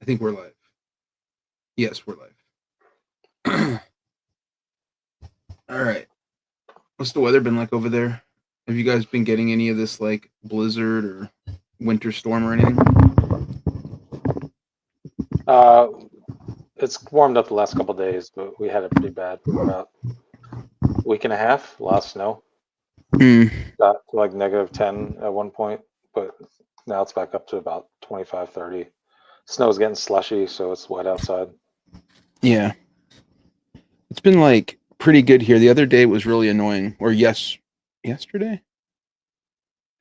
think we're live. Yes, we're live. All right. What's the weather been like over there? Have you guys been getting any of this like blizzard or winter storm or anything? It's warmed up the last couple of days, but we had it pretty bad for about a week and a half. A lot of snow. Mm. Got to like -10 at one point, but now it's back up to about 25, 30. Snow's getting slushy, so it's wet outside. Yeah. It's been like pretty good here. The other day was really annoying. Or yesterday? I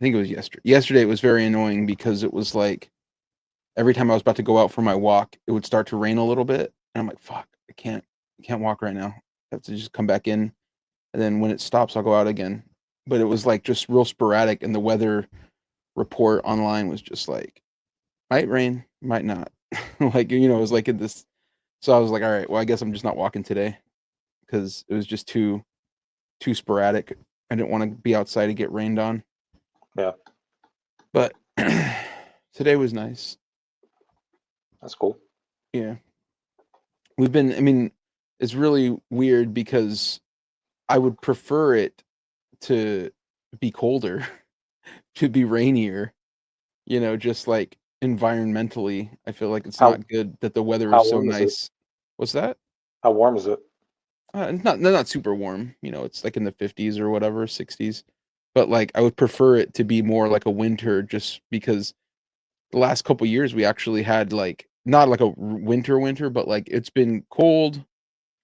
think it was yesterday. Yesterday it was very annoying because it was like every time I was about to go out for my walk, it would start to rain a little bit. And I'm like, fuck, I can't walk right now. I have to just come back in. And then when it stops, I'll go out again. But it was like just real sporadic, and the weather report online was just like, might rain, might not. Like, it was like in this. So I was like, all right, well, I guess I'm just not walking today because it was just too sporadic. I didn't want to be outside and get rained on. Yeah, But today was nice. that's cool. Yeah. I mean, it's really weird because I would prefer it to be colder, to be rainier, just like environmentally. I feel like it's How not good that the weather how is so warm is it? nice. What's that? How warm is it? It's not super warm, it's like in the 50s or whatever, 60s. But like I would prefer it to be more like a winter just because the last couple years we actually had like not like a winter, but like it's been colder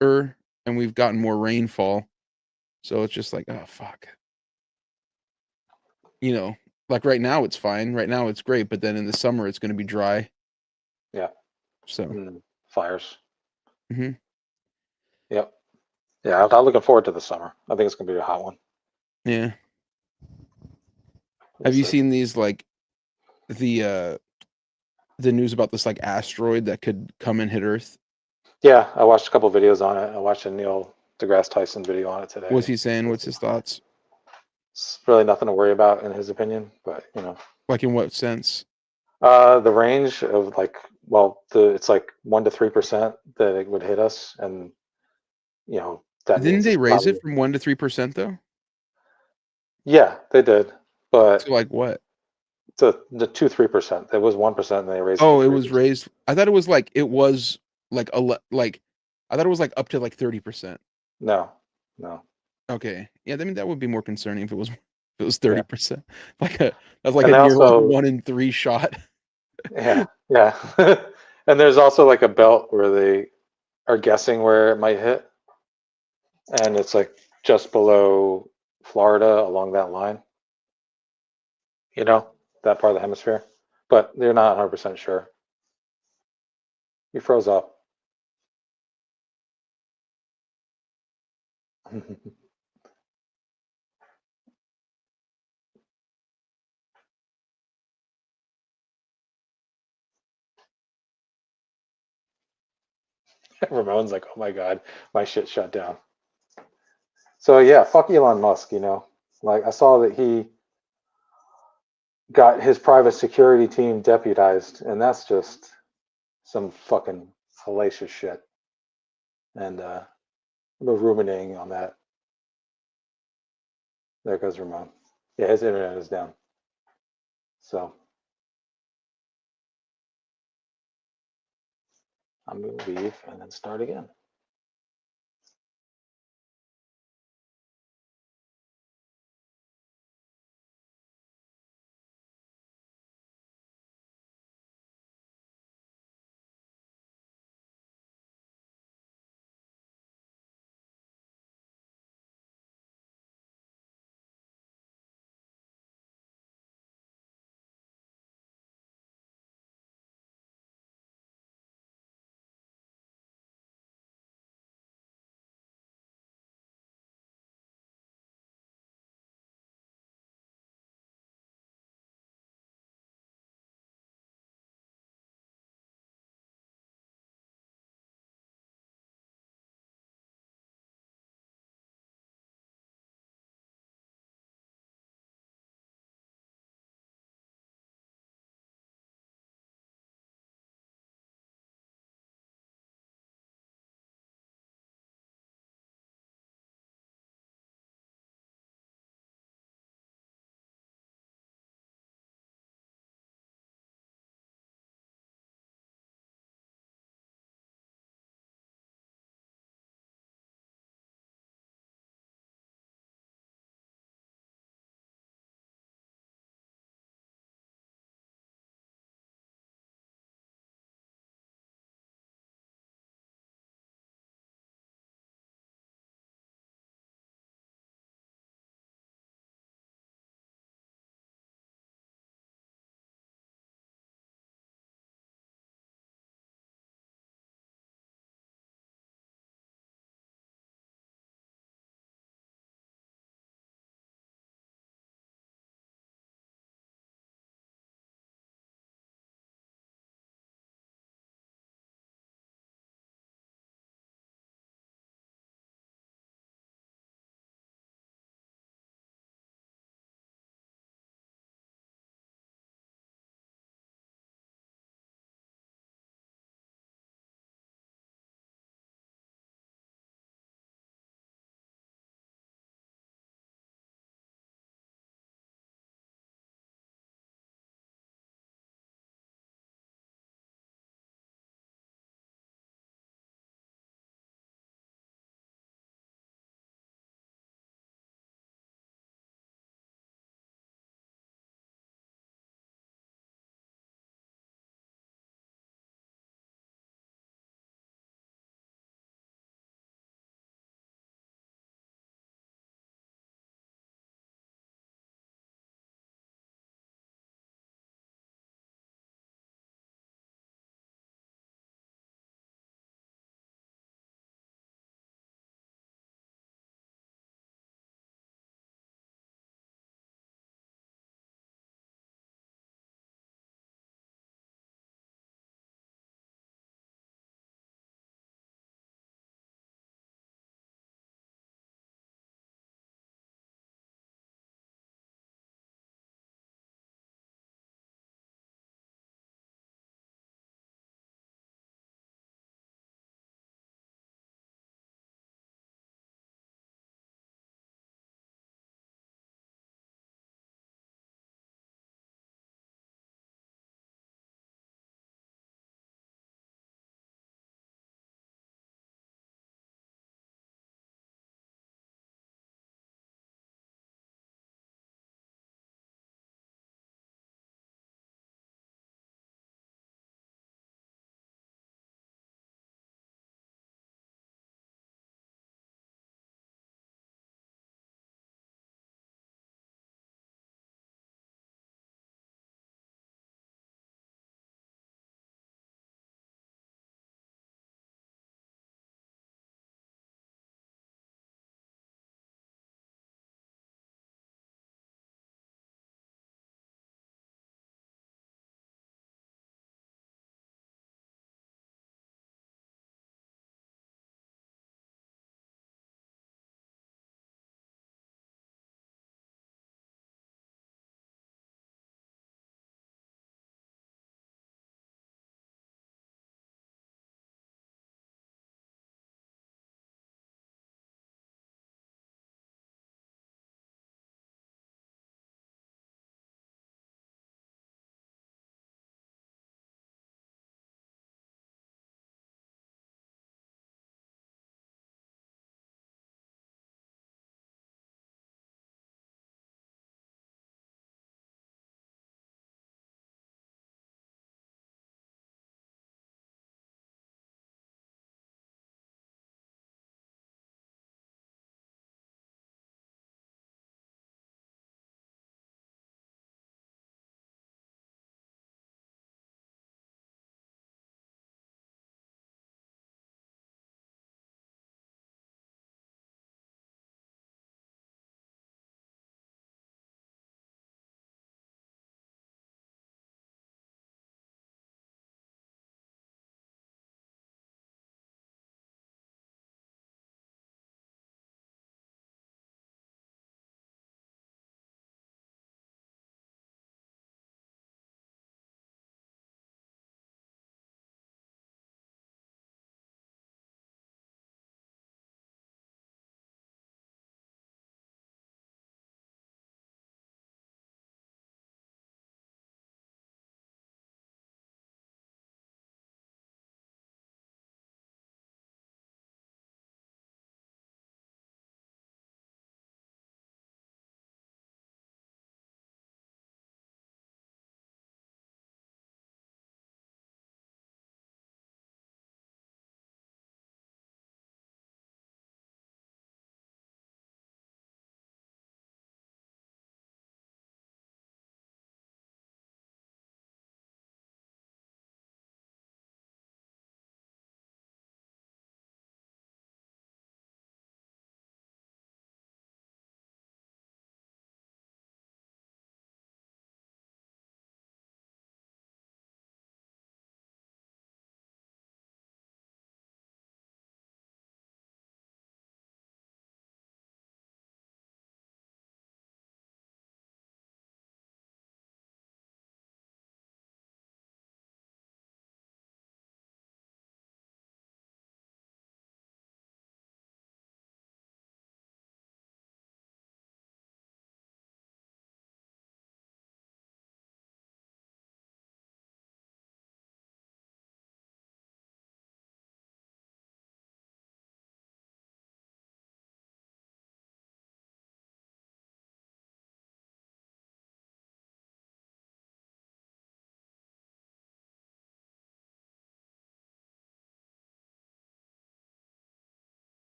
and we've gotten more rainfall. So it's just like, oh fuck. Like right now it's fine. Right now it's great, but then in the summer it's going to be dry. Yeah, So, fires. mhm. Yep. Yeah, I'm looking forward to the summer. I think it's gonna be a hot one. Yeah. We'll Have you see. seen these like the the news about this like asteroid that could come and hit Earth? Yeah, I watched a couple videos on it. I watched a Neil deGrasse Tyson video on it What's today. he saying? What's his thoughts? It's really nothing to worry about in his opinion, but Like in what sense? the range of like, well, it's like 1 to 3% that it would hit us, and that Didn't means they it's raise it probably, from 1 to 3% though? yeah, they did, but So like what? the 2-3%, it was 1%, and they raised it to Oh, it three was percent. raised. I thought it was like like I thought it was like up to like 30%. No, no, Okay. Yeah, I mean that would be more concerning if it was yeah, 30%. That's like and a they near like also, 1 in 3 shot. yeah, yeah, and there's also like a belt where they are guessing where it might hit, and it's like just below Florida along that line, you know, that part of the hemisphere, but they're not 100% sure. You froze up. Ramon's like, oh my God, my shit shut down. So yeah, fuck Elon Musk, Like I saw that he got his private security team deputized, and that's just some fucking hellacious shit. And we're ruminating on that. There goes Ramon. Yeah, his internet is down. So I'm gonna leave and then start again.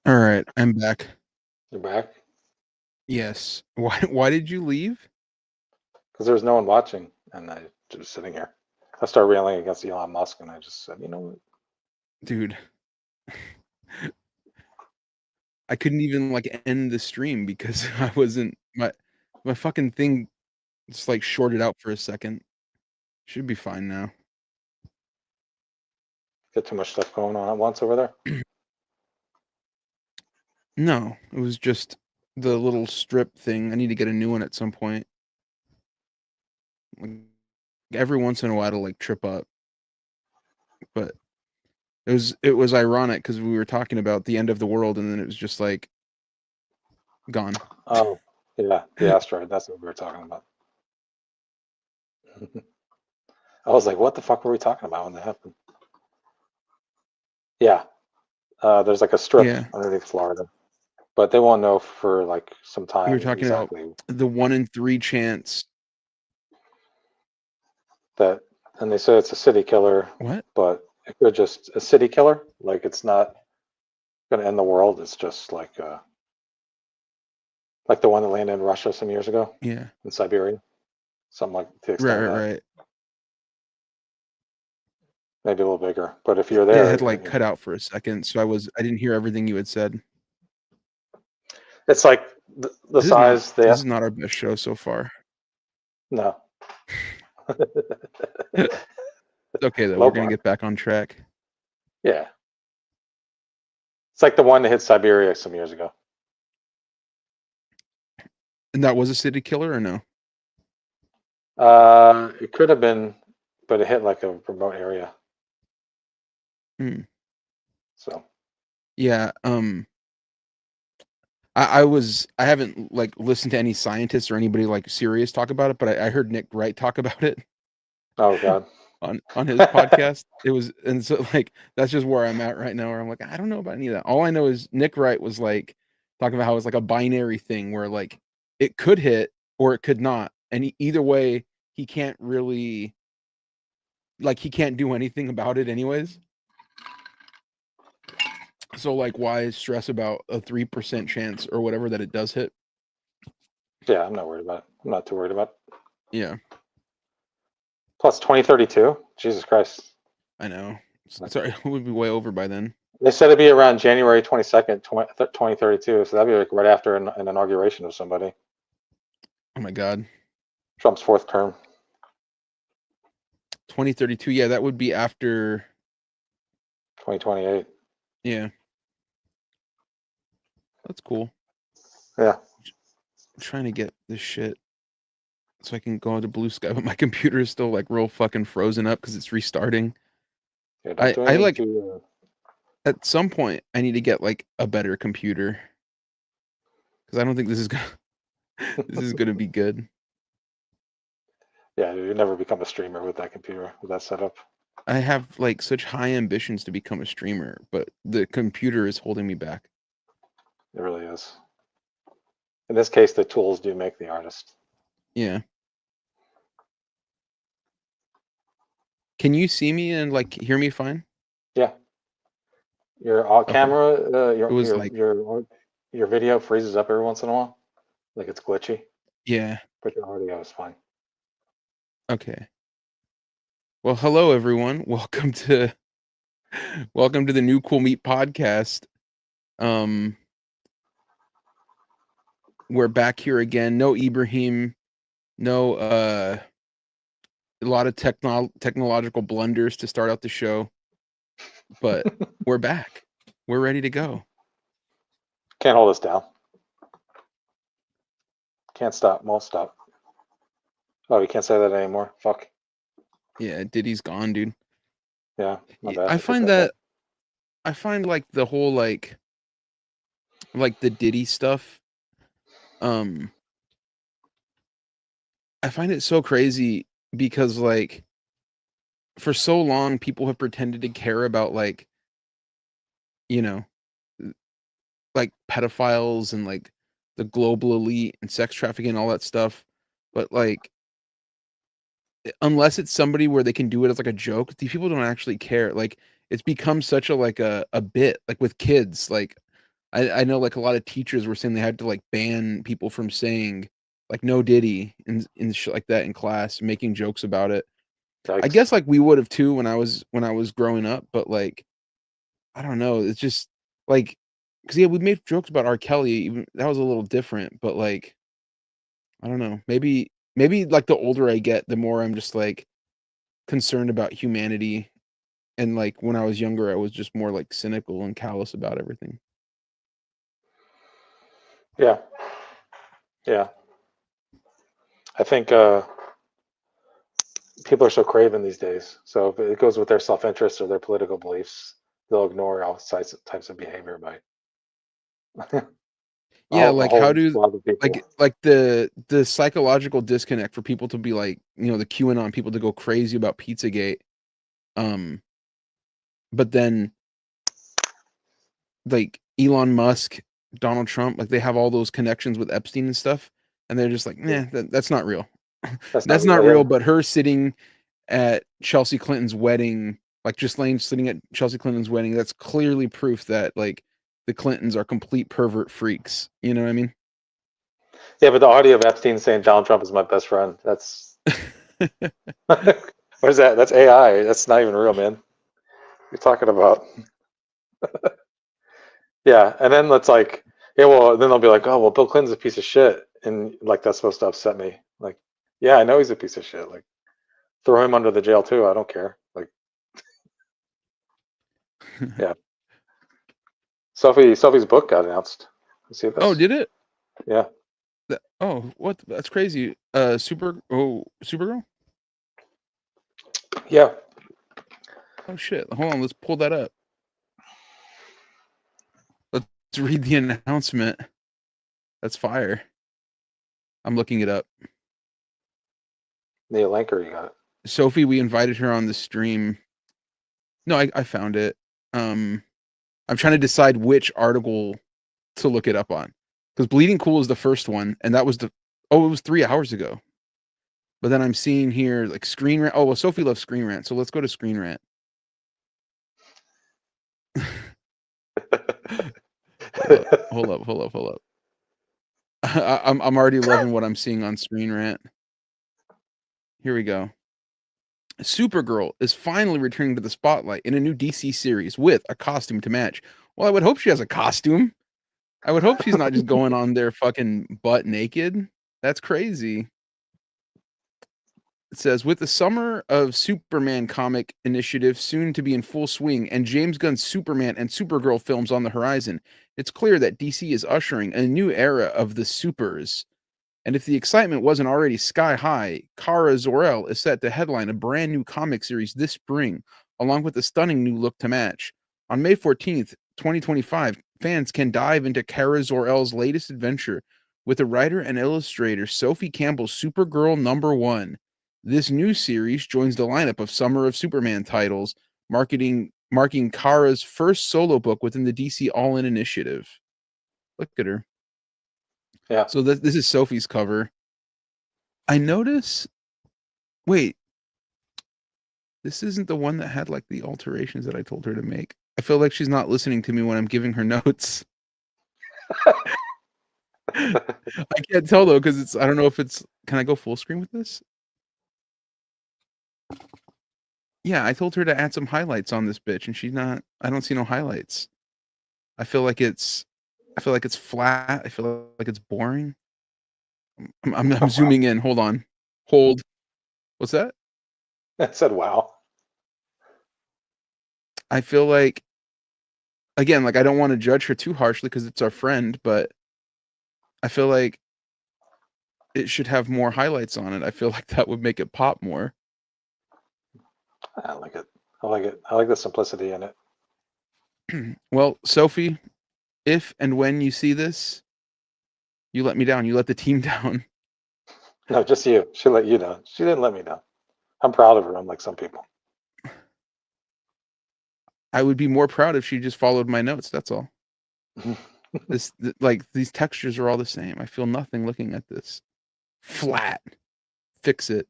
All right, I'm back. You're back? Yes. Why did you leave? Because there was no one watching, and I was just sitting here. I started railing against Elon Musk, and I just said, you know what? Dude, I couldn't even like end the stream because I wasn't my fucking thing just like shorted out for a second. Should be fine now. Get too much stuff going on at once over there. No, it was just the little strip thing. I need to get a new one at some point. Like, every once in a while it'll like trip up. But it was ironic because we were talking about the end of the world and then it was just like gone. Oh, yeah, the asteroid. That's what we were talking about. I was like, what the fuck were we talking about when that happened? Yeah, there's like a strip Yeah. underneath Florida, but they won't know for like some time We were talking exactly about the 1 in 3 chance. that, and they say it's a city killer, What? but it could just a city killer. Like it's not going to end the world. It's just like the one that landed in Russia some years ago Yeah. in Siberia, something like to the extent of that. Right. Maybe a little bigger, but if you're Yeah, there, it had like cut out for a second, so I didn't hear everything you had said. it's like the This size. this is not our best show so far. No. It's okay though. Low We're gonna bar. get back on track. Yeah. It's like the one that hit Siberia some years ago. And that was a city killer or no? It could have been, but it hit like a remote area. So Yeah. I haven't like listened to any scientists or anybody like serious talk about it, but I heard Nick Wright talk about it oh god. on his podcast. It was, and so like that's just where I'm at right now, where I'm like, I don't know about any of that. All I know is Nick Wright was like talking about how it's like a binary thing where like it could hit or it could not. And either way, he can't really he can't do anything about it anyways. So like why stress about a 3% chance or whatever that it does hit? Yeah, I'm not worried about it. I'm not too worried about it. Yeah. Plus 2032. Jesus Christ. I know. Sorry, it would be way over by then. They said it'd be around January 22nd, 2032. So that'd be like right after an inauguration of somebody. Oh my God. Trump's fourth term. 2032. Yeah, that would be after 2028. Yeah. That's cool. Yeah. I'm trying to get this shit so I can go into blue sky, but my computer is still like real fucking frozen up because it's restarting. Yeah, I like at some point I need to get like a better computer because I don't think this is gonna be good. Yeah, you never become a streamer with that computer, with that setup. I have like such high ambitions to become a streamer, but the computer is holding me back. It really is. In this case, the tools do make the artist. Yeah. Can you see me and like hear me fine? Yeah. Your camera, your video freezes up every once in a while, like it's glitchy. Yeah. But your audio is fine. Okay. Well, hello everyone. Welcome to the New Cool Meat podcast. We're back here again. No Ibrahim. No a lot of technological blunders to start out the show. But we're back. We're ready to go. Can't hold us down. Can't stop, won't stop. Oh, you can't say that anymore. Fuck. Yeah, Diddy's gone, dude. Yeah, my bad. I find like the whole like the Diddy stuff. I find it so crazy because like for so long people have pretended to care about like, you know, like pedophiles and like the global elite and sex trafficking and all that stuff. But like unless it's somebody where they can do it as like a joke, these people don't actually care. Like it's become such a like a bit like with kids. Like I know like a lot of teachers were saying they had to like ban people from saying like no Diddy in shit like that in class, making jokes about it. I Yikes. guess like we would have too when I was growing up, but like I don't know, it's just like because yeah, we made jokes about R. Kelly, even that was a little different, but like I don't know, maybe like the older I get, the more I'm just like concerned about humanity, and like when I was younger, I was just more like cynical and callous about everything. Yeah. Yeah. I think people are so craven these days. So if it goes with their self-interest or their political beliefs, they'll ignore all types of behavior by Yeah, a like how whole do lot of people. like the psychological disconnect for people to be like, the QAnon people to go crazy about Pizzagate, um, but then like Elon Musk, Donald Trump, like they have all those connections with Epstein and stuff, and they're just like, Yeah. nah, that's not real. That's not That's real. not Yeah. real. But her sitting at Chelsea Clinton's wedding, like just Lane sitting at Chelsea Clinton's wedding, that's clearly proof that like the Clintons are complete pervert freaks. You know what I mean? Yeah, but the audio of Epstein saying Donald Trump is my best friend, that's what is that? That's AI. That's not even real, man. What you're talking about. Yeah, and then it's like, yeah, well, then they'll be like, oh, well, Bill Clinton's a piece of shit, and like that's supposed to upset me. Like, yeah, I know he's a piece of shit. Like, throw him under the jail too. I don't care. Like, yeah. Sophie's book got announced. You see Oh, this? did it? Yeah. Oh, what? That's crazy. Supergirl. Yeah. Oh shit. Hold on. Let's pull that up. Let's read the announcement. That's fire. I'm looking it up. Neil Lanker, you got it. Sophie, we invited her on the stream. No, I found it. I'm trying to decide which article to look it up on. Because Bleeding Cool is the first one, and that was it was 3 hours ago. But then I'm seeing here like Screen Rant. Oh, well, Sophie loves Screen Rant, so let's go to Screen Rant. Hold up. I'm already loving what I'm seeing on Screen Rant. Here we go. Supergirl is finally returning to the spotlight in a new DC series with a costume to match. Well, I would hope she has a costume. I would hope she's not just going on there fucking butt naked. That's crazy. It says, with the Summer of Superman comic initiative soon to be in full swing and James Gunn's Superman and Supergirl films on the horizon, it's clear that DC is ushering a new era of the supers. And if the excitement wasn't already sky high, Kara Zor-El is set to headline a brand new comic series this spring, along with a stunning new look to match. On May 14th, 2025, fans can dive into Kara Zor-El's latest adventure with the writer and illustrator Sophie Campbell's Supergirl #1. This new series joins the lineup of Summer of Superman titles, marking Kara's first solo book within the DC All-In initiative. Look at her. Yeah. So this is Sophie's cover. I notice. Wait, this isn't the one that had like the alterations that I told her to make. I feel like she's not listening to me when I'm giving her notes. I can't tell though because it's. I don't know if it's. Can I go full screen with this? Yeah, I told her to add some highlights on this bitch, and she's not. I don't see no highlights. I feel like it's. I feel like it's flat. I feel like it's boring. I'm zooming in. Hold on. Hold. What's that? I said, wow. I feel like again, like I don't want to judge her too harshly because it's our friend, but I feel like it should have more highlights on it. I feel like that would make it pop more. I like it. I like it. I like the simplicity in it. Well, Sophie, if and when you see this, you let me down. You let the team down. No, just you. She let you down. She didn't let me down. I'm proud of her, unlike some people. I would be more proud if she just followed my notes. That's all. Like these textures are all the same. I feel nothing looking at this. Flat. Fix it.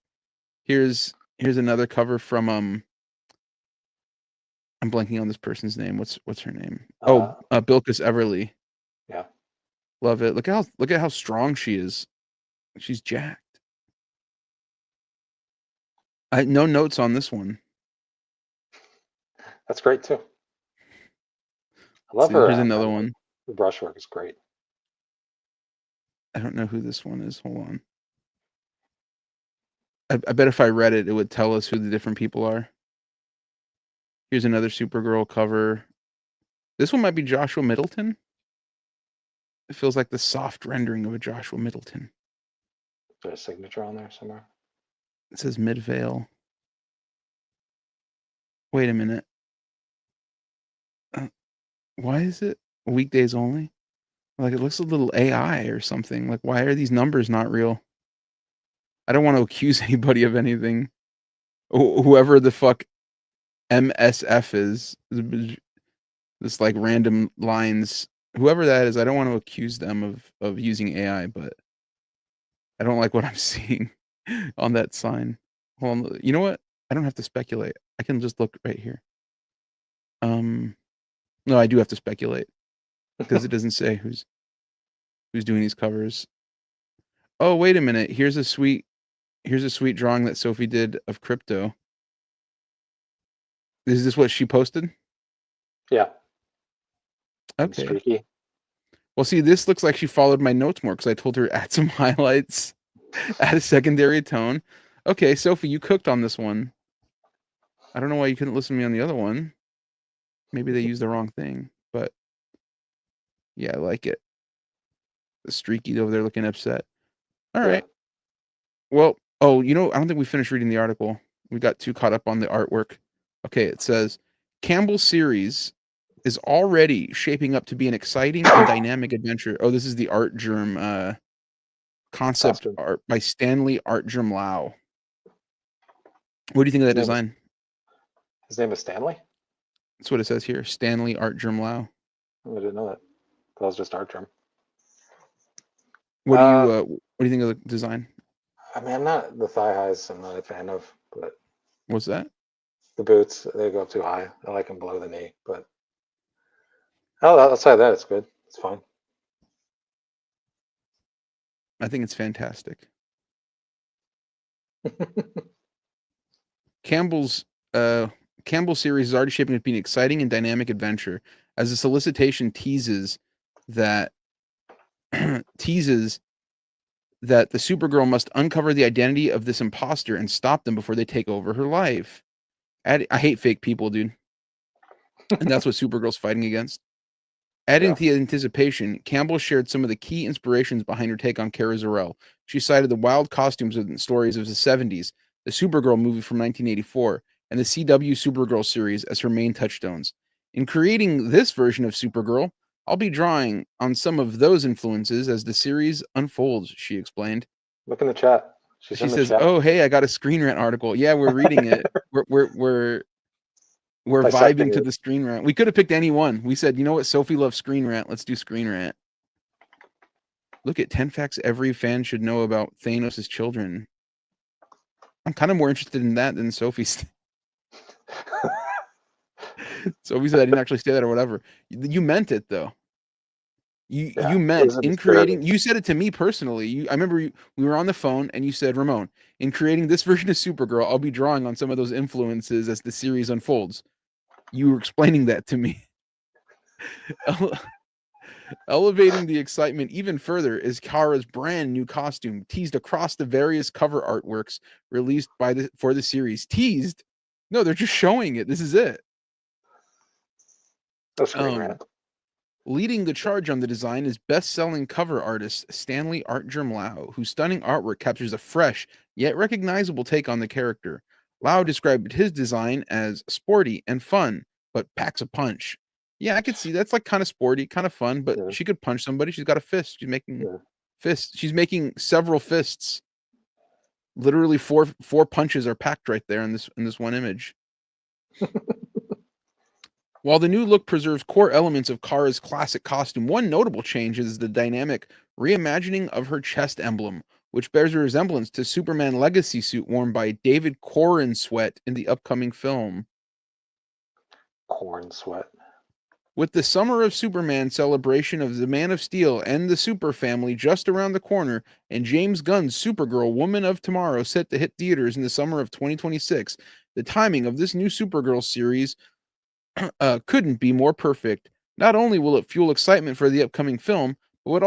Here's another cover from I'm blanking on this person's name. What's her name? Bilquis Everly. Love it. Look at how strong she is. She's jacked. No notes on this one. That's great too. I love See, her. here's another one. The brushwork is great. I don't know who this one is. Hold on. I bet if I read it, it would tell us who the different people are. Here's another Supergirl cover. This one might be Joshua Middleton. It feels like the soft rendering of a Joshua Middleton. Is there a signature on there somewhere? It says Midvale. Wait a minute. Why is it weekdays only? Like it looks a little AI or something. Like why are these numbers not real? I don't want to accuse anybody of anything. Whoever the fuck MSF is, this like random lines, whoever that is, I don't want to accuse them of using AI, but I don't like what I'm seeing on that sign. Hold on, you know what? I don't have to speculate. I can just look right here. No, I do have to speculate because it doesn't say who's doing these covers. Oh, wait a minute. Here's a sweet drawing that Sophie did of Crypto. Is this what she posted? Yeah. Okay. Streaky. Well, see, this looks like she followed my notes more because I told her add some highlights, add a secondary tone. Okay, Sophie, you cooked on this one. I don't know why you couldn't listen to me on the other one. Maybe they used the wrong thing, but yeah, I like it. The streaky over there looking upset. All right. Well, oh, I don't think we finished reading the article. We got too caught up on the artwork. Okay, it says Campbell's series is already shaping up to be an exciting and dynamic adventure. Oh, this is the Art Germ concept art by Stanley Art Germ Lau. What do you think of that design? His name is Stanley? That's what it says here. Stanley Art Germ Lau. I didn't know that. That was just Art Germ. What do you think of the design? I mean, I'm not the thigh highs. I'm not a fan of, but what's that? The boots, they go up too high. I like them below the knee, but outside that, it's good. It's fine. I think it's fantastic. Campbell's series is already shaping up to be an exciting and dynamic adventure, as the solicitation teases that the Supergirl must uncover the identity of this imposter and stop them before they take over her life. I hate fake people, dude. And that's what Supergirl's fighting against. Adding to the anticipation, Campbell shared some of the key inspirations behind her take on Kara Zor-El. She cited the wild costumes and stories of the 70s, the Supergirl movie from 1984, and the CW Supergirl series as her main touchstones. In creating this version of Supergirl, I'll be drawing on some of those influences as the series unfolds, she explained. Look in the chat. She says, chat. "Oh, hey, I got a Screen Rant article. Yeah, we're reading it. we're vibing to the Screen Rant. We could have picked any one. We said, you know what? Sophie loves Screen Rant. Let's do Screen Rant. Look at 10 facts every fan should know about Thanos' children. I'm kind of more interested in that than Sophie's. Sophie said I didn't actually say that or whatever. You meant it, though. You meant in creating. You said it to me personally. I remember we were on the phone and you said, Ramon, in creating this version of Supergirl, I'll be drawing on some of those influences as the series unfolds. You were explaining that to me. Elevating the excitement even further is Kara's brand new costume, teased across the various cover artworks released for the series. Teased? No, they're just showing it. This is it. Leading the charge on the design is best-selling cover artist Stanley Art Germ Lau, whose stunning artwork captures a fresh yet recognizable take on the character. Lau described his design as sporty and fun, but packs a punch. Yeah, I could see that's like kind of sporty, kind of fun, but she could punch somebody. She's got a fist. She's making fists. She's making several fists. Literally four punches are packed right there in this one image. While the new look preserves core elements of Kara's classic costume, one notable change is the dynamic reimagining of her chest emblem, which bears a resemblance to Superman legacy suit worn by David Corenswet in the upcoming film. Corenswet. With the Summer of Superman celebration of the Man of Steel and the Super Family just around the corner, and James Gunn's Supergirl Woman of Tomorrow set to hit theaters in the summer of 2026, the timing of this new Supergirl series couldn't be more perfect. Not only will it fuel excitement for the upcoming film, but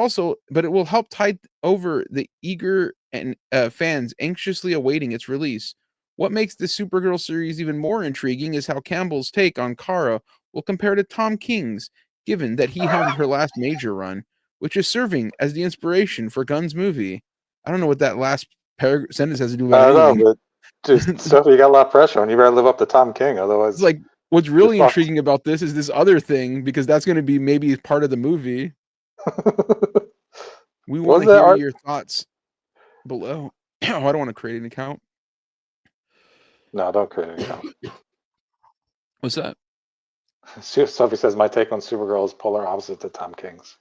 it will help tide over the eager and fans anxiously awaiting its release. What makes this Supergirl series even more intriguing is how Campbell's take on Kara will compare to Tom King's, given that he helmed her last major run, which is serving as the inspiration for Gunn's movie. I don't know what that last sentence has to do I about don't know, anything. but just stuff you got a lot of pressure on. You better live up to Tom King, otherwise It's like, what's you're really fucked. intriguing about this is this other thing, because that's going to be maybe part of the movie. We want Was to that hear art? your thoughts below. Oh, I don't want to create an account. No, don't create an account. What's that? Sophie says my take on Supergirl is polar opposite to Tom King's.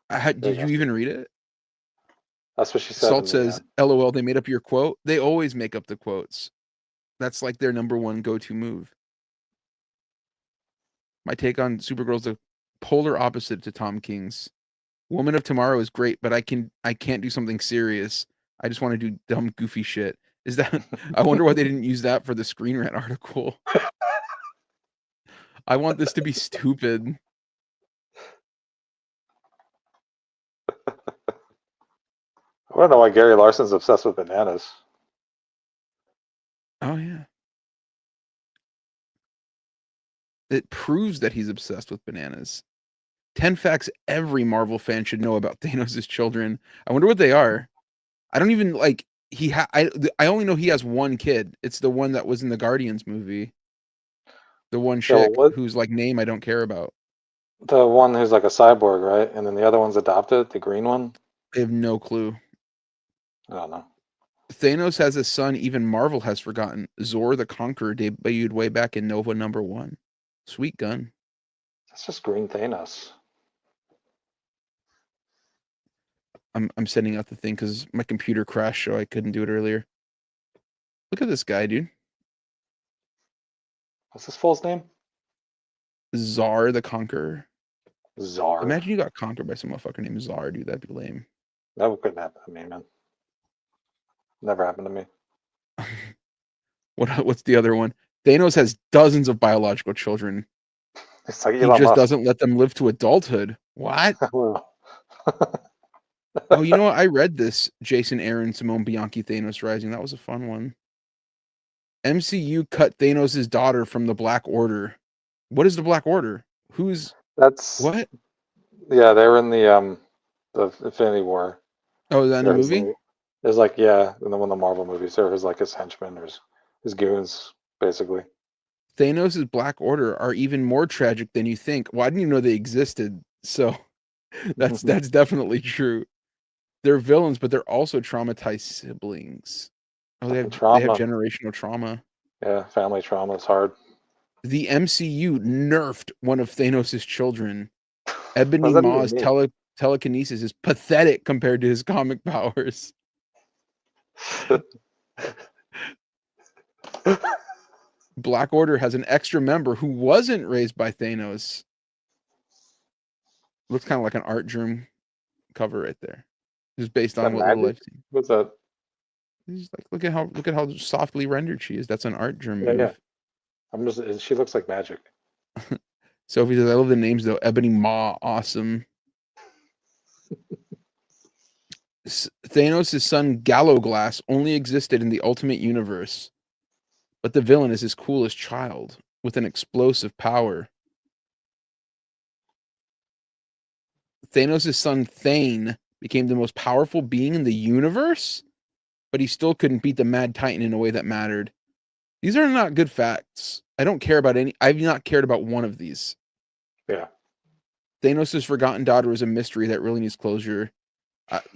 Did you even read it? That's what she said. Salt says, "LOL, they made up your quote." They always make up the quotes. That's like their number one go-to move. My take on Supergirl's the polar opposite to Tom King's. Woman of Tomorrow is great, but I can't do something serious. I just want to do dumb, goofy shit. Is that? I wonder why they didn't use that for the Screen Rant article. I want this to be stupid. I don't know why Gary Larson's obsessed with bananas. Oh yeah. It proves that he's obsessed with bananas. 10 facts every Marvel fan should know about Thanos' children. I wonder what they are. I don't even like I only know he has one kid. It's the one that was in the Guardians movie. The one chick whose like name I don't care about. The one who's like a cyborg, right? And then the other one's adopted, the green one? I have no clue. I don't know. Thanos has a son even Marvel has forgotten. Zor the Conqueror debuted way back in Nova #1. Sweet gun. That's just green Thanos. I'm sending out the thing because my computer crashed, so I couldn't do it earlier. Look at this guy, dude. What's this fool's name? Zar the Conqueror. Zar. Imagine you got conquered by some motherfucker named Zar, dude. That'd be lame. That couldn't happen to me, man. Never happened to me. What's the other one? Thanos has dozens of biological children. It's like He just doesn't let them live to adulthood. What? Oh, you know what? I read this Jason Aaron, Simone Bianchi, Thanos Rising. That was a fun one. MCU cut Thanos' daughter from the Black Order. What is the Black Order? That's what? Yeah, they were in the Infinity War. Oh, is that in the movie? There's like, yeah, in one of the Marvel movies, there was like his henchmen or his goons, basically. Thanos' Black Order are even more tragic than you think. Well, I didn't even know they existed. So that's definitely true. They're villains, but they're also traumatized siblings. Oh, they have generational trauma. Yeah, family trauma is hard. The MCU nerfed one of Thanos' children. Ebony Maw's telekinesis is pathetic compared to his comic powers. Black Order has an extra member who wasn't raised by Thanos. Looks kind of like an Art Germ cover right there. Just based on what little I've seen. What's that? He's like, look at how softly rendered she is. That's an Art Germ move. Yeah. She looks like magic. Sophie says, I love the names though. Ebony Maw, awesome. Thanos' son Gallowglass only existed in the Ultimate Universe, but the villain is his coolest child with an explosive power. Thanos' son Thane became the most powerful being in the universe, but he still couldn't beat the Mad Titan in a way that mattered. These are not good facts. I don't care about any. I've not cared about one of these. Yeah. Thanos' forgotten daughter is a mystery that really needs closure.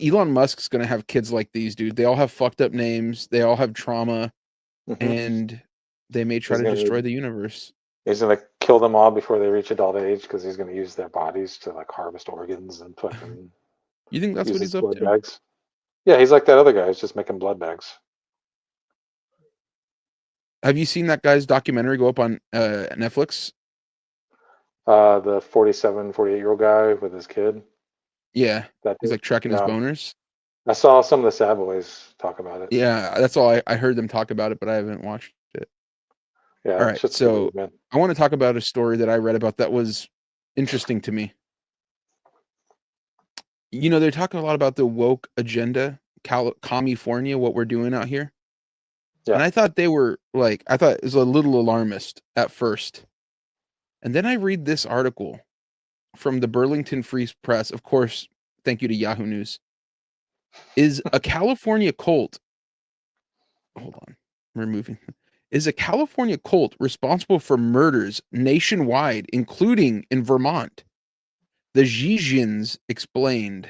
Elon Musk's going to have kids like these, dude. They all have fucked up names. They all have trauma. And they may try to destroy the universe. He's going to kill them all before they reach adult age because he's going to use their bodies to like harvest organs and fucking. You think that's what he's up to? Bags. Yeah, he's like that other guy. He's just making blood bags. Have you seen that guy's documentary go up on Netflix? The 47, 48-year-old guy with his kid. Yeah, That he's like tracking his yeah. boners. I saw some of the sad boys talk about it. Yeah, that's all I heard them talk about it, but I haven't watched it. Yeah, All that right, shit's too so weird, man. I want to talk about a story that I read about that was interesting to me. You know, they're talking a lot about the woke agenda, California, what we're doing out here. Yeah. And I thought they were like, I thought it was a little alarmist at first. And then I read this article from the Burlington Free Press. Of course, thank you to Yahoo News. Is a California cult, hold on, removing, is a California cult responsible for murders nationwide, including in Vermont? The Zhejians explained.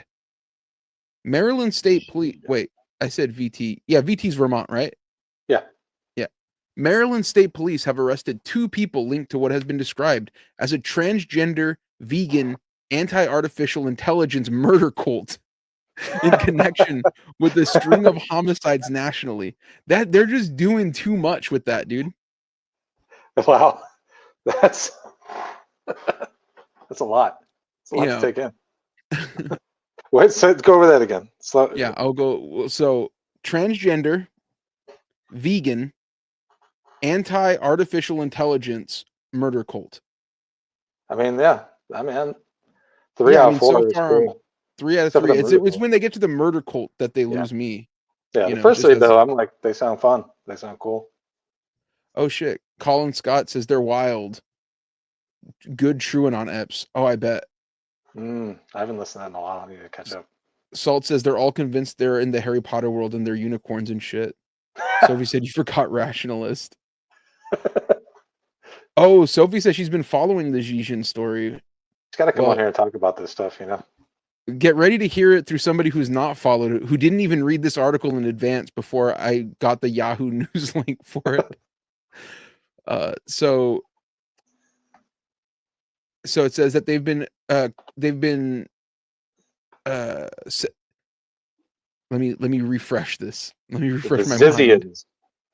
Maryland State Police, wait, I said VT. Yeah, VT's Vermont, right? Yeah. Yeah. Maryland State Police have arrested 2 people linked to what has been described as a transgender, vegan, anti-artificial intelligence murder cult in connection with a string of homicides nationally. That they're just doing too much with that, dude. Wow. That's that's a lot. It's a lot to You take in. Wait, so go over that again. Slow. yeah, I'll go. So transgender, vegan, anti-artificial intelligence murder cult. I mean, yeah. I mean, 3 Yeah, I out of mean, so 4 is far, cool. 3 out of Except for 3. the It's murder it's cult. when they get to the murder cult that they Yeah. lose me. Yeah, You the know, first just 3 as though, I'm like, they sound fun. They sound cool. oh shit. Colin Scott says they're wild. Good TrueAnon eps. Oh, I bet. I haven't listened to that in a while. I need to catch up. Salt says they're all convinced they're in the Harry Potter world and they're unicorns and shit. Sophie said you forgot rationalist. Oh, Sophie says she's been following the Zhejian story. She's got to come Well, on here and talk about this stuff, you know? get ready to hear it through somebody who's not followed it, who didn't even read this article in advance before I got the Yahoo News link for it. So it says that they've been let me refresh this. Let me refresh The my mind.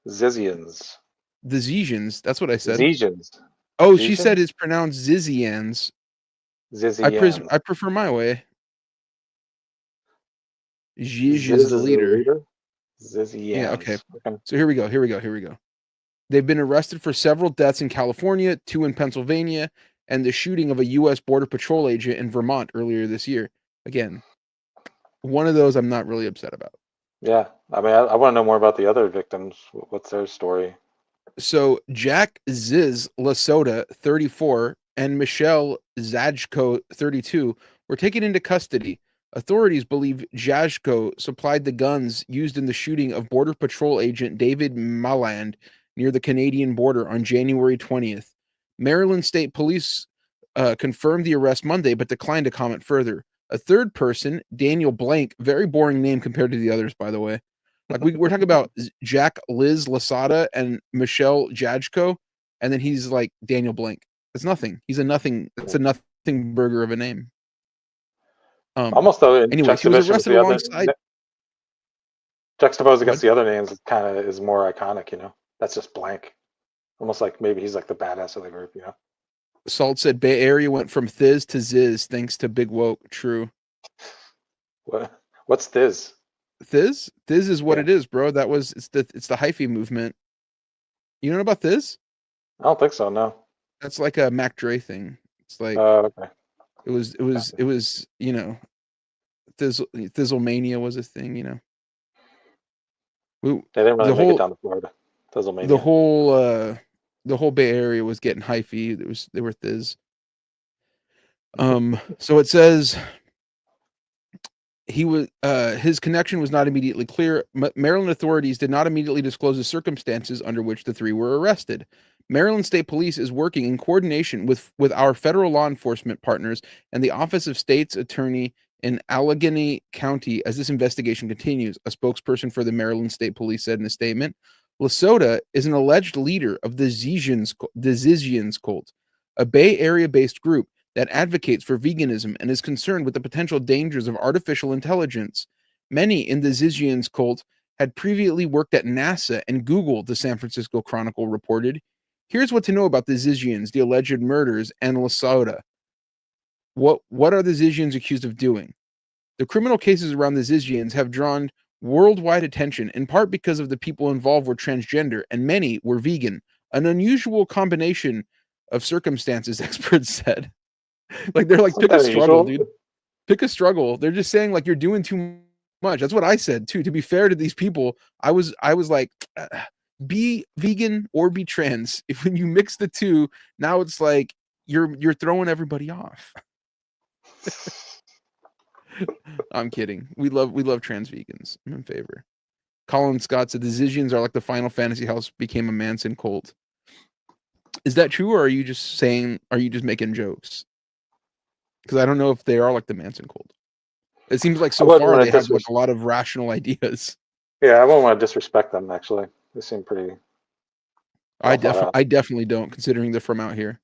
Zizians. The Zhejians, that's what I said. Zhejians. Oh, she Zhejians? said it's pronounced Zizians. Zizians. I prefer my way. Zhij is the leader. Zizians. Yeah, okay. So here we go. They've been arrested for several deaths in California, 2 in Pennsylvania, and the shooting of a U.S. Border Patrol agent in Vermont earlier this year. Again, one of those I'm not really upset about. Yeah, I mean, I want to know more about the other victims. What's their story? So Jack Ziz Lasota, 34, and Michelle Zajko, 32, were taken into custody. Authorities believe Zajko supplied the guns used in the shooting of Border Patrol agent David Malland near the Canadian border on January 20th. Maryland State Police confirmed the arrest Monday, but declined to comment further. A third person, Daniel Blank, very boring name compared to the others, by the way. Like we're talking about Jack Liz Lasada and Michelle Jajko, and then he's like Daniel Blank. It's nothing. He's a nothing. It's a nothing burger of a name. Almost though, in Anyways, he was juxtaposition with arrested the other, alongside. juxtaposed against the other names, it kind of is more iconic, you know. That's just Blank. Almost like maybe he's like the badass of the group, you know. Salt said Bay Area went from Thiz to Ziz thanks to Big Woke. True. What's this? Thiz is what Yeah. it is, bro. It's the hyphy movement. You know about Thiz? I don't think so. No. That's like a Mac Dre thing. It's like Okay. it was you know, Thizzlemania was a thing, you know. They didn't really make it down to Florida. The whole Bay Area was getting hyphy. They were Thiz. So it says he was his connection was not immediately clear. Maryland authorities did not immediately disclose the circumstances under which the 3 were arrested. Maryland State Police is working in coordination with our federal law enforcement partners and the Office of State's Attorney in Allegheny County as this investigation continues, a spokesperson for the Maryland State Police said in a statement. Lasota is an alleged leader of the Zizians cult, a Bay Area-based group that advocates for veganism and is concerned with the potential dangers of artificial intelligence. Many in the Zizians cult had previously worked at NASA and Google, the San Francisco Chronicle reported. Here's what to know about the Zizians, the alleged murders, and Lasota. What are the Zizians accused of doing? The criminal cases around the Zizians have drawn worldwide attention, in part because of the people involved were transgender, and many were vegan. An unusual combination of circumstances, experts said. Like, they're like, Isn't pick a that struggle, unusual? dude. Pick a struggle. They're just saying, like, you're doing too much. That's what I said, too. To be fair to these people, I was like, be vegan or be trans. If when you mix the two, now it's like you're throwing everybody off. I'm kidding. We love trans vegans. I'm in favor. Colin Scott said the Zizians are like the Final Fantasy house became a Manson cult. Is that true, or are you just saying? Are you just making jokes? Because I don't know if they are like the Manson cult. It seems like so far they have like a lot of rational ideas. Yeah, I won't want to disrespect them. Actually, they seem pretty. I definitely don't, considering they're from out here.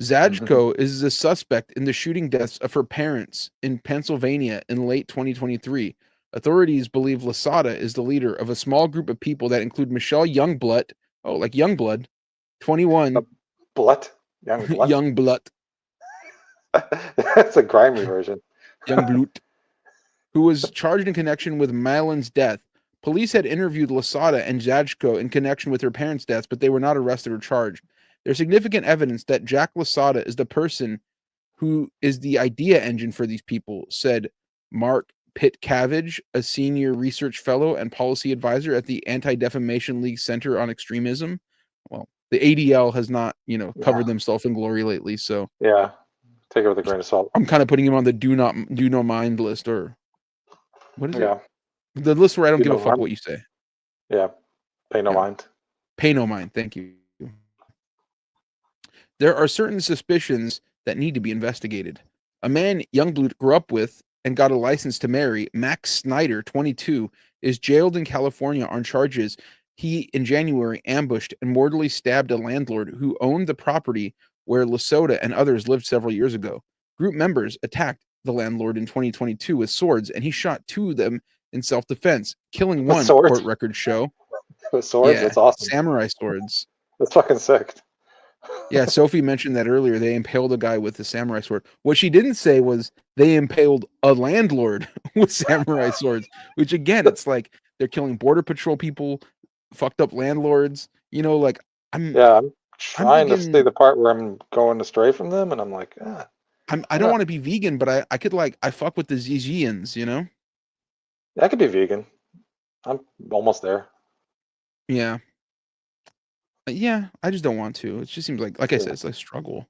Zajko is the suspect in the shooting deaths of her parents in Pennsylvania in late 2023. Authorities believe Lasada is the leader of a small group of people that include Michelle Youngblood, like Youngblood, 21. Youngblood. Youngblood. That's a grimy version. Youngblood, who was charged in connection with Madeleine's death. Police had interviewed Lasada and Zajko in connection with her parents' deaths, but they were not arrested or charged. There's significant evidence that Jack Lasada is the person who is the idea engine for these people, said Mark Pitcavage, a senior research fellow and policy advisor at the Anti-Defamation League Center on Extremism. Well, the ADL has not, covered themselves in glory lately, so yeah, take it with a grain of salt. I'm kind of putting him on the do no mind list, or what is it? The list where I don't give a fuck what you say. Yeah, pay no mind. Pay no mind. Thank you. There are certain suspicions that need to be investigated. A man Youngblood grew up with and got a license to marry, Max Snyder, 22, is jailed in California on charges he, in January, ambushed and mortally stabbed a landlord who owned the property where Lasota and others lived several years ago. Group members attacked the landlord in 2022 with swords, and he shot 2 of them in self-defense, killing one, court records show. With swords? Yeah, that's awesome. Samurai swords. That's fucking sick. Yeah, Sophie mentioned that earlier. They impaled a guy with a samurai sword. What she didn't say was they impaled a landlord with samurai swords, which again, it's like they're killing border patrol people, fucked up landlords. I'm trying to see the part where I'm going astray from them, and I'm like, I don't want to be vegan, but I could I fuck with the Zizians, Yeah, I could be vegan. I'm almost there. Yeah. Yeah, I just don't want to. It just seems like I said, it's like struggle.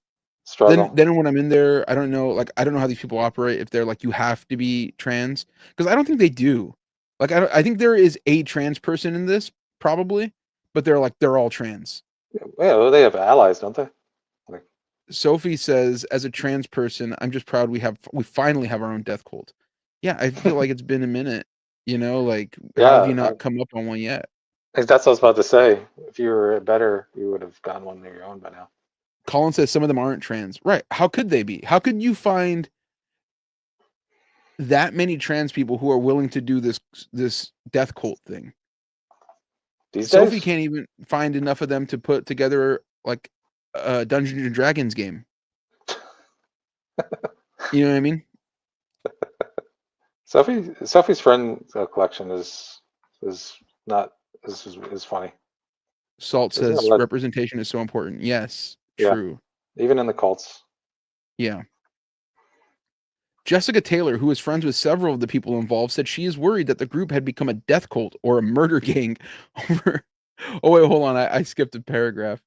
Then when I'm in there, I don't know, I don't know how these people operate. If they're like, you have to be trans, because I don't think they do. I think there is a trans person in this probably, but they're all trans. Yeah, well, they have allies, don't they? Sophie says, as a trans person, I'm just proud we finally have our own death cult. Yeah, I feel like it's been a minute. How have you not come up on one yet? That's what I was about to say. If you were better, you would have gotten one of your own by now. Colin says some of them aren't trans. Right. How could they be? How could you find that many trans people who are willing to do this death cult thing? Sophie can't even find enough of them to put together like a Dungeons and Dragons game. You know what I mean? Sophie's friend collection is funny. Salt says representation is so important. Yes, true. Yeah, even in the cults. Yeah. Jessica Taylor, who is friends with several of the people involved, said she is worried that the group had become a death cult or a murder gang over... Oh, wait, hold on. I skipped a paragraph.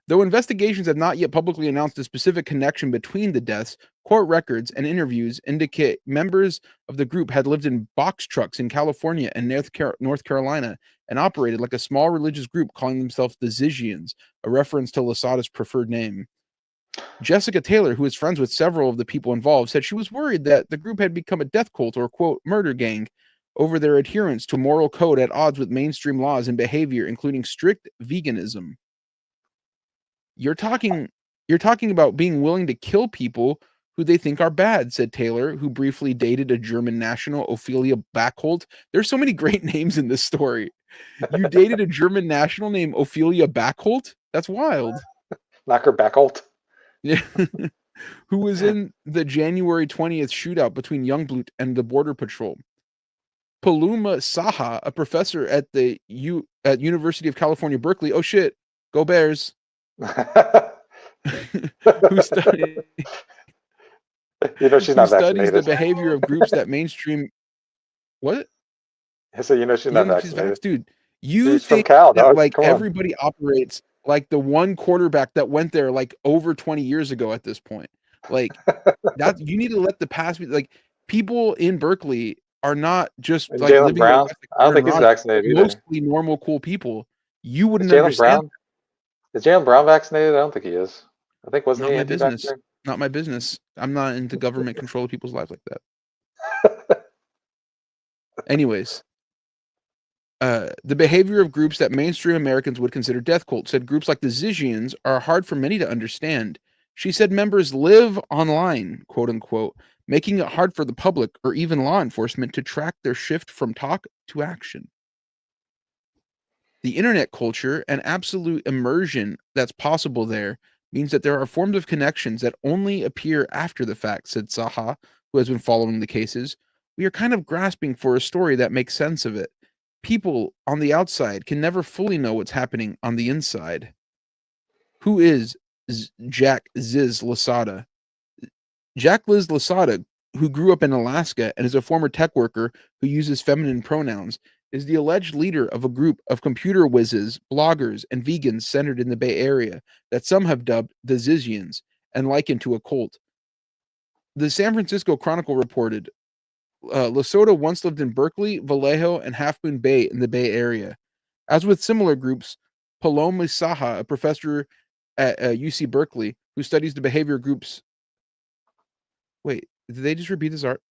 Though investigations have not yet publicly announced a specific connection between the deaths, court records and interviews indicate members of the group had lived in box trucks in California and North Carolina and operated like a small religious group calling themselves the Zizians, a reference to Lasada's preferred name. Jessica Taylor, who is friends with several of the people involved, said she was worried that the group had become a death cult or, quote, murder gang over their adherence to a moral code at odds with mainstream laws and behavior, including strict veganism. You're talking about being willing to kill people who they think are bad, said Taylor, who briefly dated a German national, Ophelia Backholt. There's so many great names in this story. You dated a German national named Ophelia Backholt? That's wild. Knocker Beckholt. Yeah. Who was in the January 20th shootout between Youngblood and the Border Patrol. Paluma Saha, a professor at the University of California, Berkeley. Oh shit, go Bears. who studies You know she's who not studies the vaccinated. behavior of groups that mainstream. What? So you know she's You not don't know she's vaccinated. vax, dude. You She's from think Cal, that dog. like Come on. everybody operates like the one quarterback that went there like over 20 years ago at this point? Like that you need to let the past be like people in Berkeley are not just And like Jalen living their Brown. life like I don't Aaron think he's Rodgers, vaccinated they're either. mostly normal, cool people. You Is wouldn't Jalen understand. Brown? Is Jalen Brown vaccinated? I don't think he is. I think wasn't Not he my business. anti-vaccinated? Not my business. I'm not into government control of people's lives like that. Anyways, the behavior of groups that mainstream Americans would consider death cults said groups like the Zizians are hard for many to understand. She said members live online, quote unquote, making it hard for the public or even law enforcement to track their shift from talk to action. The internet culture and absolute immersion that's possible there means that there are forms of connections that only appear after the fact, said Saha, who has been following the cases. We are kind of grasping for a story that makes sense of it. People on the outside can never fully know what's happening on the inside. Who is Jack Ziz Lasada? Jack Liz Lasada, who grew up in Alaska and is a former tech worker who uses feminine pronouns, is the alleged leader of a group of computer whizzes, bloggers, and vegans centered in the Bay Area that some have dubbed the Zizians and likened to a cult. The San Francisco Chronicle reported Lasota once lived in Berkeley, Vallejo, and Half Moon Bay in the Bay Area. As with similar groups, Paloma Saha, a professor at UC Berkeley who studies the behavior groups. Wait, did they just repeat this art?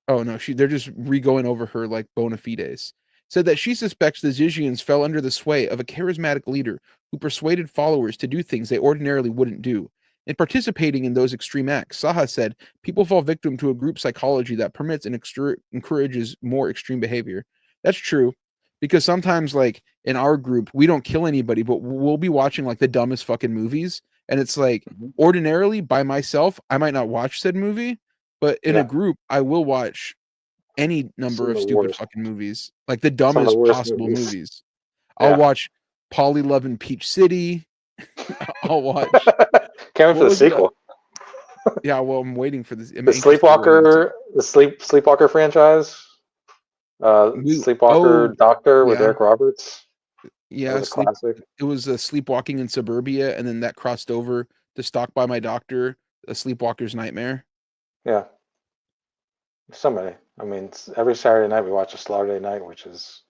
Oh no, they're just re-going over her like bona fides. Said that she suspects the Zizians fell under the sway of a charismatic leader who persuaded followers to do things they ordinarily wouldn't do. In participating in those extreme acts, Saha said people fall victim to a group psychology that permits and encourages more extreme behavior. That's true, because sometimes, like in our group, we don't kill anybody, but we'll be watching like the dumbest fucking movies, and it's like ordinarily by myself, I might not watch said movie, but in a group, I will watch any number Some of of the stupid worst. fucking movies, like the Some of the dumbest worst possible movies. I'll Yeah. watch Polly Love in Peach City. I'll watch. Can't wait for the Was it? sequel. Yeah, well, I'm waiting for this. I'm The anxiously waiting to see. Sleepwalker franchise. Sleepwalker Oh, Doctor with yeah, Eric Roberts. That yeah. was a classic. It was Sleepwalking in Suburbia, and then that crossed over to Stalked by My Doctor, A Sleepwalker's Nightmare. Yeah. So many. I mean, every Saturday night we watch a Saturday Night, which is.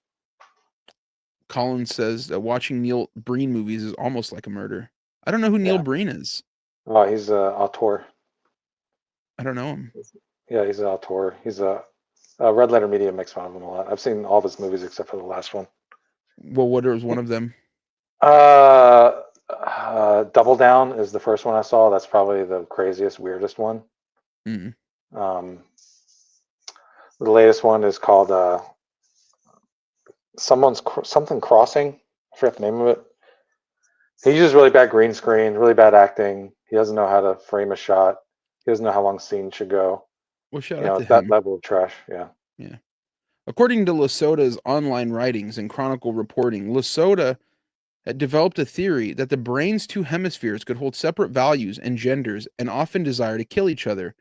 Colin says that watching Neil Breen movies is almost like a murder. I don't know who Neil Breen is. Oh, he's an auteur. I don't know him. Yeah, he's an auteur. He's a Red Letter Media makes fun of him a lot. I've seen all of his movies except for the last one. Well, what was one of them? Double Down is the first one I saw. That's probably the craziest, weirdest one. Mm. The latest one is called something Crossing. I forget the name of it. He uses really bad green screen, really bad acting. He doesn't know how to frame a shot. He doesn't know how long scenes should go. Well, shout out to That him. level of trash. Yeah. Yeah. According to Lasota's online writings and Chronicle reporting, Lasota had developed a theory that the brain's two hemispheres could hold separate values and genders and often desire to kill each other.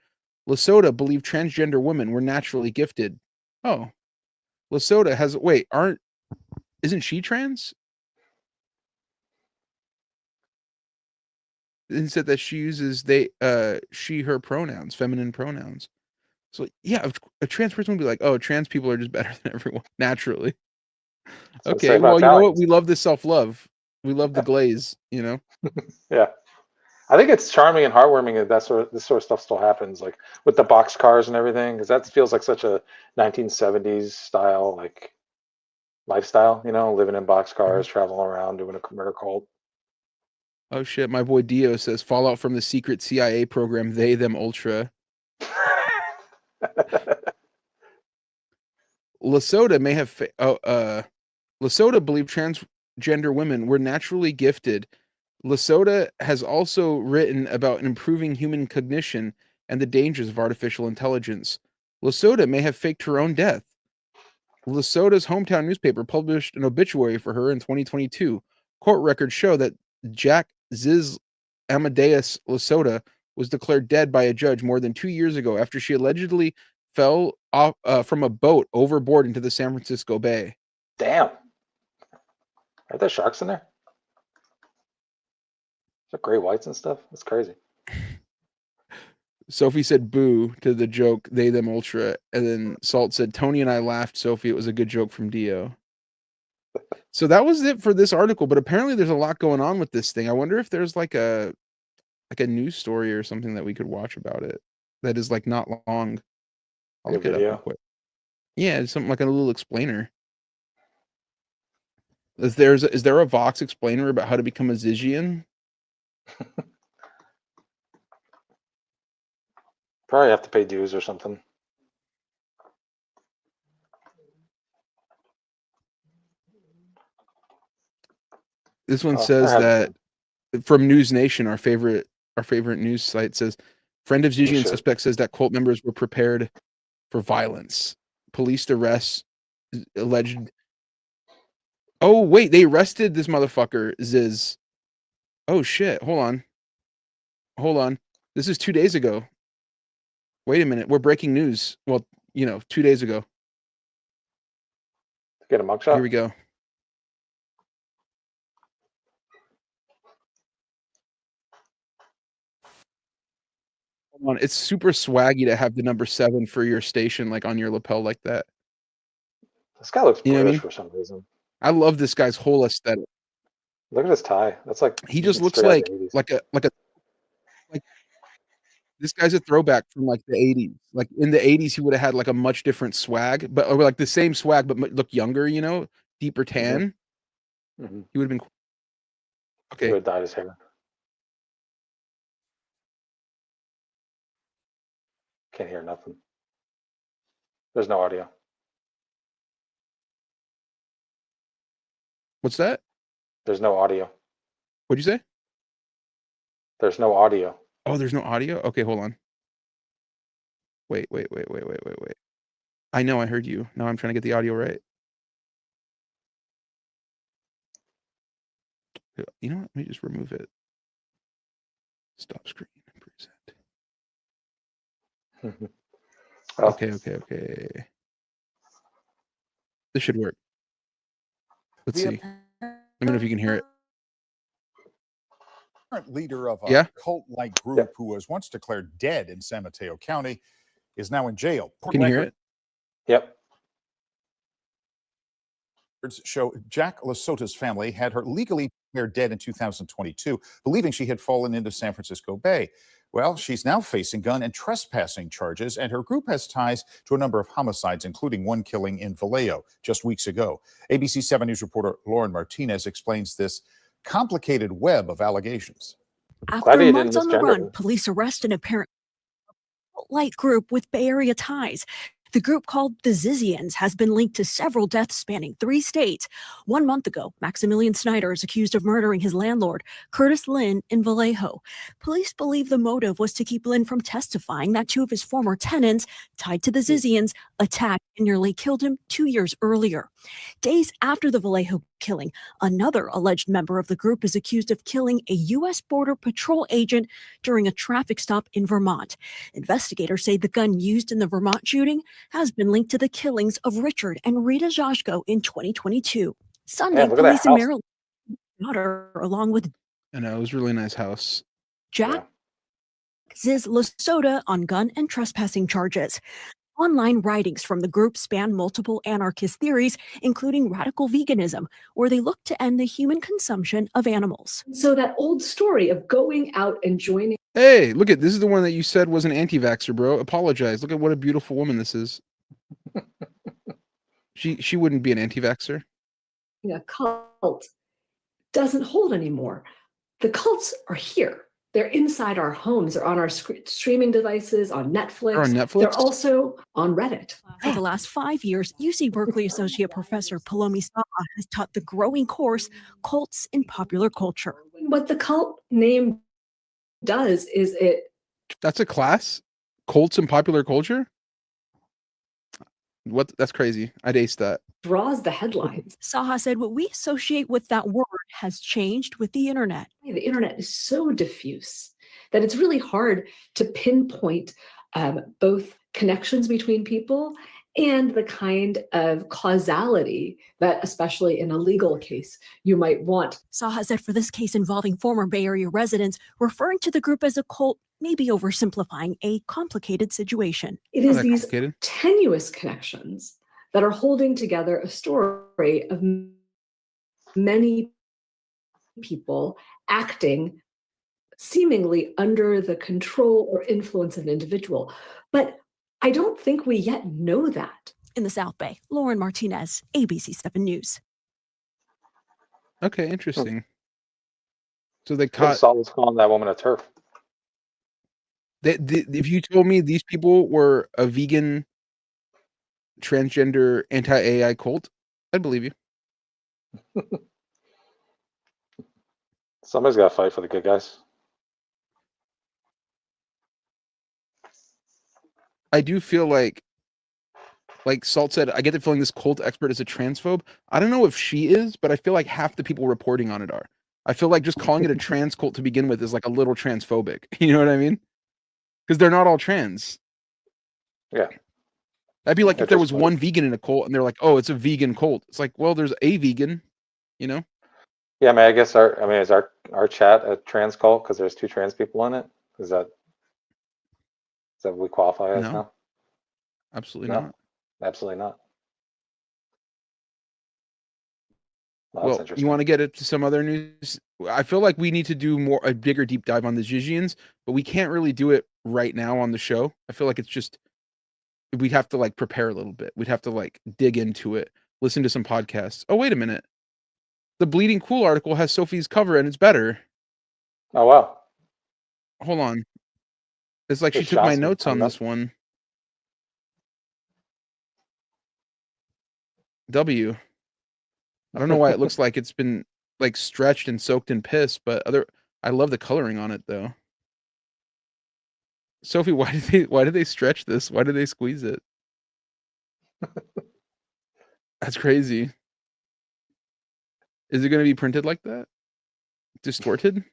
Lasota believed transgender women were naturally gifted. Oh. Lasota isn't she trans? And said that she uses she, her pronouns, feminine pronouns. So yeah, a trans person would be like, oh, trans people are just better than everyone naturally. Okay, well, you know what? We love the self-love. We love the glaze, you know? Yeah. I think it's charming and heartwarming that this sort of stuff still happens, like with the box cars and everything, because that feels like such a 1970s style, like lifestyle, living in box cars, traveling around, doing a murder cult. Oh shit, my boy Dio says fallout from the secret CIA program, They Them Ultra. Lasota may have Lasota believed trans gender women. We're naturally gifted. Lasota has also written about improving human cognition and the dangers of artificial intelligence. Lasota may have faked her own death. Lasota's hometown newspaper published an obituary for her in 2022. Court records show that Jack Ziz Amadeus Lasota was declared dead by a judge more than 2 years ago after she allegedly fell off from a boat overboard into the San Francisco Bay. Damn. Are there sharks in there? Is there gray whites and stuff? That's crazy. Sophie said boo to the joke, they, them, ultra. And then Salt said, Tony and I laughed, Sophie. It was a good joke from Dio. So that was it for this article. But apparently there's a lot going on with this thing. I wonder if there's like a news story or something that we could watch about it that is like not long. I'll look it up real quick. Yeah, it's something like a little explainer. Is there a Vox explainer about how to become a Zygian? Probably have to pay dues or something. This one says that from News Nation, our favorite news site, says friend of Zygian suspect says that cult members were prepared for violence. Police arrests alleged. Oh wait, they arrested this motherfucker Ziz. Oh shit! Hold on. This is 2 days ago. Wait a minute, we're breaking news. Well, 2 days ago. Get a mugshot. Here we go. Hold on. It's super swaggy to have the number 7 for your station like on your lapel like that. This guy looks British for some reason. I love this guy's whole aesthetic. Look at his tie. That's like he just looks like this guy's a throwback from like the 80s. Like in the 80s, he would have had like a much different swag, but or like the same swag, but look younger, deeper tan. Mm-hmm. He would have been okay. He would have dyed his hair. Can't hear nothing. There's no audio. What's that? There's no audio. What'd you say? There's no audio. Oh, there's no audio? Okay, hold on. Wait. I know I heard you. Now I'm trying to get the audio right. You know what? Let me just remove it. Stop screen. Present. Okay. This should work. Let's see. Let me know if you can hear it. Current leader of a cult-like group who was once declared dead in San Mateo County is now in jail. Can you hear it? Yep. Show Jack Lasota's family had her legally declared dead in 2022, believing she had fallen into San Francisco Bay. Well, she's now facing gun and trespassing charges, and her group has ties to a number of homicides, including one killing in Vallejo just weeks ago. ABC 7 News reporter Lauren Martinez explains this complicated web of allegations. After months on the run, police arrest an apparent cult-like group with Bay Area ties. The group called the Zyzians has been linked to several deaths spanning 3 states. 1 month ago, Maximilian Snyder is accused of murdering his landlord, Curtis Lynn, in Vallejo. Police believe the motive was to keep Lynn from testifying that 2 of his former tenants, tied to the Zyzians, attacked and nearly killed him 2 years earlier. Days after the Vallejo killing, another alleged member of the group is accused of killing a U.S. Border Patrol agent during a traffic stop in Vermont. Investigators say the gun used in the Vermont shooting has been linked to the killings of Richard and Rita Zashko in 2022. Sunday, police in Maryland daughter along with I know, it was a really nice house. Jack Ziz Lasota on gun and trespassing charges. Online writings from the group span multiple anarchist theories, including radical veganism, where they look to end the human consumption of animals. So that old story of going out and joining. Hey, look at this is the one that you said was an anti-vaxxer, bro. Apologize. Look at what a beautiful woman this is. She wouldn't be an anti-vaxxer. A cult doesn't hold anymore. The cults are here. They're inside our homes. They're on our streaming devices, on Netflix. They're on Netflix? They're also on Reddit. For the last 5 years, UC Berkeley Associate Professor Palomi Saha has taught the growing course, Cults in Popular Culture. What the cult name does is it... That's a class? Cults in Popular Culture? What? That's crazy. I'd ace that. draws the headlines. Saha said what we associate with that word has changed with the internet. The internet is so diffuse that it's really hard to pinpoint both connections between people and the kind of causality that, especially in a legal case, you might want. Saha said for this case involving former Bay Area residents, referring to the group as a cult may be oversimplifying a complicated situation. It is these tenuous connections that are holding together a story of many people acting seemingly under the control or influence of an individual. But I don't think we yet know that. In the South Bay, Lauren Martinez, ABC 7 News. Okay, interesting. So they caught. Saul was calling that woman a TERF. If you told me these people were a vegan, transgender, anti-AI cult, I'd believe you. Somebody's got to fight for the good guys. I do feel like Salt said, I get the feeling this cult expert is a transphobe. I don't know if she is, but I feel like half the people reporting on it are. I feel like just calling it a trans cult to begin with is like a little transphobic. You know what I mean? Because they're not all trans. Yeah. That'd be like if there was one vegan in a cult and they're like, oh, it's a vegan cult. It's like, well, there's a vegan, you know? Yeah, I mean, I guess is our chat a trans cult because there's 2 trans people in it? Is that what we qualify as now? Absolutely not. Absolutely not. Well, you want to get into some other news? I feel like we need to do a bigger deep dive on the Zizians, but we can't really do it right now on the show. I feel like it's just, we'd have to like prepare a little bit. We'd have to like dig into it, listen to some podcasts. Oh, wait a minute. The Bleeding Cool article has Sophie's cover and it's better. Oh, wow. Hold on. It's like she Just took my Johnson notes on coming up. this one. W. I don't know why it looks like it's been like stretched and soaked in piss, but I love the coloring on it though. Sophie, why did they stretch this? Why did they squeeze it? That's crazy. Is it going to be printed like that? Distorted?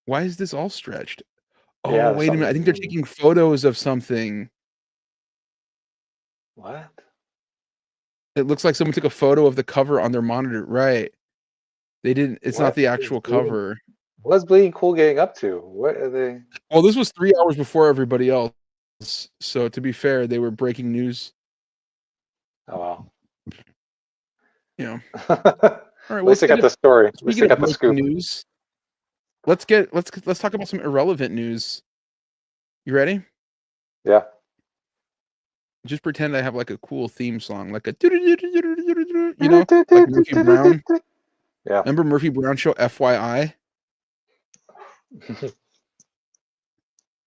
Why is this all stretched? Oh, Yeah, wait a minute. I think they're taking photos of something. What? It looks like someone took a photo of the cover on their monitor. Right. They didn't. It's not the actual cover. What's Bleeding Cool getting up to? What are they? Well, this was 3 hours before everybody else. So to be fair, they were breaking news. Oh, wow. You know. All right. At least I got the story. At least I got the scoop. News. Let's talk about some irrelevant news. You ready? Yeah. Just pretend I have like a cool theme song, like a you know, like Murphy Brown. Yeah. Remember Murphy Brown show FYI?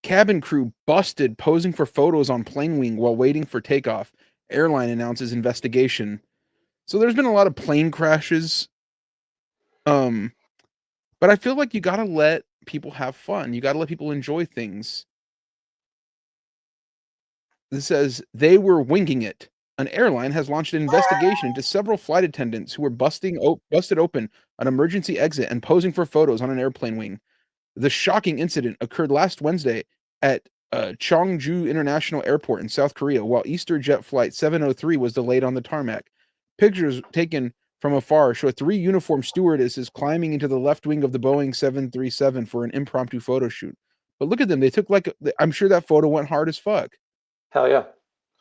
Cabin crew busted posing for photos on plane wing while waiting for takeoff. Airline announces investigation. So there's been a lot of plane crashes. But I feel like you got to let people have fun. You got to let people enjoy things. This says they were winging it. An airline has launched an investigation into several flight attendants who were busted open an emergency exit and posing for photos on an airplane wing. The shocking incident occurred last Wednesday at Cheongju International Airport in South Korea while EasterJet flight 703 was delayed on the tarmac. Pictures taken from afar show 3 uniformed stewardesses climbing into the left wing of the Boeing 737 for an impromptu photo shoot. But look at them. They took I'm sure that photo went hard as fuck. Hell yeah.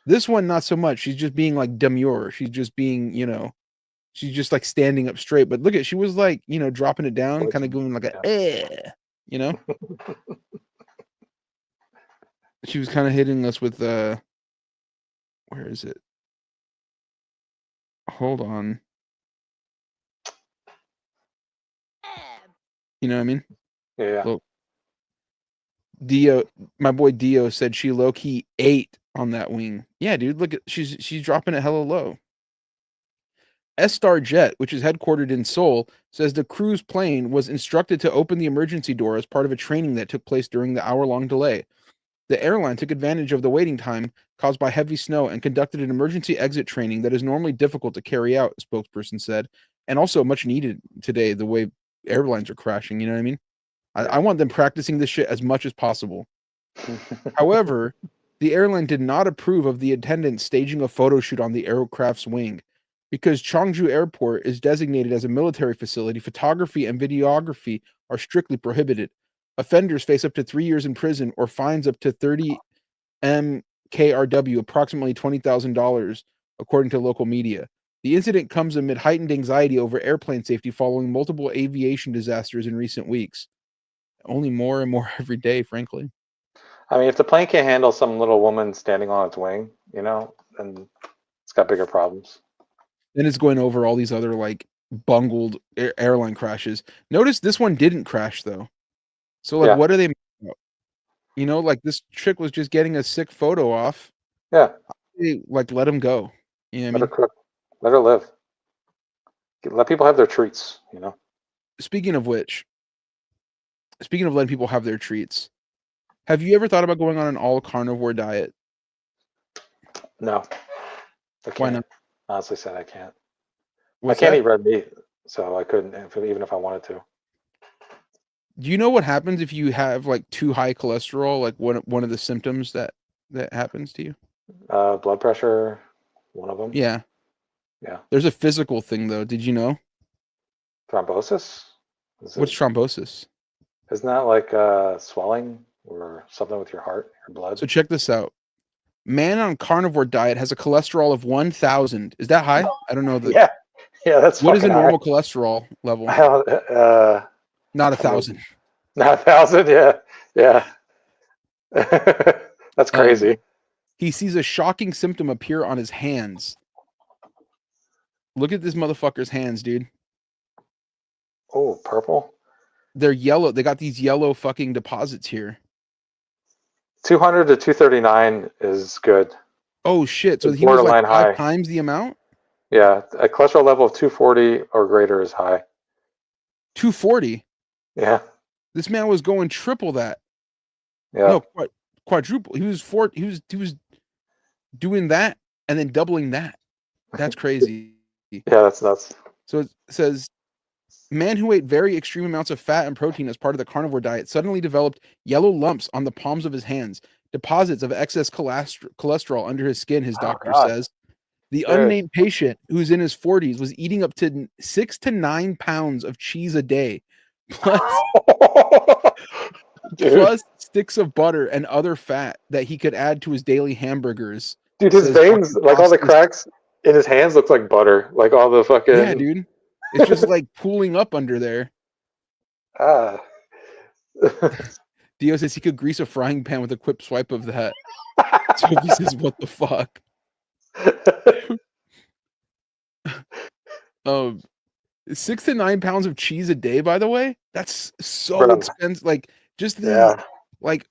This one, not so much. She's just being like demure. She's just being, you know, she's just like standing up straight. But look at, she was like, you know, dropping it down, kind of going like you know? She was kind of hitting us with, where is it? Hold on. You know what I mean? Yeah. Look, Dio, my boy Dio said she low key ate on that wing. Yeah, dude, look at she's dropping it hella low. S-Star Jet, which is headquartered in Seoul, says the crew's plane was instructed to open the emergency door as part of a training that took place during the hour-long delay. The airline took advantage of the waiting time caused by heavy snow and conducted an emergency exit training that is normally difficult to carry out, a spokesperson said, and also much needed today, the way airlines are crashing, you know what I mean? I want them practicing this shit as much as possible. However, the airline did not approve of the attendants staging a photo shoot on the aircraft's wing. Because Cheongju Airport is designated as a military facility, photography and videography are strictly prohibited. Offenders face up to 3 years in prison or fines up to 30 MKRW, approximately $20,000, according to local media. The incident comes amid heightened anxiety over airplane safety following multiple aviation disasters in recent weeks. Only more and more every day, frankly. I mean, if the plane can't handle some little woman standing on its wing, you know, then it's got bigger problems. Then it's going over all these other like bungled airline crashes. Notice this one didn't crash though. So like, what are they? You know, like this chick was just getting a sick photo off. Yeah. Like let him go. You know what I mean? Let her live. Let people have their treats. You know. Speaking of which, speaking of letting people have their treats, have you ever thought about going on an all carnivore diet? No. Why not? Honestly said I can't. What's I can't that? eat red meat, so I couldn't, even if I wanted to. Do you know what happens if you have like too high cholesterol? Like one of the symptoms that happens to you? Blood pressure, one of them. Yeah. Yeah. There's a physical thing though. Did you know? Thrombosis? What's thrombosis? Isn't that like swelling or something with your heart, your blood? So check this out. Man on carnivore diet has a cholesterol of 1,000. Is that high? I don't know. Yeah, that's what is a normal high. cholesterol level? Not 1,000. Not 1,000. Yeah. That's crazy. He sees a shocking symptom appear on his hands. Look at this motherfucker's hands, dude. Oh, purple. They're yellow. They got these yellow fucking deposits here. 200 to 239 is good. Oh shit! So he was like 5 times the amount. Yeah, a cholesterol level of 240 or greater is high. 240. Yeah. This man was going triple that. Yeah. No, quadruple. He was doing that and then doubling that. That's crazy. Yeah, that's nuts. So it says, man who ate very extreme amounts of fat and protein as part of the carnivore diet suddenly developed yellow lumps on the palms of his hands, deposits of excess cholesterol under his skin, his doctor says. The unnamed patient, who's in his 40s, was eating up to 6 to 9 pounds of cheese a day, plus sticks of butter and other fat that he could add to his daily hamburgers. Dude, his veins, like all the cracks in his hands, looks like butter. Like all the fucking... Yeah, dude. It's just like pooling up under there. Dio says he could grease a frying pan with a quick swipe of that. Sophie says, what the fuck? 6 to 9 pounds of cheese a day, by the way. That's so expensive. Like, just the like,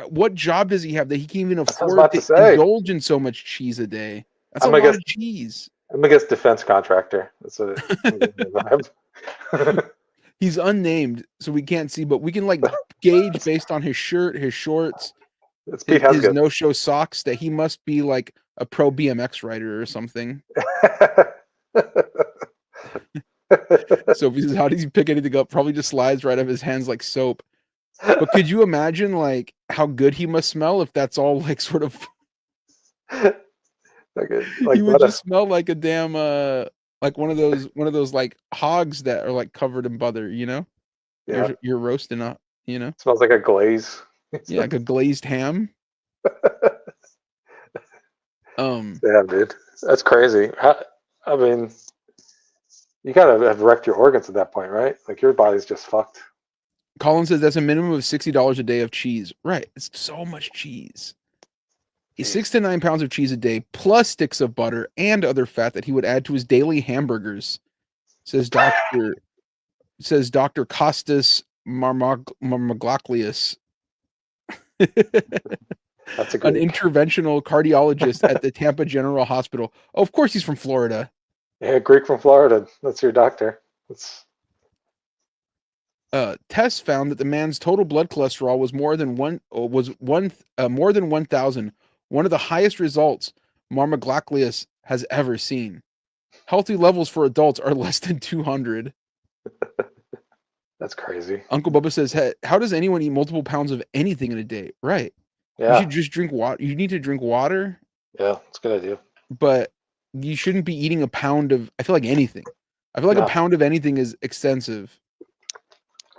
what job does he have that he can't even afford to indulge in so much cheese a day? That's a lot of cheese. I'm gonna guess defense contractor. That's what it. He's unnamed, so we can't see, but we can like gauge based on his shirt, his shorts, his no-show socks that he must be like a pro BMX rider or something. So if he says, how does he pick anything up? Probably just slides right out of his hands like soap. But could you imagine like how good he must smell if that's all like sort of he would just smell like a damn like one of those like hogs that are like covered in butter, you know? Yeah. You're roasting up, you know? Smells like a glaze. Yeah, like a glazed ham. Yeah, dude. That's crazy. I mean, you gotta have wrecked your organs at that point, right? Like your body's just fucked. Colin says that's a minimum of $60 a day of cheese. Right. It's so much cheese. 6 to 9 pounds of cheese a day, plus sticks of butter and other fat that he would add to his daily hamburgers, says Dr. Costas Marmaglocklius, That's a an Greek. interventional cardiologist at the Tampa General Hospital. Oh, of course, he's from Florida. Yeah, Greek from Florida. That's your doctor. That's Tests found that the man's total blood cholesterol was more than 1,000, one of the highest results Marmaglocklius has ever seen. Healthy levels for adults are less than 200. that's crazy. Uncle Bubba says, hey, how does anyone eat multiple pounds of anything in a day? Right. You Yeah, should just drink water. You need to drink water, yeah, it's a good idea. but you shouldn't be eating a pound of, I feel like anything. I feel like a No. pound of anything is extensive.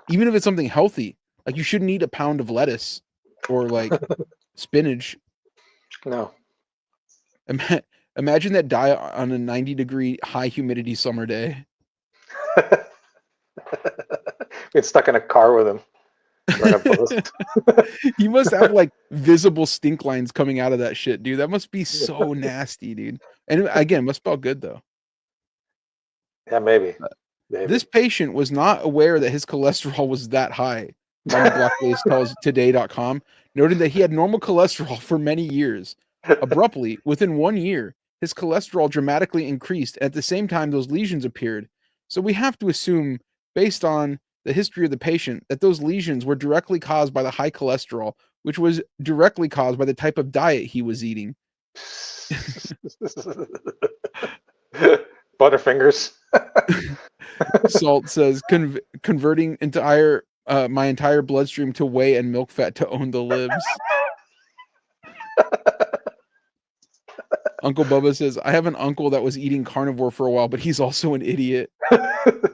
Even if it's something healthy, like you shouldn't eat a pound of lettuce or like spinach. No. Imagine that diet on a 90-degree high humidity summer day. Get stuck in a car with him. We're in a bus. You must have like visible stink lines coming out of that shit, dude. That must be so nasty, dude. And again, must smell good though. Yeah, maybe. Maybe. This patient was not aware that his cholesterol was that high. Mama Blockface tells Today.com, noting that he had normal cholesterol for many years. Abruptly, within 1 year, his cholesterol dramatically increased. At the same time, those lesions appeared. So we have to assume, based on the history of the patient, that those lesions were directly caused by the high cholesterol, which was directly caused by the type of diet he was eating. Butterfingers. Salt says, converting my entire bloodstream to whey and milk fat to own the libs. Uncle Bubba says, I have an uncle that was eating carnivore for a while, but he's also an idiot.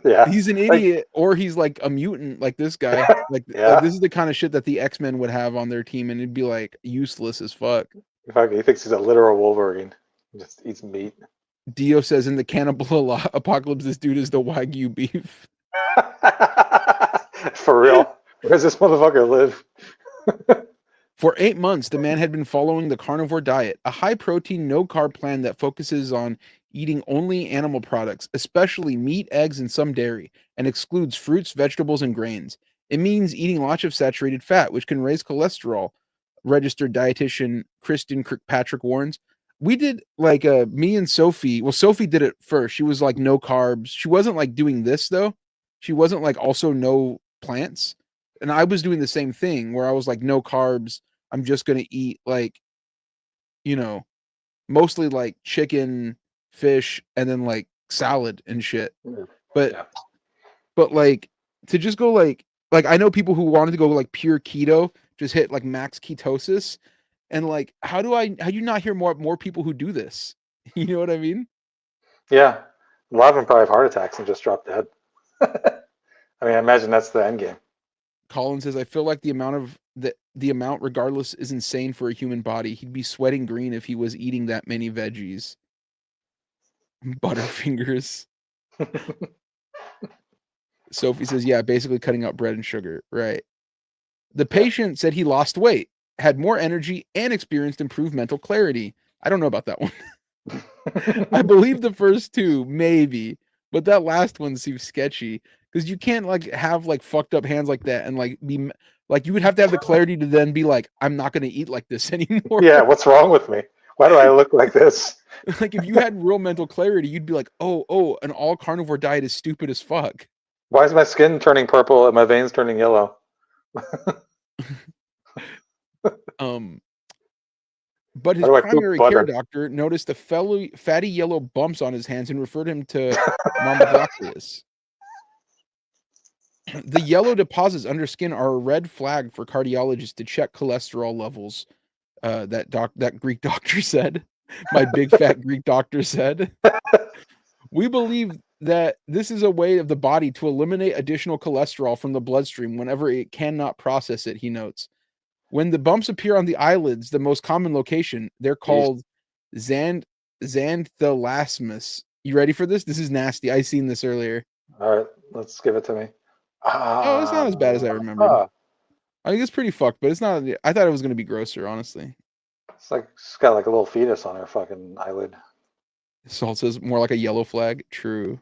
Yeah. He's an idiot, or he's like a mutant like this guy. Like this is the kind of shit that the X-Men would have on their team, and it'd be like useless as fuck. He thinks he's a literal Wolverine. He just eats meat. Dio says, in the cannibal apocalypse, this dude is the Wagyu beef. For real. Where does this motherfucker live? For 8 months, the man had been following the carnivore diet, a high-protein, no-carb plan that focuses on eating only animal products, especially meat, eggs, and some dairy, and excludes fruits, vegetables, and grains. It means eating lots of saturated fat, which can raise cholesterol, registered dietitian Kristen Kirkpatrick warns. We did like me and Sophie. Well, Sophie did it first. She was like no carbs. She wasn't like doing this though. She wasn't like also no plants. And I was doing the same thing where I was like no carbs. I'm just going to eat like, you know, mostly like chicken, fish, and then like salad and shit. But like to just go like I know people who wanted to go like pure keto, just hit like max ketosis. And like, how do you not hear more people who do this? You know what I mean? Yeah. A lot of them probably have heart attacks and just drop dead. I mean, I imagine that's the end game. Colin says, I feel like the amount regardless is insane for a human body. He'd be sweating green if he was eating that many veggies. Butterfingers. Sophie says, yeah, basically cutting out bread and sugar. Right. The patient said he lost weight, had more energy, and experienced improved mental clarity. I don't know about that one. I believe the first two, maybe, but that last one seems sketchy because you can't like have like fucked up hands like that and like be like you would have to have the clarity to then be like, I'm not going to eat like this anymore. Yeah, what's wrong with me? Why do I look like this? Like if you had real mental clarity, you'd be like, oh, an all carnivore diet is stupid as fuck. Why is my skin turning purple and my veins turning yellow? But his primary care doctor noticed the fatty yellow bumps on his hands and referred him to Marmaglocklius. The yellow deposits under skin are a red flag for cardiologists to check cholesterol levels. That Greek doctor said. My big fat Greek doctor said. We believe that this is a way of the body to eliminate additional cholesterol from the bloodstream whenever it cannot process it, he notes. When the bumps appear on the eyelids, the most common location, they're called xanthelasmus. You ready for this? This is nasty. I seen this earlier. All right, let's give it to me. Oh, it's not as bad as I remembered. I think it's pretty fucked, but it's not. I thought it was going to be grosser, honestly. It's got like a little fetus on her fucking eyelid. Salt says more like a yellow flag. True.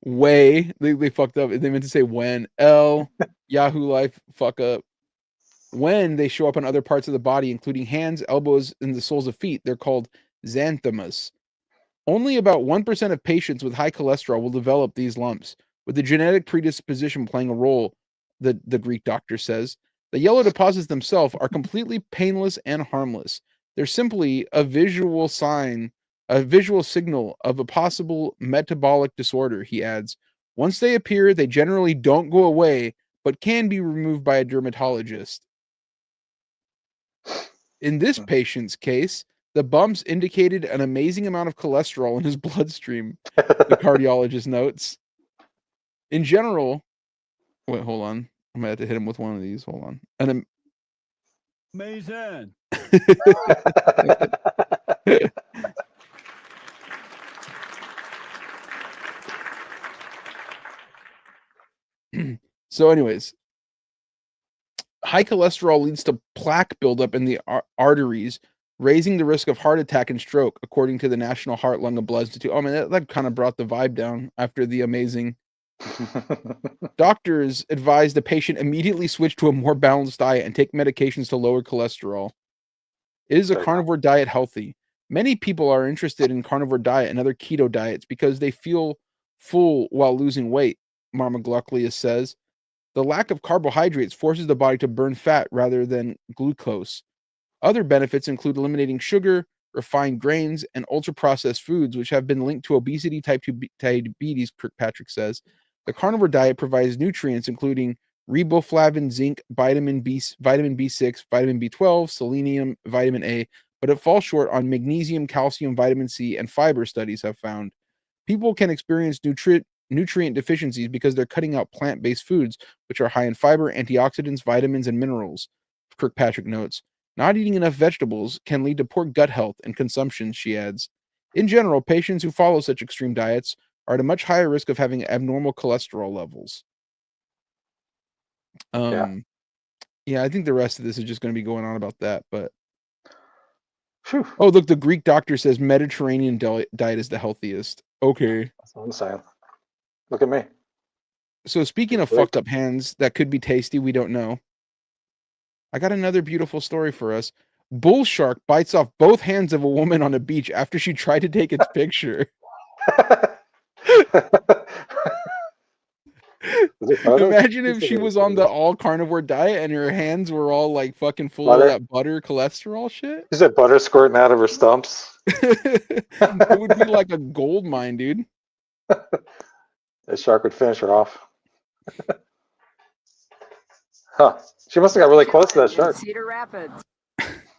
Way. They fucked up. They meant to say when. L. Yahoo Life fuck up. When they show up on other parts of the body, including hands, elbows, and the soles of feet, they're called xanthomas. Only about 1% of patients with high cholesterol will develop these lumps, with the genetic predisposition playing a role, the Greek doctor says. The yellow deposits themselves are completely painless and harmless. They're simply a visual signal of a possible metabolic disorder, he adds. Once they appear, they generally don't go away, but can be removed by a dermatologist. In this patient's case, the bumps indicated an amazing amount of cholesterol in his bloodstream, the cardiologist notes. In general, wait, hold on. I'm gonna have to hit him with one of these. Hold on. Amazing. So, anyways, high cholesterol leads to plaque buildup in the arteries, raising the risk of heart attack and stroke, according to the National Heart, Lung, and Blood Institute. Oh man, that kind of brought the vibe down after the amazing. Doctors advise the patient immediately switch to a more balanced diet and take medications to lower cholesterol. Is a carnivore diet healthy? Many people are interested in carnivore diet and other keto diets because they feel full while losing weight, Marma Glucklius says. The lack of carbohydrates forces the body to burn fat rather than glucose. Other benefits include eliminating sugar, refined grains, and ultra-processed foods, which have been linked to obesity, type 2 diabetes, Kirkpatrick says. The carnivore diet provides nutrients including riboflavin, zinc, vitamin B6, vitamin B12, selenium, vitamin A, but it falls short on magnesium, calcium, vitamin C, and fiber, studies have found. People can experience nutrient deficiencies because they're cutting out plant-based foods, which are high in fiber, antioxidants, vitamins, and minerals, Kirkpatrick notes. Not eating enough vegetables can lead to poor gut health and consumption, she adds. In general, patients who follow such extreme diets are at a much higher risk of having abnormal cholesterol levels. Yeah, I think the rest of this is just going to be going on about that, but Phew. Oh, look, the Greek doctor says Mediterranean diet is the healthiest. Okay. That's what I'm saying. Look at me. So speaking of fucked up hands that could be tasty, we don't know. I got another beautiful story for us. Bull shark bites off both hands of a woman on a beach after she tried to take its picture. Imagine if she was on the all carnivore diet and her hands were all like fucking full of that butter cholesterol shit. Is it butter squirting out of her stumps? It would be like a gold mine, dude. The shark would finish her off. Huh. She must have got really close to that shark. Cedar Rapids.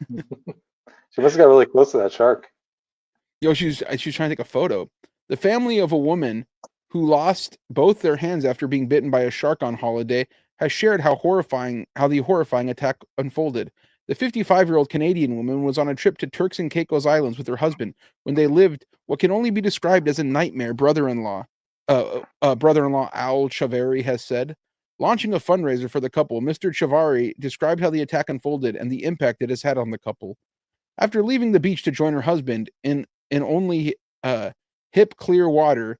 She must have got really close to that shark. Yo, she was trying to take a photo. The family of a woman who lost both their hands after being bitten by a shark on holiday has shared how the horrifying attack unfolded. The 55-year-old Canadian woman was on a trip to Turks and Caicos Islands with her husband when they lived what can only be described as a nightmare, brother-in-law Al Chavari has said. Launching a fundraiser for the couple, Mr. Chavari described how the attack unfolded and the impact it has had on the couple. After leaving the beach to join her husband in only hip clear water,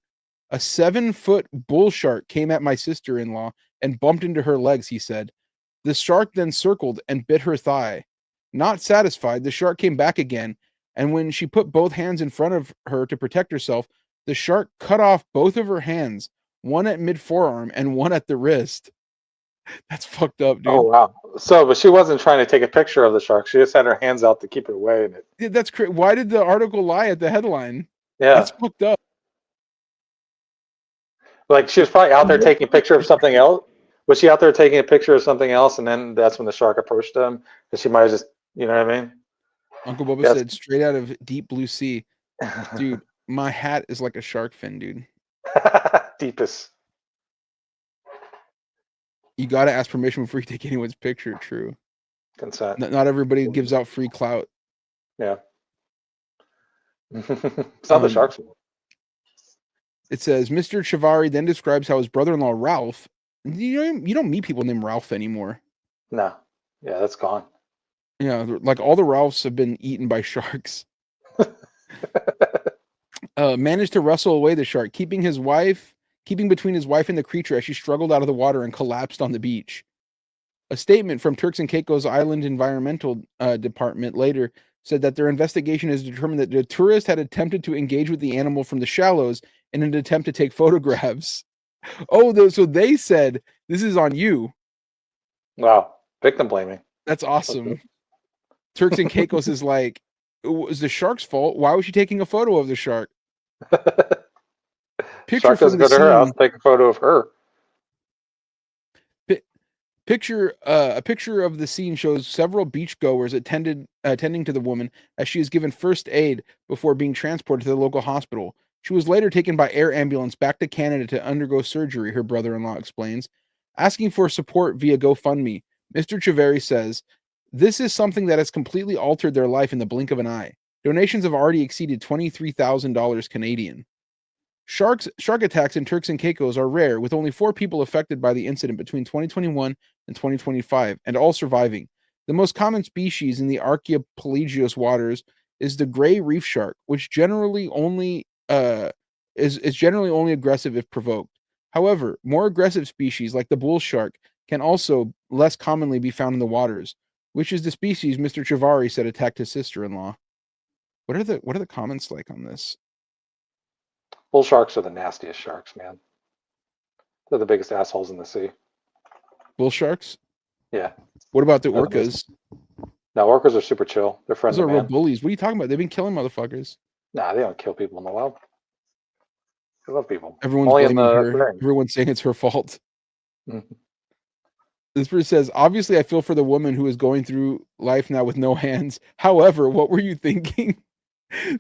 a 7-foot bull shark came at my sister-in-law and bumped into her legs, he said. The shark then circled and bit her thigh. Not satisfied, the shark came back again, and when she put both hands in front of her to protect herself, the shark cut off both of her hands, one at mid-forearm and one at the wrist. That's fucked up, dude. Oh, wow. So, but she wasn't trying to take a picture of the shark. She just had her hands out to keep it away. That's crazy. Why did the article lie at the headline? Yeah. That's fucked up. Like, she was probably out there taking a picture of something else. Was she out there taking a picture of something else, and then that's when the shark approached them? And she might have just, you know what I mean? Uncle Bubba said, straight out of deep blue sea. Dude, my hat is like a shark fin, dude. Deepest. You got to ask permission before you take anyone's picture. True. Consent. Not everybody gives out free clout. Yeah. It's not the shark's fault. It says, Mr. Chavari then describes how his brother-in-law, Ralph, you don't meet people named Ralph anymore. No. Yeah, that's gone. Yeah, like all the Ralphs have been eaten by sharks. Managed to wrestle away the shark, keeping his wife, keeping between his wife and the creature as she struggled out of the water and collapsed on the beach. A statement from Turks and Caicos Island Environmental Department later said that their investigation has determined that the tourist had attempted to engage with the animal from the shallows in an attempt to take photographs. Oh, so they said, this is on you. Wow. Victim blaming. That's awesome. Turks and Caicos is like, it was the shark's fault. Why was she taking a photo of the shark? Picture Shark doesn't from go the to her house, scene. take a photo of her. A picture of the scene shows several beachgoers attending to the woman as she is given first aid before being transported to the local hospital. She was later taken by air ambulance back to Canada to undergo surgery, her brother-in-law explains. Asking for support via GoFundMe, Mr. Chiavari says, this is something that has completely altered their life in the blink of an eye. Donations have already exceeded $23,000 Canadian. Shark attacks in Turks and Caicos are rare, with only 4 people affected by the incident between 2021 and 2025, and all surviving. The most common species in the archipelagios waters is the gray reef shark, which generally only is generally only aggressive if provoked. However, more aggressive species like the bull shark can also less commonly be found in the waters, which is the species Mr. Chiavari said attacked his sister-in-law. What are the comments like on this? Bull sharks are the nastiest sharks, man. They're the biggest assholes in the sea. Bull sharks? Yeah. What about the They're the orcas? No, orcas are super chill. They're friendly, Those are real man. bullies. What are you talking about? They've been killing motherfuckers. Nah, they don't kill people in the wild. They love people. Everyone's Only in blaming the her. aquarium. Everyone's saying it's her fault. Mhm. This person says, obviously, I feel for the woman who is going through life now with no hands. However, what were you thinking?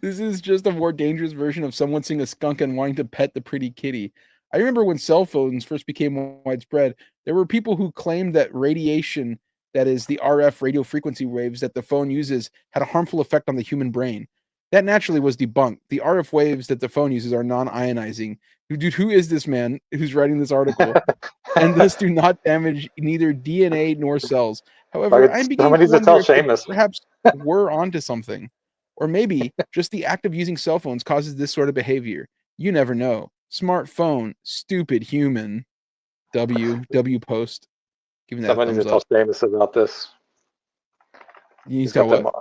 This is just a more dangerous version of someone seeing a skunk and wanting to pet the pretty kitty. I remember when cell phones first became widespread, there were people who claimed that radiation, that is the RF radio frequency waves that the phone uses, had a harmful effect on the human brain. That naturally was debunked. The RF waves that the phone uses are non-ionizing. Dude, who is this man who's writing this article? And thus do not damage neither DNA nor cells. However, I'm beginning Somebody to needs to wonder tell if they Seamus. perhaps we're onto something. Or maybe just the act of using cell phones causes this sort of behavior. You never know. Smartphone, stupid human. W post. Giving that Somebody a needs to thumbs tell up. Seamus about this. He's got what?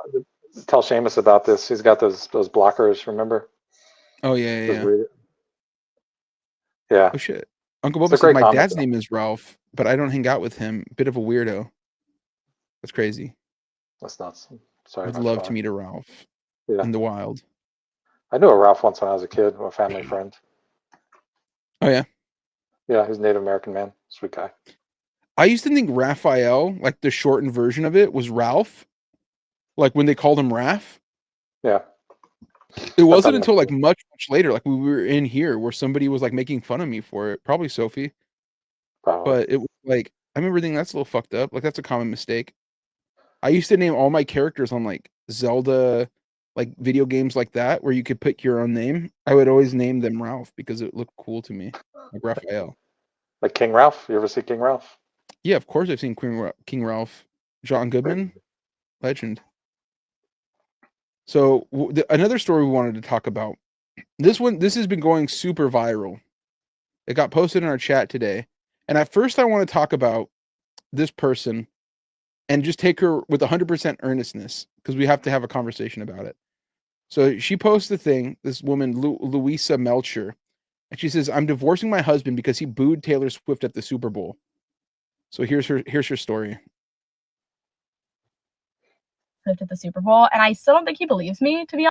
Tell Seamus about this. He's got those blockers, remember? Oh, yeah. Yeah. Oh, shit. Uncle It's Boba a says, great my comment, dad's though. name is Ralph, but I don't hang out with him. Bit of a weirdo. That's crazy. That's nuts. Sorry. I'd about love your to meet a Ralph Yeah. in the wild. I knew a Ralph once when I was a kid, a family friend. Oh, yeah? Yeah, he's a Native American man. Sweet guy. I used to think Raphael, like the shortened version of it, was Ralph. Like when they called him Raph. Yeah. It wasn't until like much later, like we were in here where somebody was like making fun of me for it. Probably Sophie. Probably. But it was like, I remember thinking that's a little fucked up. Like that's a common mistake. I used to name all my characters on like Zelda, like video games like that, where you could pick your own name. I would always name them Ralph because it looked cool to me. Like Raphael. Like King Ralph? You ever see King Ralph? Yeah, of course I've seen King Ralph. John Goodman, legend. So another story we wanted to talk about. This has been going super viral. It got posted in our chat today. And at first I want to talk about this person and just take her with 100% earnestness because we have to have a conversation about it. So she posts the thing, this woman, Louisa Melcher, and she says, I'm divorcing my husband because he booed Taylor Swift at the Super Bowl. So here's her story. At the Super Bowl, and I still don't think he believes me, to be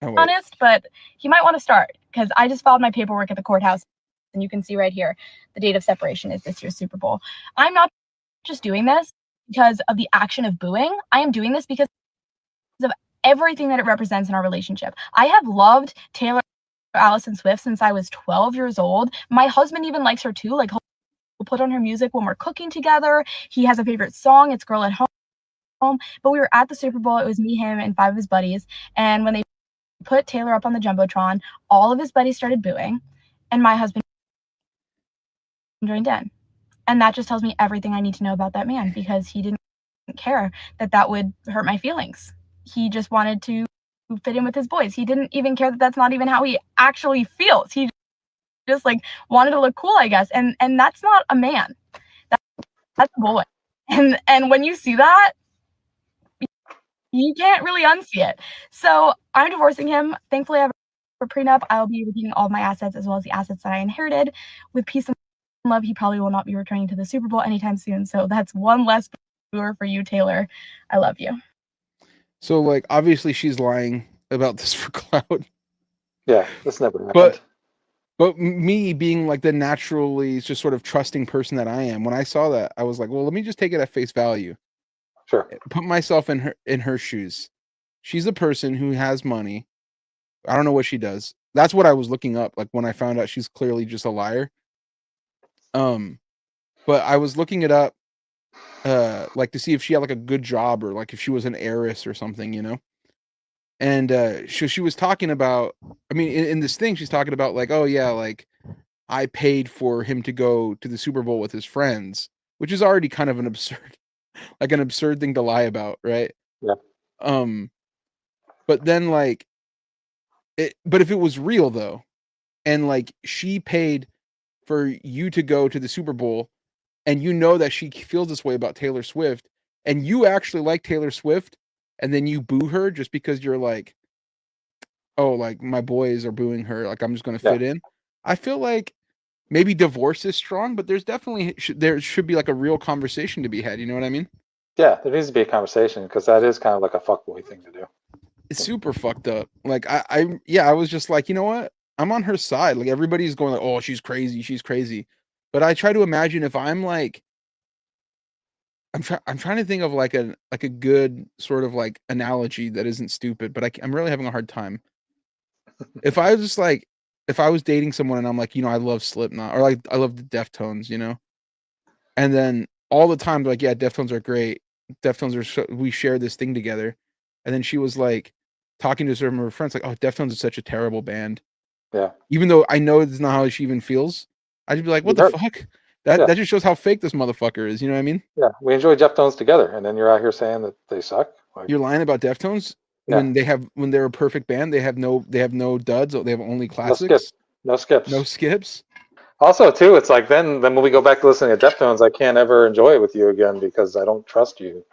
honest, but he might want to start because I just filed my paperwork at the courthouse, and you can see right here the date of separation is this year's Super Bowl. I'm not just doing this because of the action of booing. I am doing this because of everything that it represents in our relationship. I have loved Taylor Allison Swift since I was 12 years old. My husband even likes her too. Like, he'll put on her music when we're cooking together. He has a favorite song. It's Girl at Home. But we were at the Super Bowl. It was me, him, and 5 of his buddies. And when they put Taylor up on the Jumbotron, all of his buddies started booing. And my husband joined in. And that just tells me everything I need to know about that man because he didn't care that would hurt my feelings. He just wanted to fit in with his boys. He didn't even care that that's not even how he actually feels. He just like wanted to look cool, I guess. And that's not a man. That's a boy. And when you see that, you can't really unsee it. So I'm divorcing him. Thankfully, I have a prenup. I'll be retaining all of my assets as well as the assets that I inherited. With peace and love, he probably will not be returning to the Super Bowl anytime soon. So that's one less booer for you, Taylor. I love you. So, like, obviously she's lying about this for clout. Yeah, this never happened. But me being like the naturally just sort of trusting person that I am, when I saw that, I was like, well, let me just take it at face value. Sure. Put myself in her shoes. She's a person who has money. I don't know what she does. That's what I was looking up, like when I found out she's clearly just a liar. But I was looking it up like to see if she had like a good job or like if she was an heiress or something, you know. And she was talking about, I mean, in this thing, she's talking about like, oh yeah, like I paid for him to go to the Super Bowl with his friends, which is already kind of an absurd thing to lie about, right? Yeah. But then like but if it was real though, and like she paid for you to go to the Super Bowl, and you know that she feels this way about Taylor Swift, and you actually like Taylor Swift, and then you boo her just because you're like, oh, like my boys are booing her, like I'm just going to fit in. I feel like maybe divorce is strong, but there's definitely there should be like a real conversation to be had. You know what I mean? Yeah, there needs to be a conversation because that is kind of like a fuckboy thing to do. It's super fucked up. Like I was just like, you know what? I'm on her side. Like everybody's going like, oh, she's crazy. But I try to imagine if I'm like, I'm trying to think of like a good sort of like analogy that isn't stupid, but I'm really having a hard time. If I was just like, if I was dating someone and I'm like, you know, I love Slipknot or like I love the Deftones, you know, and then all the time they're like, yeah, Deftones are great. Deftones are we share this thing together, and then she was like talking to some of her friends like, oh, Deftones is such a terrible band. Yeah. Even though I know it's not how she even feels, I'd be like, what the fuck? That just shows how fake this motherfucker is. You know what I mean? Yeah, we enjoy Deftones together, and then you're out here saying that they suck. Like, you're lying about Deftones when they're a perfect band. They have no duds. They have only classics. No skips. No skips. Also, too, it's like then when we go back to listening to Deftones, I can't ever enjoy it with you again because I don't trust you.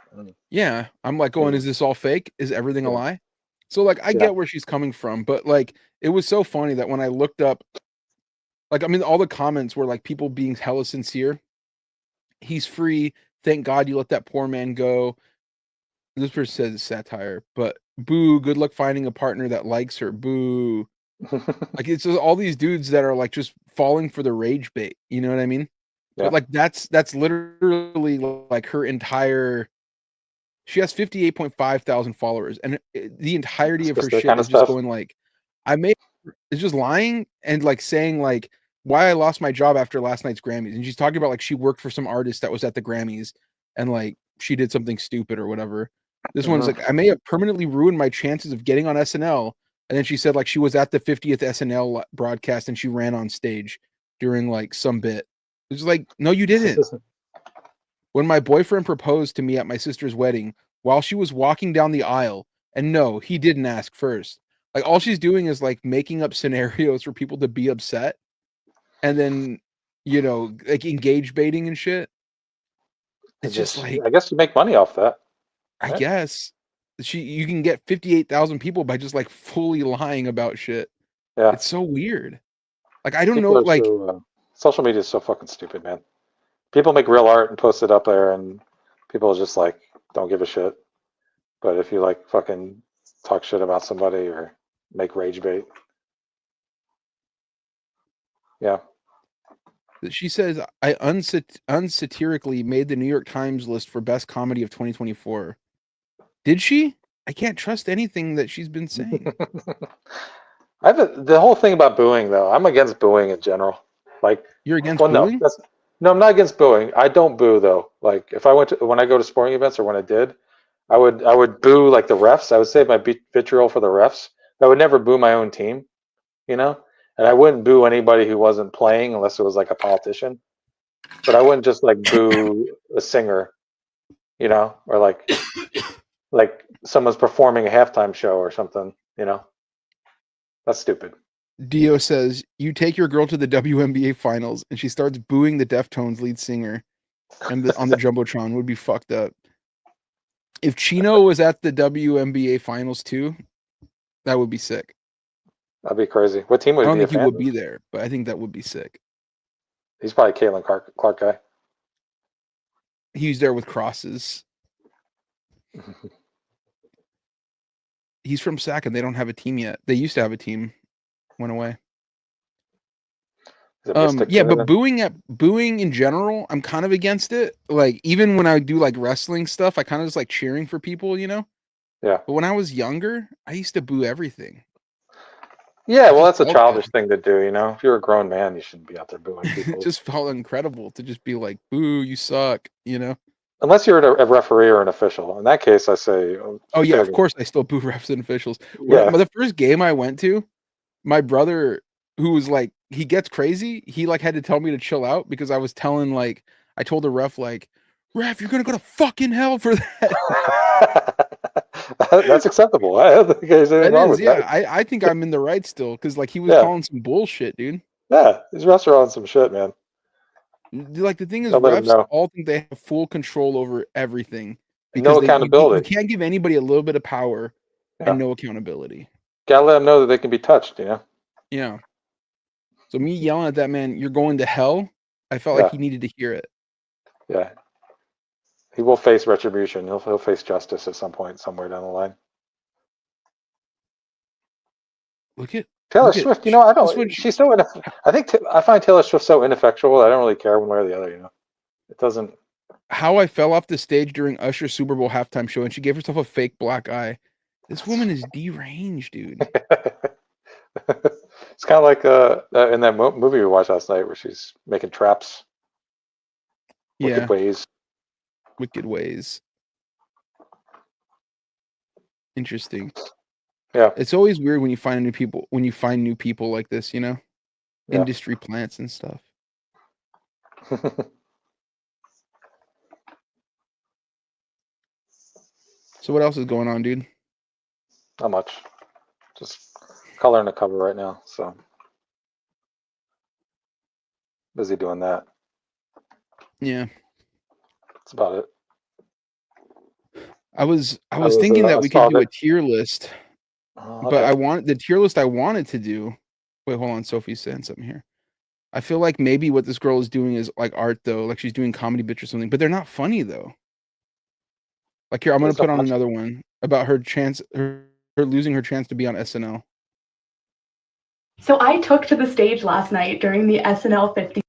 Yeah, I'm like going, is this all fake? Is everything a lie? So like I get where she's coming from, but like it was so funny that when I looked up, like I mean, all the comments were like people being hella sincere. He's free. Thank God you let that poor man go. This person says it's satire, but boo, good luck finding a partner that likes her. Boo. Like it's just all these dudes that are like just falling for the rage bait. You know what I mean? Yeah. But like that's literally like her entire. She has 58.5 thousand followers, and the entirety of her shit is just going like, it's just lying and like saying like why I lost my job after last night's Grammys, and she's talking about like she worked for some artist that was at the Grammys, and like she did something stupid or whatever. This one's like, I may have permanently ruined my chances of getting on SNL. And then she said like she was at the 50th SNL broadcast and she ran on stage during like some bit. It was like, no, you didn't. When my boyfriend proposed to me at my sister's wedding, while she was walking down the aisle, and no, he didn't ask first. Like all she's doing is like making up scenarios for people to be upset, and then you know like engage baiting and shit. It's just like, I guess you make money off that. Right? I guess you can get 58,000 people by just like fully lying about shit. Yeah, it's so weird. Like I don't know, like social media is so fucking stupid, man. People make real art and post it up there, and people just like don't give a shit. But if you like fucking talk shit about somebody or make rage bait, yeah. She says I unsatirically made the New York Times list for best comedy of 2024. Did she? I can't trust anything that she's been saying. The whole thing about booing though, I'm against booing in general. Like you're against booing? No, I'm not against booing. I don't boo though. Like if when I go to sporting events or when I did, I would boo like the refs. I would save my vitriol for the refs. I would never boo my own team, you know? And I wouldn't boo anybody who wasn't playing unless it was like a politician. But I wouldn't just like boo a singer, you know, or like someone's performing a halftime show or something, you know. That's stupid. Dio says, you take your girl to the WNBA finals and she starts booing the Deftones lead singer and on the Jumbotron would be fucked up. If Chino was at the WNBA finals too, that would be sick. That'd be crazy. What team would I don't he be think a he fan would of? be there, but I think that would be sick. He's probably Caitlin Clark guy. He's there with crosses. He's from Sac and they don't have a team yet. They used to have a team. Went away. Yeah, but booing in general, I'm kind of against it. Like even when I do like wrestling stuff, I kind of just like cheering for people, you know? Yeah. But when I was younger, I used to boo everything. Yeah, well, that's a childish thing to do, you know? If you're a grown man, you shouldn't be out there booing people. It just felt incredible to just be like, boo, you suck, you know? Unless you're a referee or an official. In that case, I say... Oh, yeah, of course I still boo refs and officials. Yeah. The first game I went to, my brother, who was like, he gets crazy, he like had to tell me to chill out because I was telling like, I told the ref like, ref, you're going to go to fucking hell for that. That's acceptable. I don't think there's anything wrong with that. I think I'm in the right still because like he was calling some bullshit, dude. Yeah, these refs are on some shit, man. Like the thing is, refs all think they have full control over everything. No accountability. You can't give anybody a little bit of power and no accountability. Gotta let them know that they can be touched, you know? Yeah. So me yelling at that man, you're going to hell, I felt like he needed to hear it. Yeah. He will face retribution. He'll face justice at some point, somewhere down the line. Look at Taylor Swift. You know, I don't. She's so. I find Taylor Swift so ineffectual. I don't really care one way or the other. You know, it doesn't. How I fell off the stage during Usher's Super Bowl halftime show, and she gave herself a fake black eye. This woman is deranged, dude. It's kind of like in that movie we watched last night, where she's making traps. Yeah. Wicked ways. Interesting. Yeah. It's always weird when you find new people like this, you know? Yeah. Industry plants and stuff. So what else is going on, dude? Not much. Just coloring a cover right now, so busy doing that. Yeah. That's about it. I was thinking that we could do a tier list. Okay. But the tier list I wanted to do. Wait, hold on. Sophie's saying something here. I feel like maybe what this girl is doing is like art though, like she's doing comedy bits or something, but they're not funny though. Like here, I'm gonna put on another one about her losing her chance to be on SNL. So I took to the stage last night during the SNL 50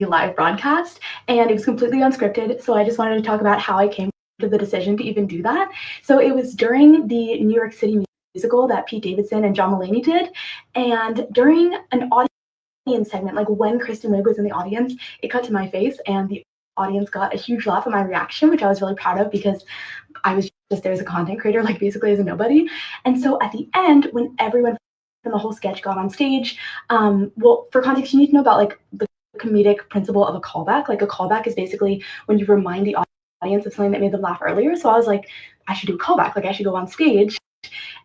live broadcast, and it was completely unscripted. So I just wanted to talk about how I came to the decision to even do that. So it was during the New York City musical that Pete Davidson and John Mulaney did, and during an audience segment, like when Kristen Wiig was in the audience, it cut to my face, and the audience got a huge laugh at my reaction, which I was really proud of because I was just there as a content creator, like basically as a nobody. And so at the end, when everyone from the whole sketch got on stage, well, for context, you need to know about like the comedic principle of a callback. Like a callback is basically when you remind the audience of something that made them laugh earlier. So I was like, I should do a callback. Like I should go on stage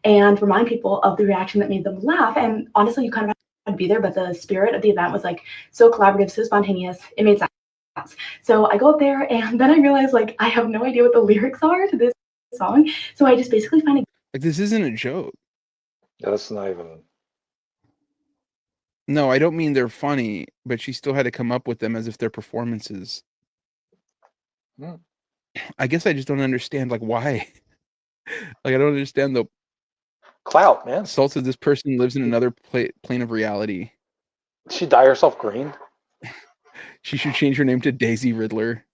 and remind people of the reaction that made them laugh. And honestly, you kind of had to be there, but the spirit of the event was like so collaborative, so spontaneous. It made sense. So I go up there and then I realized like I have no idea what the lyrics are to this song. So I just basically find it. Like this isn't a joke. Yeah, that's not even. No, I don't mean they're funny, but she still had to come up with them as if they're performances. Hmm. I guess I just don't understand like why. Like I don't understand the clout, man. Salt says this person lives in another plane of reality. Did she dye herself green? She should change her name to Daisy Riddler.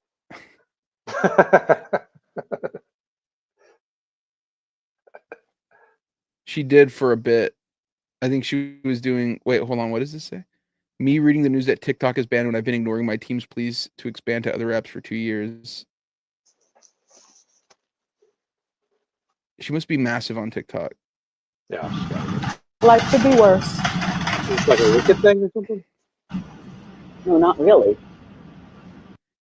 She did for a bit. I think she was doing... Wait, hold on. What does this say? Me reading the news that TikTok is banned when I've been ignoring my team's pleas to expand to other apps for 2 years. She must be massive on TikTok. Yeah. Life could be worse. It's like a wicked thing or something? No, not really.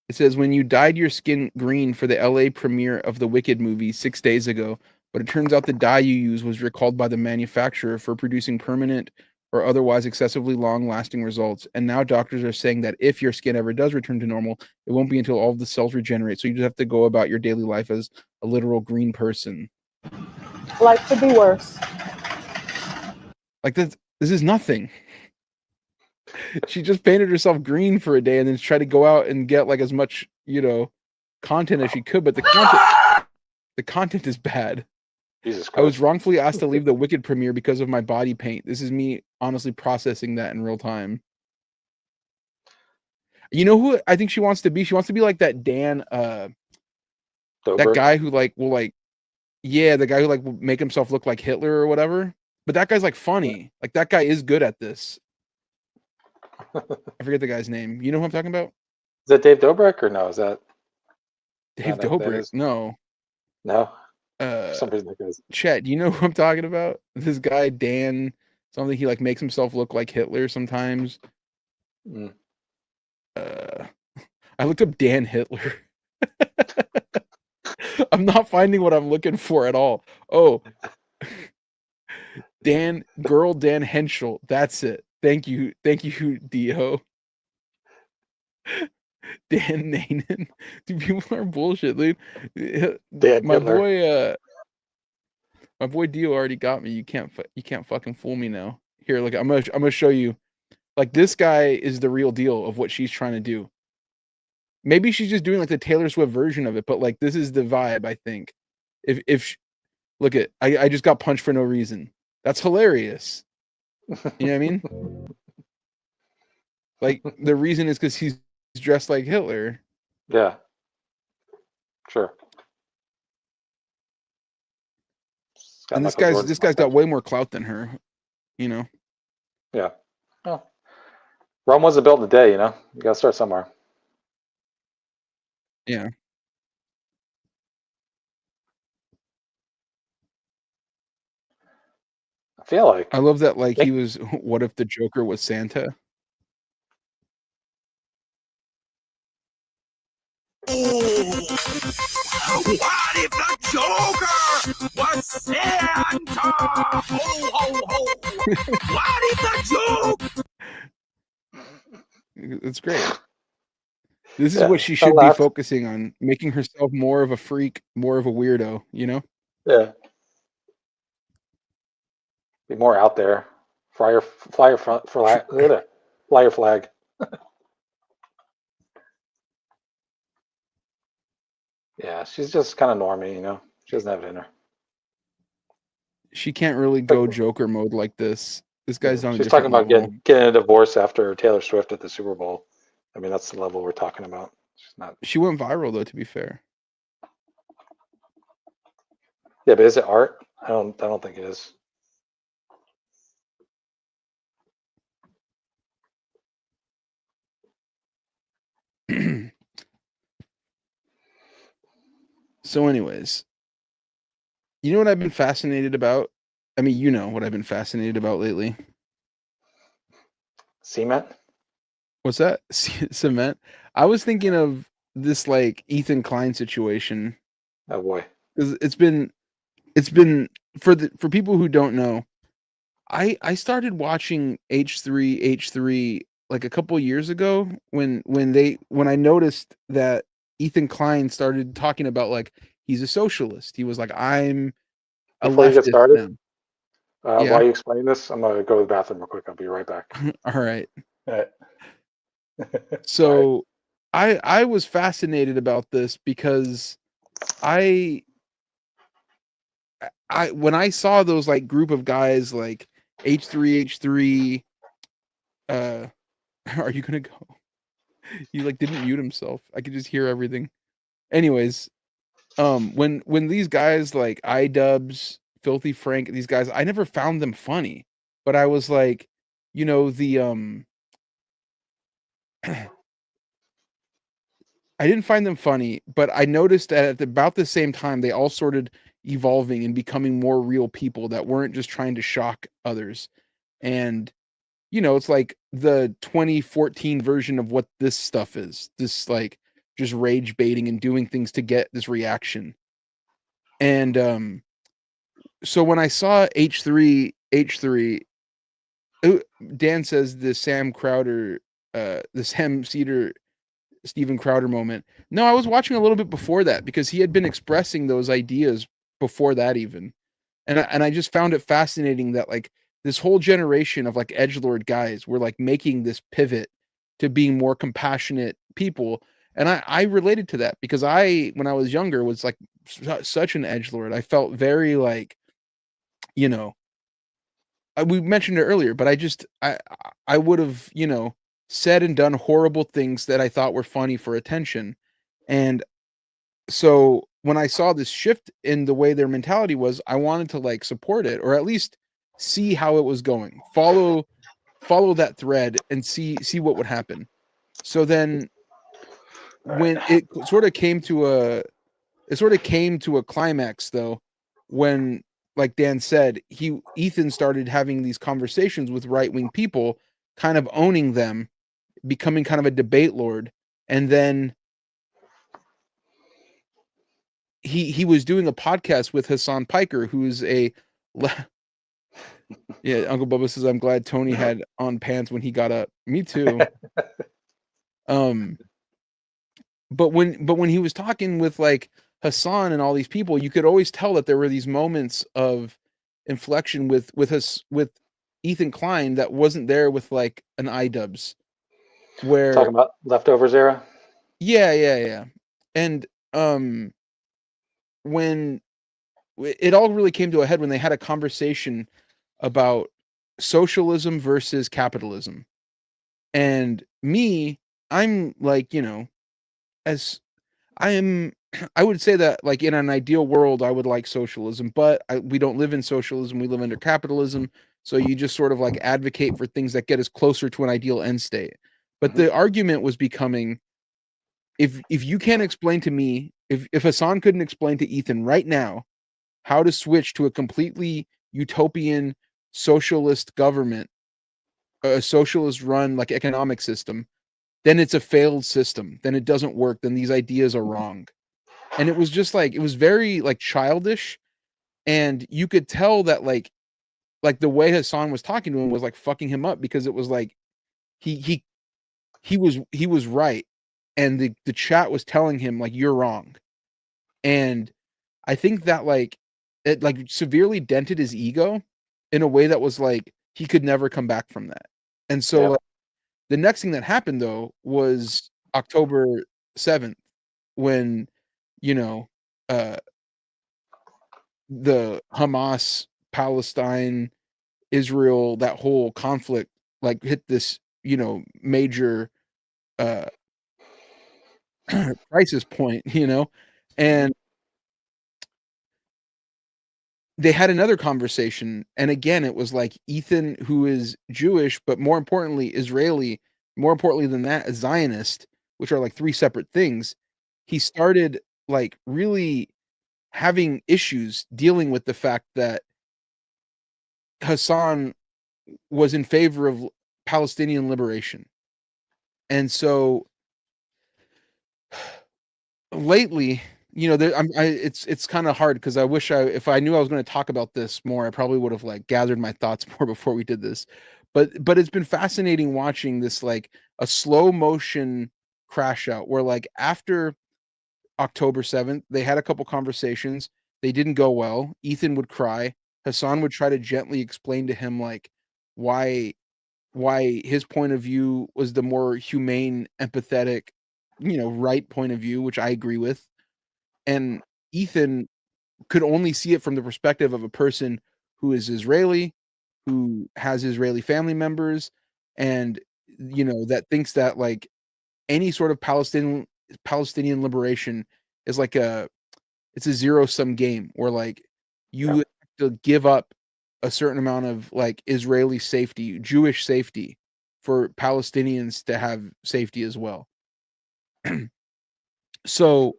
It says, when you dyed your skin green for the LA premiere of the Wicked movie 6 days ago, but it turns out the dye you used was recalled by the manufacturer for producing permanent or otherwise excessively long-lasting results. And now doctors are saying that if your skin ever does return to normal, it won't be until all of the cells regenerate. So you just have to go about your daily life as a literal green person. Life could be worse. Like this is nothing. She just painted herself green for a day and then tried to go out and get like as much, content as she could, but the content is bad. Jesus Christ. I was wrongfully asked to leave the Wicked premiere because of my body paint. This is me honestly processing that in real time. You know who I think she wants to be? She wants to be like that Dan, that guy who the guy who will make himself look like Hitler or whatever. But that guy's like funny. Like that guy is good at this. I forget the guy's name. You know who I'm talking about? Is that Dave Dobrik or no? Is that Dave Dobrik? No. No. For some reason that guy's... Chet, do you know who I'm talking about? This guy Dan something. He makes himself look like Hitler sometimes. I looked up Dan Hitler. I'm not finding what I'm looking for at all. Oh, Dan Henschel. That's it. Thank you, Dio. Dan Nanan. Dude, people are bullshit, dude. My boy Dio already got me. You can't fucking fool me now. Here, look, I'm gonna show you. Like, this guy is the real deal of what she's trying to do. Maybe she's just doing like the Taylor Swift version of it, but like this is the vibe, I think. Look at, I just got punched for no reason. That's hilarious. You know what I mean? Like, the reason is because he's dressed like Hitler. Yeah. Sure. And this guy's got way more clout than her, Yeah. Well, Rome wasn't built in a day, You gotta start somewhere. Yeah. I feel like I love that, like, he was, what if the Joker was Santa? What if the Joker was Santa? Ho, ho, ho. What if the Joker? It's great. This is what she should be focusing on, making herself more of a freak, more of a weirdo, Yeah. Be more out there. Fly your flag. Yeah, she's just kind of normie, She doesn't have it in her. She can't really go Joker mode like this. This guy's on a different talking about level. getting a divorce after Taylor Swift at the Super Bowl. I mean, that's the level we're talking about. She's not. She went viral though, to be fair. Yeah, but is it art? I don't think it is. So anyways, you know what I've been fascinated about? I mean, you know what I've been fascinated about lately. Cement? What's that? Cement? I was thinking of this like Ethan Klein situation. Oh boy. Because it's been for people who don't know, I started watching H3 like a couple years ago when I noticed that Ethan Klein started talking about like he's a socialist. He was like, I'm a Before you get started, while you explain this, I'm gonna go to the bathroom real quick. I'll be right back. All right. All right. So I was fascinated about this because I when I saw those like group of guys like H3 are you gonna go? He like didn't mute himself. I could just hear everything. Anyways, when these guys like iDubbbz, Filthy Frank, these guys, I never found them funny, but I was like, the I didn't find them funny, but I noticed that at about the same time they all started evolving and becoming more real people that weren't just trying to shock others. And it's like the 2014 version of what this stuff is. This like just rage baiting and doing things to get this reaction. And so when I saw H3, Dan says the Sam Cedar, Steven Crowder moment. No, I was watching a little bit before that because he had been expressing those ideas before that even. And I just found it fascinating that like this whole generation of like edgelord guys were like making this pivot to being more compassionate people. And I related to that because when I was younger, was like such an edgelord. I felt very like, you know, we mentioned it earlier, but I would have, said and done horrible things that I thought were funny for attention. And so when I saw this shift in the way their mentality was, I wanted to like support it or at least see how it was going. Follow that thread and see what would happen. So then when it sort of came to a climax though, when like Dan said, Ethan started having these conversations with right-wing people, kind of owning them, becoming kind of a debate lord, and then he was doing a podcast with Hassan Piker, who's yeah, Uncle Bubba says, I'm glad Tony had on pants when he got up. Me too. But when he was talking with like Hassan and all these people, you could always tell that there were these moments of inflection with Ethan Klein that wasn't there with like an iDubbbz, where Talking about Leftovers era. Yeah. And when it all really came to a head when they had a conversation about socialism versus capitalism. And I'm like, I would say that like in an ideal world, I would like socialism, but we don't live in socialism. We live under capitalism. So you just sort of like advocate for things that get us closer to an ideal end state. But the argument was becoming, if you can't explain to me, if Hassan couldn't explain to Ethan right now how to switch to a completely utopian socialist government, a socialist run like economic system, then it's a failed system. Then it doesn't work. Then these ideas are wrong. And it was just like, it was very like childish. And you could tell that like the way Hassan was talking to him was like fucking him up, because it was like, he was right. And the chat was telling him like, you're wrong. And I think that like, it like severely dented his ego in a way that was like, he could never come back from that. And so like, the next thing that happened though was October 7th, when, the Hamas, Palestine, Israel, that whole conflict like hit this, major crisis point, and they had another conversation. And again, it was like Ethan, who is Jewish, but more importantly, Israeli, more importantly than that, a Zionist, which are like three separate things. He started like really having issues dealing with the fact that Hassan was in favor of Palestinian liberation. And so lately, it's kind of hard, because I wish if I knew I was going to talk about this more, I probably would have like gathered my thoughts more before we did this. But it's been fascinating watching this, like a slow motion crash out, where like after October 7th, they had a couple conversations. They didn't go well. Ethan would cry. Hassan would try to gently explain to him like why his point of view was the more humane, empathetic, right point of view, which I agree with. And Ethan could only see it from the perspective of a person who is Israeli, who has Israeli family members, and that thinks that like any sort of Palestinian liberation is like it's a zero-sum game, where like you have to give up a certain amount of like Israeli safety, Jewish safety, for Palestinians to have safety as well. So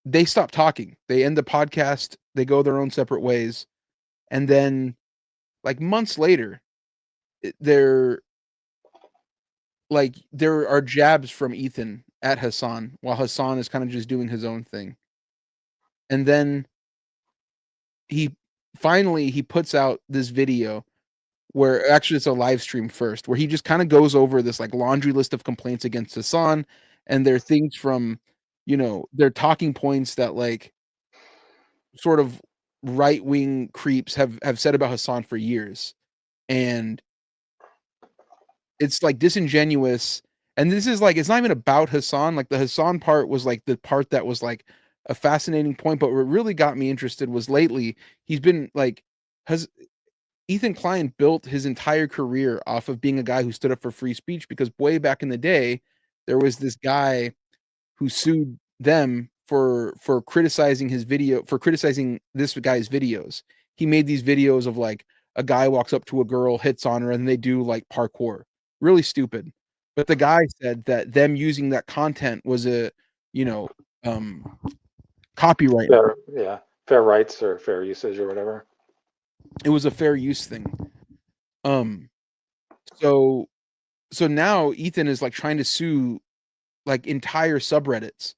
they stop talking. They end the podcast. They go their own separate ways. And then like months later, there are jabs from Ethan at Hassan, while Hassan is kind of just doing his own thing. And then he puts out this video where actually it's a live stream first, where he just kind of goes over this like laundry list of complaints against Hassan, and they're things from, they're talking points that like sort of right wing creeps have said about Hassan for years, and it's like disingenuous. And this is like, it's not even about Hassan. Like the Hassan part was like the part that was like a fascinating point, but what really got me interested was lately he's been like, has Ethan Klein built his entire career off of being a guy who stood up for free speech, because way back in the day there was this guy who sued them for criticizing this guy's videos. He made these videos of like a guy walks up to a girl, hits on her, and they do like parkour. Really stupid. But the guy said that them using that content was a, copyright. Fair rights or fair usage or whatever. It was a fair use thing. So now Ethan is like trying to sue like entire subreddits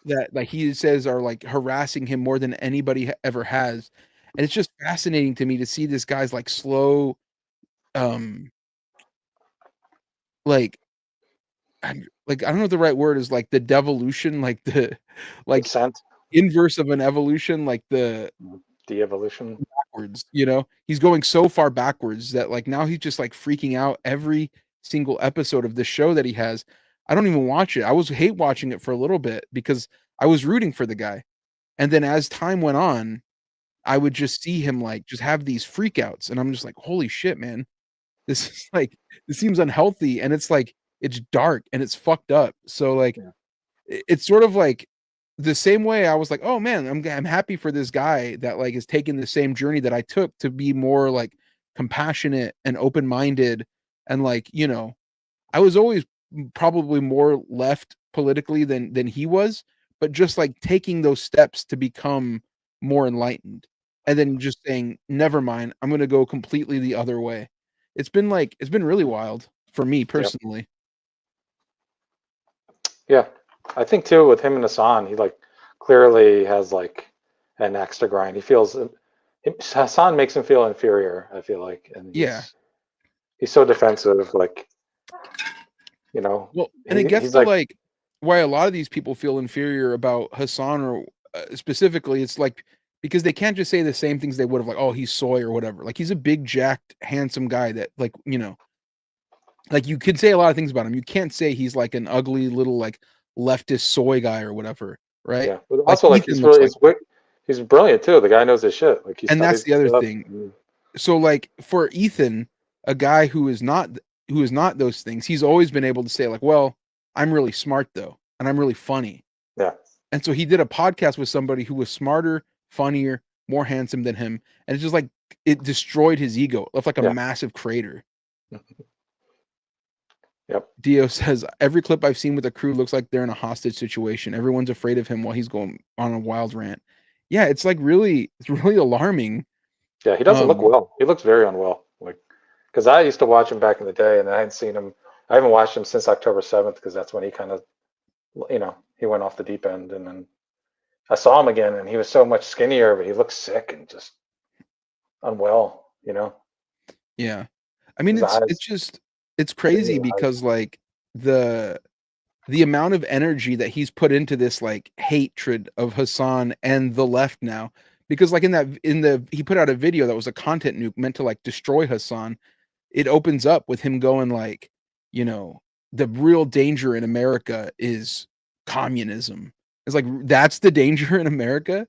that like he says are like harassing him more than anybody ever has. And it's just fascinating to me to see this guy's like slow, like I don't know what the right word is, like the devolution, like the like Descent. Inverse of an evolution, like the de-evolution backwards. He's going so far backwards that like now he's just like freaking out every single episode of the show that he has. I don't even watch it. I was hate watching it for a little bit because I was rooting for the guy, and then as time went on, I would just see him like just have these freakouts, and I'm just like, holy shit, man, this is like, this seems unhealthy, and it's like it's dark and it's fucked up. So like, it's sort of like the same way I was like, oh man, I'm happy for this guy that like is taking the same journey that I took to be more like compassionate and open-minded, and like, I was always probably more left politically than he was, but just like taking those steps to become more enlightened, and then just saying, never mind, I'm going to go completely the other way. It's been really wild for me personally. Yeah. I think too with him and Hassan, he like clearly has like an axe to grind. He feels Hassan makes him feel inferior, I feel like, and he's so defensive, like, well, and it gets to like why a lot of these people feel inferior about Hassan, or specifically it's like because they can't just say the same things they would have, like, oh, he's soy or whatever. Like he's a big jacked handsome guy that like, like you could say a lot of things about him. You can't say he's like an ugly little like leftist soy guy or whatever, right? Yeah, but also like he's really he's brilliant too. The guy knows his shit. Like and that's the other thing. So like for Ethan, a guy who is not those things, he's always been able to say like, well, I'm really smart though, and I'm really funny. Yeah. And so he did a podcast with somebody who was smarter, funnier, more handsome than him, and it's just like it destroyed his ego, left like a massive crater. Yep. Dio says every clip I've seen with the crew looks like they're in a hostage situation. Everyone's afraid of him while he's going on a wild rant. Yeah, it's like it's really alarming. Yeah, he doesn't look well. He looks very unwell. Like, because I used to watch him back in the day, and I hadn't seen him. I haven't watched him since October 7th because that's when he kind of, he went off the deep end. And then I saw him again, and he was so much skinnier, but he looked sick and just unwell. Yeah, I mean, it's crazy because like the amount of energy that he's put into this like hatred of Hassan and the left now, because like he put out a video that was a content nuke meant to like destroy Hassan. It opens up with him going like, the real danger in America is communism. It's like, that's the danger in America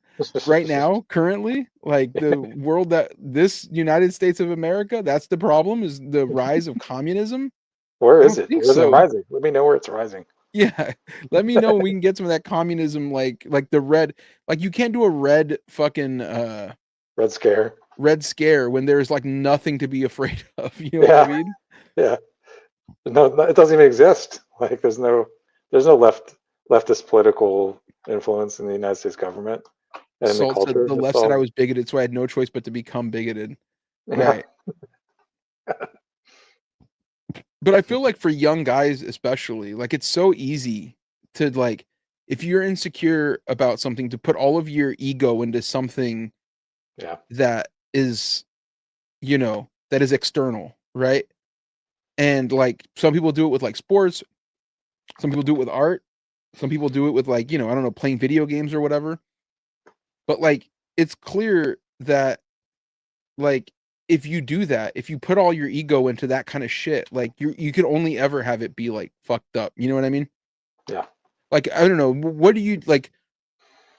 right now, currently, like the world, that this United States of America, that's the problem, is the rise of communism. Where is it? Where's it rising? Let me know where it's rising. Yeah. Let me know when we can get some of that communism, like the red, like you can't do a red fucking, Red Scare when there's like nothing to be afraid of. You know what I mean? Yeah. No, it doesn't even exist. Like there's no leftist political influence in the United States government and in the culture. The left said I was bigoted, so I had no choice but to become bigoted. Right. But I feel like for young guys especially, like it's so easy to like, if you're insecure about something, to put all of your ego into something that is, that is external, right? And like some people do it with like sports, some people do it with art, some people do it with like, I don't know, playing video games or whatever. But like it's clear that like if you do that, if you put all your ego into that kind of shit, like you can only ever have it be like fucked up. You know what I mean? Yeah. Like I don't know, what do you like?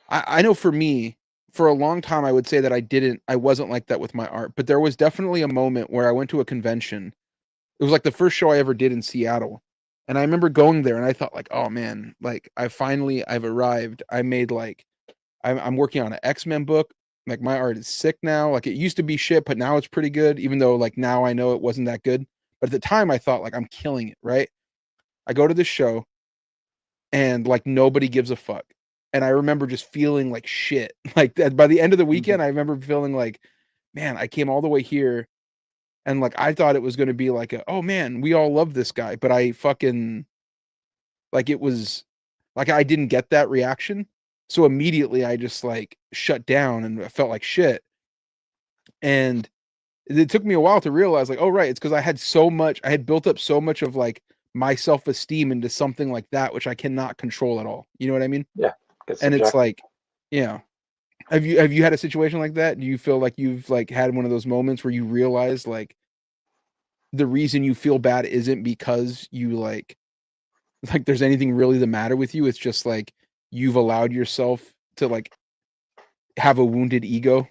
I know for me, for a long time, I would say that I wasn't like that with my art, but there was definitely a moment where I went to a convention. It was like the first show I ever did in Seattle. And I remember going there and I thought like, oh man, like I've arrived. I made like, I'm working on an X-Men book. Like my art is sick now. Like it used to be shit, but now it's pretty good. Even though like now I know it wasn't that good. But at the time I thought like I'm killing it. Right. I go to this show and like nobody gives a fuck. And I remember just feeling like shit. Like that by the end of the weekend, I remember feeling like, man, I came all the way here. And like I thought it was going to be like oh man, we all love this guy, but I fucking like it was like I didn't get that reaction. So immediately I just like shut down and I felt like shit. And it took me a while to realize like, oh right, it's because I had built up so much of like my self-esteem into something like that, which I cannot control at all. You know what I mean? Yeah. And it's like, yeah. Have you had a situation like that? Do you feel like you've like had one of those moments where you realize like the reason you feel bad isn't because you like there's anything really the matter with you? It's just like you've allowed yourself to like have a wounded ego.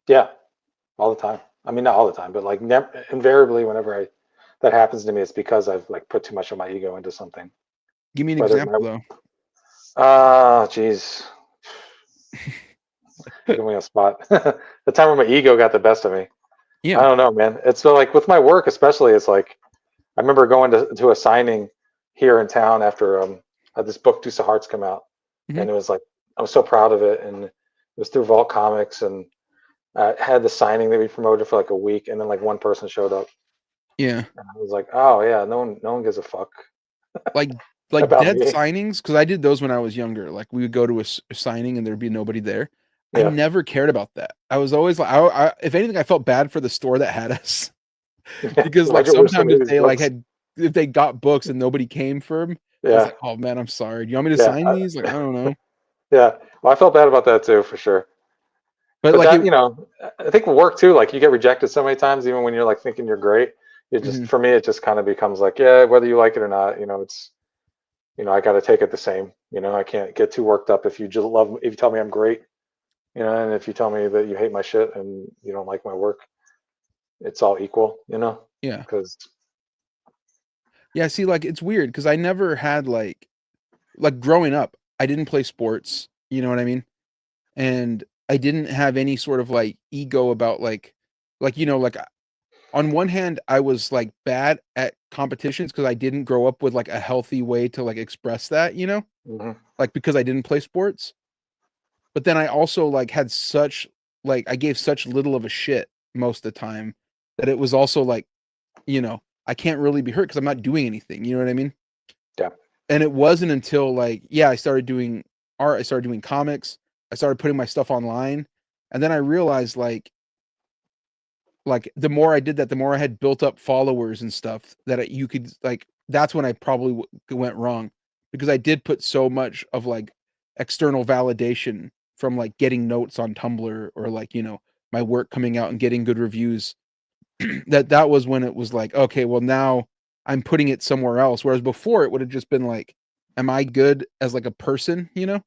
Yeah, all the time. I mean, not all the time, but like invariably, whenever that happens to me, it's because I've like put too much of my ego into something. Give me an example though. Geez. Give me a spot. The time where my ego got the best of me. Yeah. I don't know, man. It's so like with my work, especially, it's like I remember going to a signing here in town after this book Deuce of Hearts come out, and it was like I was so proud of it, and it was through Vault Comics, and I had the signing that we promoted for like a week, and then like one person showed up. Yeah. And I was like, oh yeah, no one gives a fuck. Like dead signings, because I did those when I was younger. Like we would go to a signing and there'd be nobody there. Yeah. I never cared about that. I was always like, I if anything, I felt bad for the store that had us because like sometimes if they got books and nobody came for them, I was like, oh man, I'm sorry. Do you want me to sign these? Like I don't know. Yeah, well, I felt bad about that too, for sure. But like that, I think work too. Like you get rejected so many times, even when you're like thinking you're great. It just for me, it just kind of becomes like, yeah, whether you like it or not, it's. I got to take it the same. I can't get too worked up if you just if you tell me I'm great, and if you tell me that you hate my shit and you don't like my work, it's all equal, Yeah. Because. Yeah, see, like it's weird because I never had like growing up, I didn't play sports. You know what I mean? And I didn't have any sort of like ego about like on one hand, I was like bad at competitions because I didn't grow up with like a healthy way to like express that, like because I didn't play sports. But then I also like had such like I gave such little of a shit most of the time that it was also like, I can't really be hurt because I'm not doing anything. You know what I mean? Yeah. And it wasn't until like, I started doing art, I started doing comics, I started putting my stuff online, and then I realized like the more I did that, the more I had built up followers and stuff that you could like, that's when I probably went wrong because I did put so much of like external validation from like getting notes on Tumblr or like, my work coming out and getting good reviews that was when it was like, okay, well now I'm putting it somewhere else. Whereas before it would have just been like, am I good as like a person, Yeah.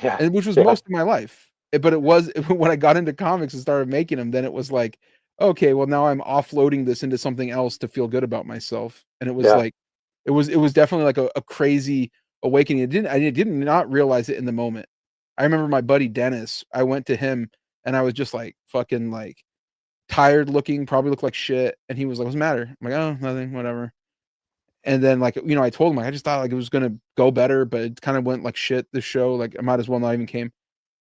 And which was most of my life. But it was when I got into comics and started making them, then it was like, okay, well now I'm offloading this into something else to feel good about myself. And it was like, it was definitely like a crazy awakening. I did not realize it in the moment. I remember my buddy Dennis, I went to him and I was just like fucking like tired looking, probably looked like shit. And he was like, what's the matter? I'm like, oh, nothing, whatever. And then like, I told him like, I just thought like it was going to go better, but it kind of went like shit this show. Like I might as well not even came.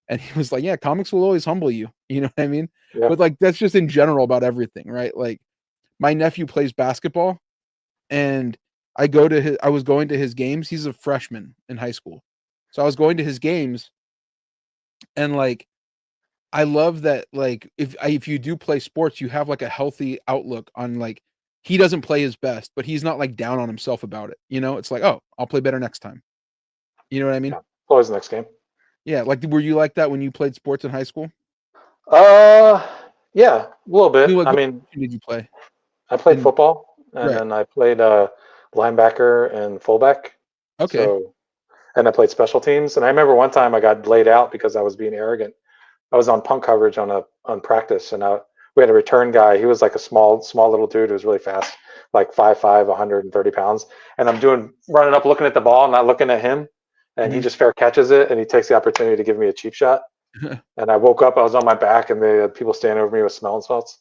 And he was like, yeah, comics will always humble you. You know what I mean? Yeah. But like, that's just in general about everything, right? Like my nephew plays basketball and I was going to his games. He's a freshman in high school. So I was going to his games and like, I love that, like, if you do play sports, you have like a healthy outlook on, like, he doesn't play his best, but he's not like down on himself about it. You know, it's like, oh, I'll play better next time. You know what I mean? Yeah. Always the next game. Yeah. Like, were you like that when you played sports in high school? Yeah, a little bit. Like, I what mean, position did you play? I played In, football, and right. then I played linebacker and fullback. Okay. So, and I played special teams. And I remember one time I got laid out because I was being arrogant. I was on punt coverage on practice, and we had a return guy. He was like a small little dude who was really fast, like 5'5", 130 pounds. And I'm running up, looking at the ball, not looking at him, and he Mhm. just fair catches it, and he takes the opportunity to give me a cheap shot. And I woke up, I was on my back, and they had people standing over me with smelling salts.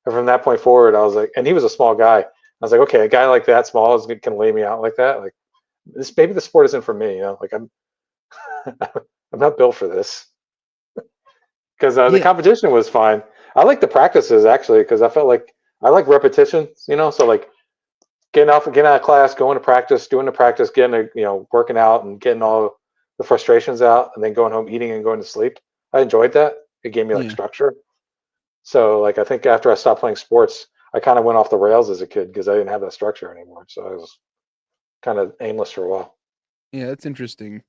And from that point forward, I was like, and he was a small guy. I was like, okay, a guy like that small can lay me out like that. Like, maybe the sport isn't for me. You know, like I'm not built for this. Because the Yeah. competition was fine. I like the practices actually, because I felt like I like repetition. You know, so like getting out of class, going to practice, doing the practice, working out and getting all the frustrations out, and then going home, eating, and going to sleep. I enjoyed that. It gave me like Yeah. structure. So like I think after I stopped playing sports, I kind of went off the rails as a kid because I didn't have that structure anymore. So I was kind of aimless for a while. Yeah, that's interesting.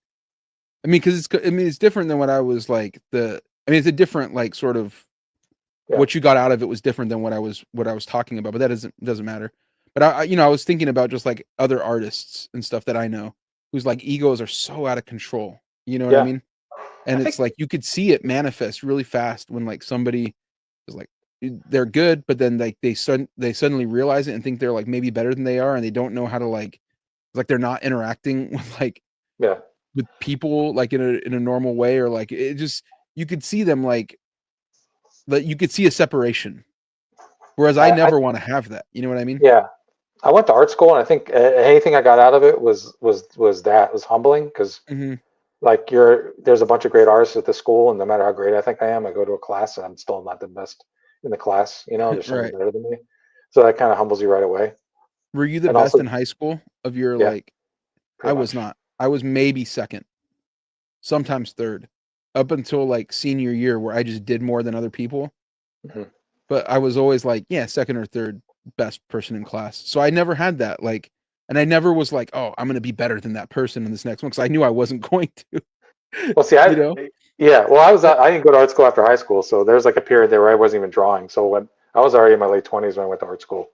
I mean, because it's different than what I was like. It's a different like sort of Yeah. what you got out of it was different than what I was talking about. But that doesn't matter. But I was thinking about just like other artists and stuff that I know whose like egos are so out of control. You know what I Yeah. mean? And it's like you could see it manifest really fast when like somebody is like they're good, but then like they suddenly realize it and think they're like maybe better than they are, and they don't know how to like they're not interacting with like Yeah. with people like in a normal way, or like it just you could see them like that you could see a separation. Whereas I never want to have that. You know what I mean? Yeah. I went to art school, and I think anything I got out of it was humbling because Mhm. like there's a bunch of great artists at the school, and no matter how great I think I am, I go to a class and I'm still not the best in the class. You know, there's somebody Right. better than me, so that kind of humbles you right away. Were you the And best also, in high school of your yeah, like? I pretty was much. not. I was maybe second, sometimes third, up until like senior year where I just did more than other people. Mhm. But I was always like, yeah, second or third best person in class. So I never had that like, and I never was like, oh, I'm gonna be better than that person in this next one because I knew I wasn't going to. Well, see, You know? well, Uh, I didn't go to art school after high school, so there's like a period there where I wasn't even drawing. So when I was already in my late 20s when I went to art school,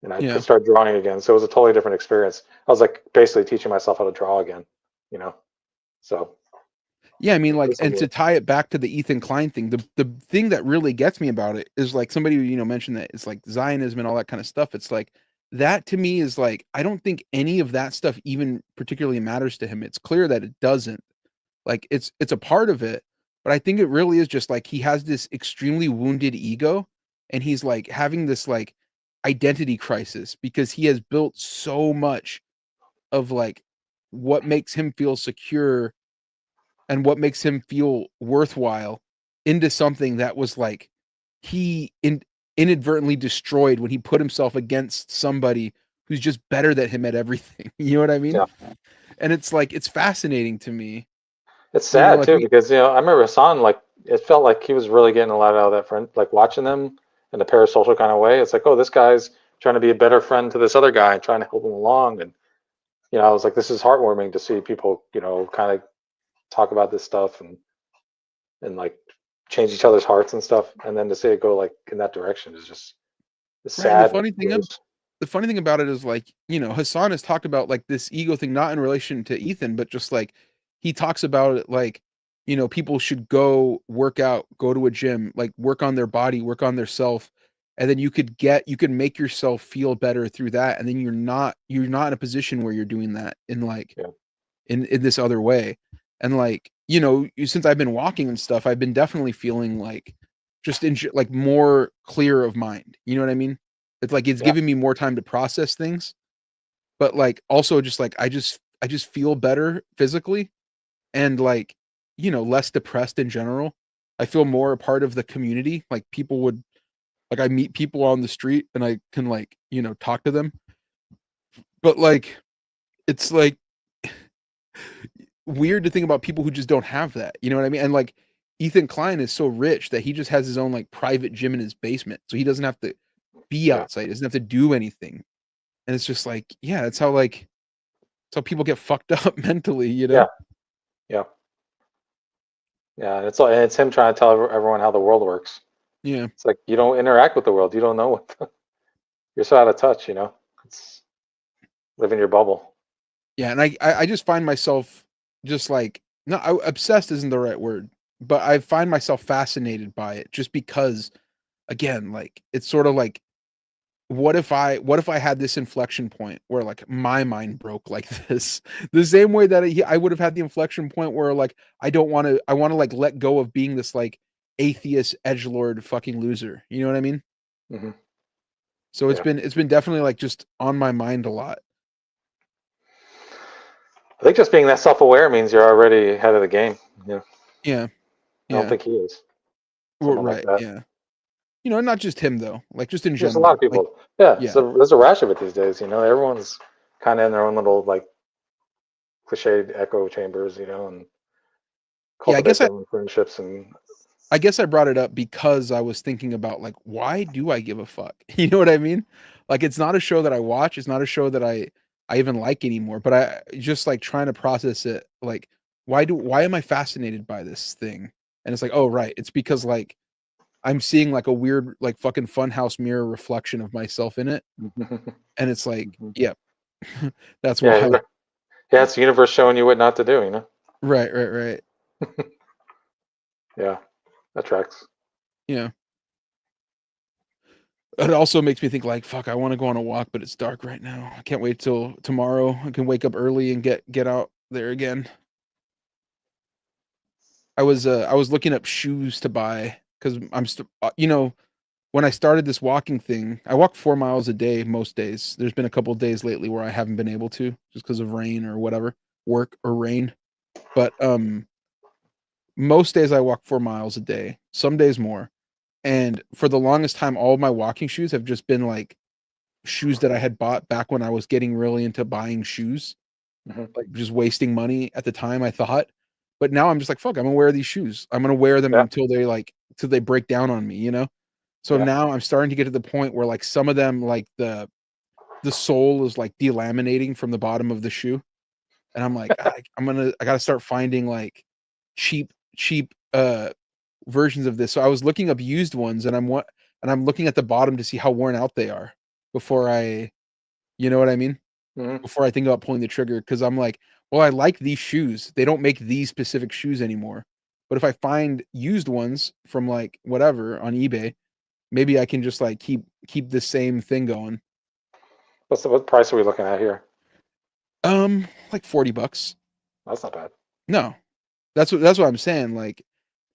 and I Yeah. could start drawing again. So it was a totally different experience. I was like basically teaching myself how to draw again, you know. So Yeah, I mean, it like, was and to humbling. tie it back to the Ethan Klein thing, the thing that really gets me about it is like somebody mentioned that it's like Zionism and all that kind of stuff. It's like that to me is like I don't think any of that stuff even particularly matters to him. It's clear that it doesn't. Like it's a part of it, but I think it really is just like he has this extremely wounded ego, and he's like having this like identity crisis because he has built so much of like what makes him feel secure and what makes him feel worthwhile into something that was like he inadvertently destroyed when he put himself against somebody who's just better than him at everything. You know what I mean? Yeah, And it's like it's fascinating to me. it's You know, sad like too because I remember Hassan, like it felt like he was really getting a lot out of that friend, like watching them in a parasocial kind of way. It's like, oh, this guy's trying to be a better friend to this other guy and trying to help him along, and I was like, this is heartwarming to see people, kind of talk about this stuff and like change each other's hearts and stuff, and then to see it go like in that direction is just it's right. And sad. The funny thing about it is like, Hassan has talked about like this ego thing, not in relation to Ethan, but just like he talks about it like, people should go work out, go to a gym, like work on their body, work on their self. And then you could make yourself feel better through that. And then you're not in a position where you're doing that in like Yeah. in this other way. And like, since I've been walking and stuff, I've been definitely feeling like just like more clear of mind. You know what I mean? It's like it's Yeah. giving me more time to process things, but like also just like I just feel better physically and like, less depressed in general. I feel more a part of the community. Like people would like I meet people on the street and I can like, talk to them. But like it's like weird to think about people who just don't have that. You know what I mean? And like Ethan Klein is so rich that he just has his own like private gym in his basement, so he doesn't have to be outside. He doesn't have to do anything, and it's just like, yeah, that's how people get fucked up mentally, you know? Yeah, and it's him trying to tell everyone how the world works. Yeah, It's like you don't interact with the world. You don't know you're so out of touch. It's live in your bubble. yeah, and I just find myself just like obsessed isn't the right word, but I find myself fascinated by it just because, again, like it's sort of like, what if I had this inflection point where like my mind broke like this, the same way that I would have had the inflection point where like I want to like let go of being this like atheist edgelord fucking loser. You know what I mean? Mm-hmm. So it's been definitely like just on my mind a lot. I think just being that self-aware means you're already ahead of the game. Yeah. I don't think he is. Well, Someone right. like that. Yeah. Not just him though. Like just in There's general. a lot of people. Like, yeah. So there's a rash of it these days. Everyone's kind of in their own little like cliched echo chambers. And cultivate their own friendships and. I guess I brought it up because I was thinking about like, why do I give a fuck? You know what I mean? Like, it's not a show that I watch. It's not a show that I even like anymore, but I just like trying to process it. Like, why am I fascinated by this thing? And it's like, oh, right. It's because like I'm seeing like a weird, like fucking funhouse mirror reflection of myself in it. And it's like, yeah, that's why. Yeah. It's the universe showing you what not to do, Right. Yeah. That tracks. Yeah. It also makes me think like, fuck, I want to go on a walk, but it's dark right now. I can't wait till tomorrow. I can wake up early and get out there again. I was looking up shoes to buy because I'm when I started this walking thing, I walk 4 miles a day most days. There's been a couple of days lately where I haven't been able to just because of rain or whatever, work or rain. But most days I walk 4 miles a day, some days more. And for the longest time, all of my walking shoes have just been like shoes that I had bought back when I was getting really into buying shoes, like just wasting money at the time, I thought. But now I'm just like, fuck, I'm gonna wear these shoes. I'm gonna wear them until they break down on me, So now I'm starting to get to the point where like some of them, like the sole is like delaminating from the bottom of the shoe. And I'm like, I gotta start finding like cheap versions of this. So I was looking up used ones and I'm looking at the bottom to see how worn out they are before I, you know what I mean? Before I think about pulling the trigger. Cause I'm like, well, I like these shoes. They don't make these specific shoes anymore. But if I find used ones from like whatever on eBay, maybe I can just like keep the same thing going. What price are we looking at here? Like $40. That's not bad. No. That's what I'm saying. Like,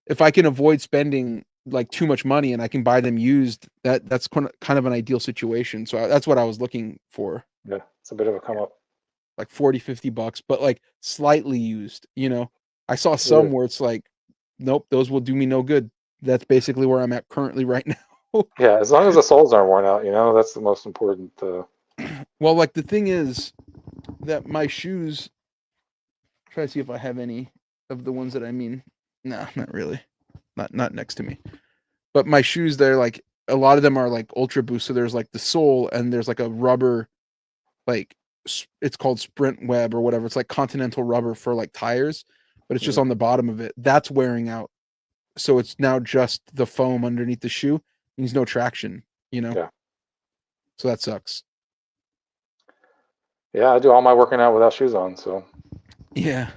if I can avoid spending like too much money and I can buy them used, that's kind of an ideal situation. So that's what I was looking for. Yeah, it's a bit of a come up. Like $40-$50, but like slightly used, I saw some where it's like, nope, those will do me no good. That's basically where I'm at currently right now. Yeah, as long as the soles aren't worn out, that's the most important. Well, like the thing is that my shoes, try to see if I have any of the ones that I mean. No, not really. Not next to me. But my shoes, they're like, a lot of them are like Ultra Boost. So there's like the sole and there's like a rubber, like it's called Sprint Web or whatever. It's like Continental rubber for like tires, but it's just on the bottom of it. That's wearing out. So it's now just the foam underneath the shoe. Means no traction, Yeah. So that sucks. Yeah, I do all my working out without shoes on, so. Yeah.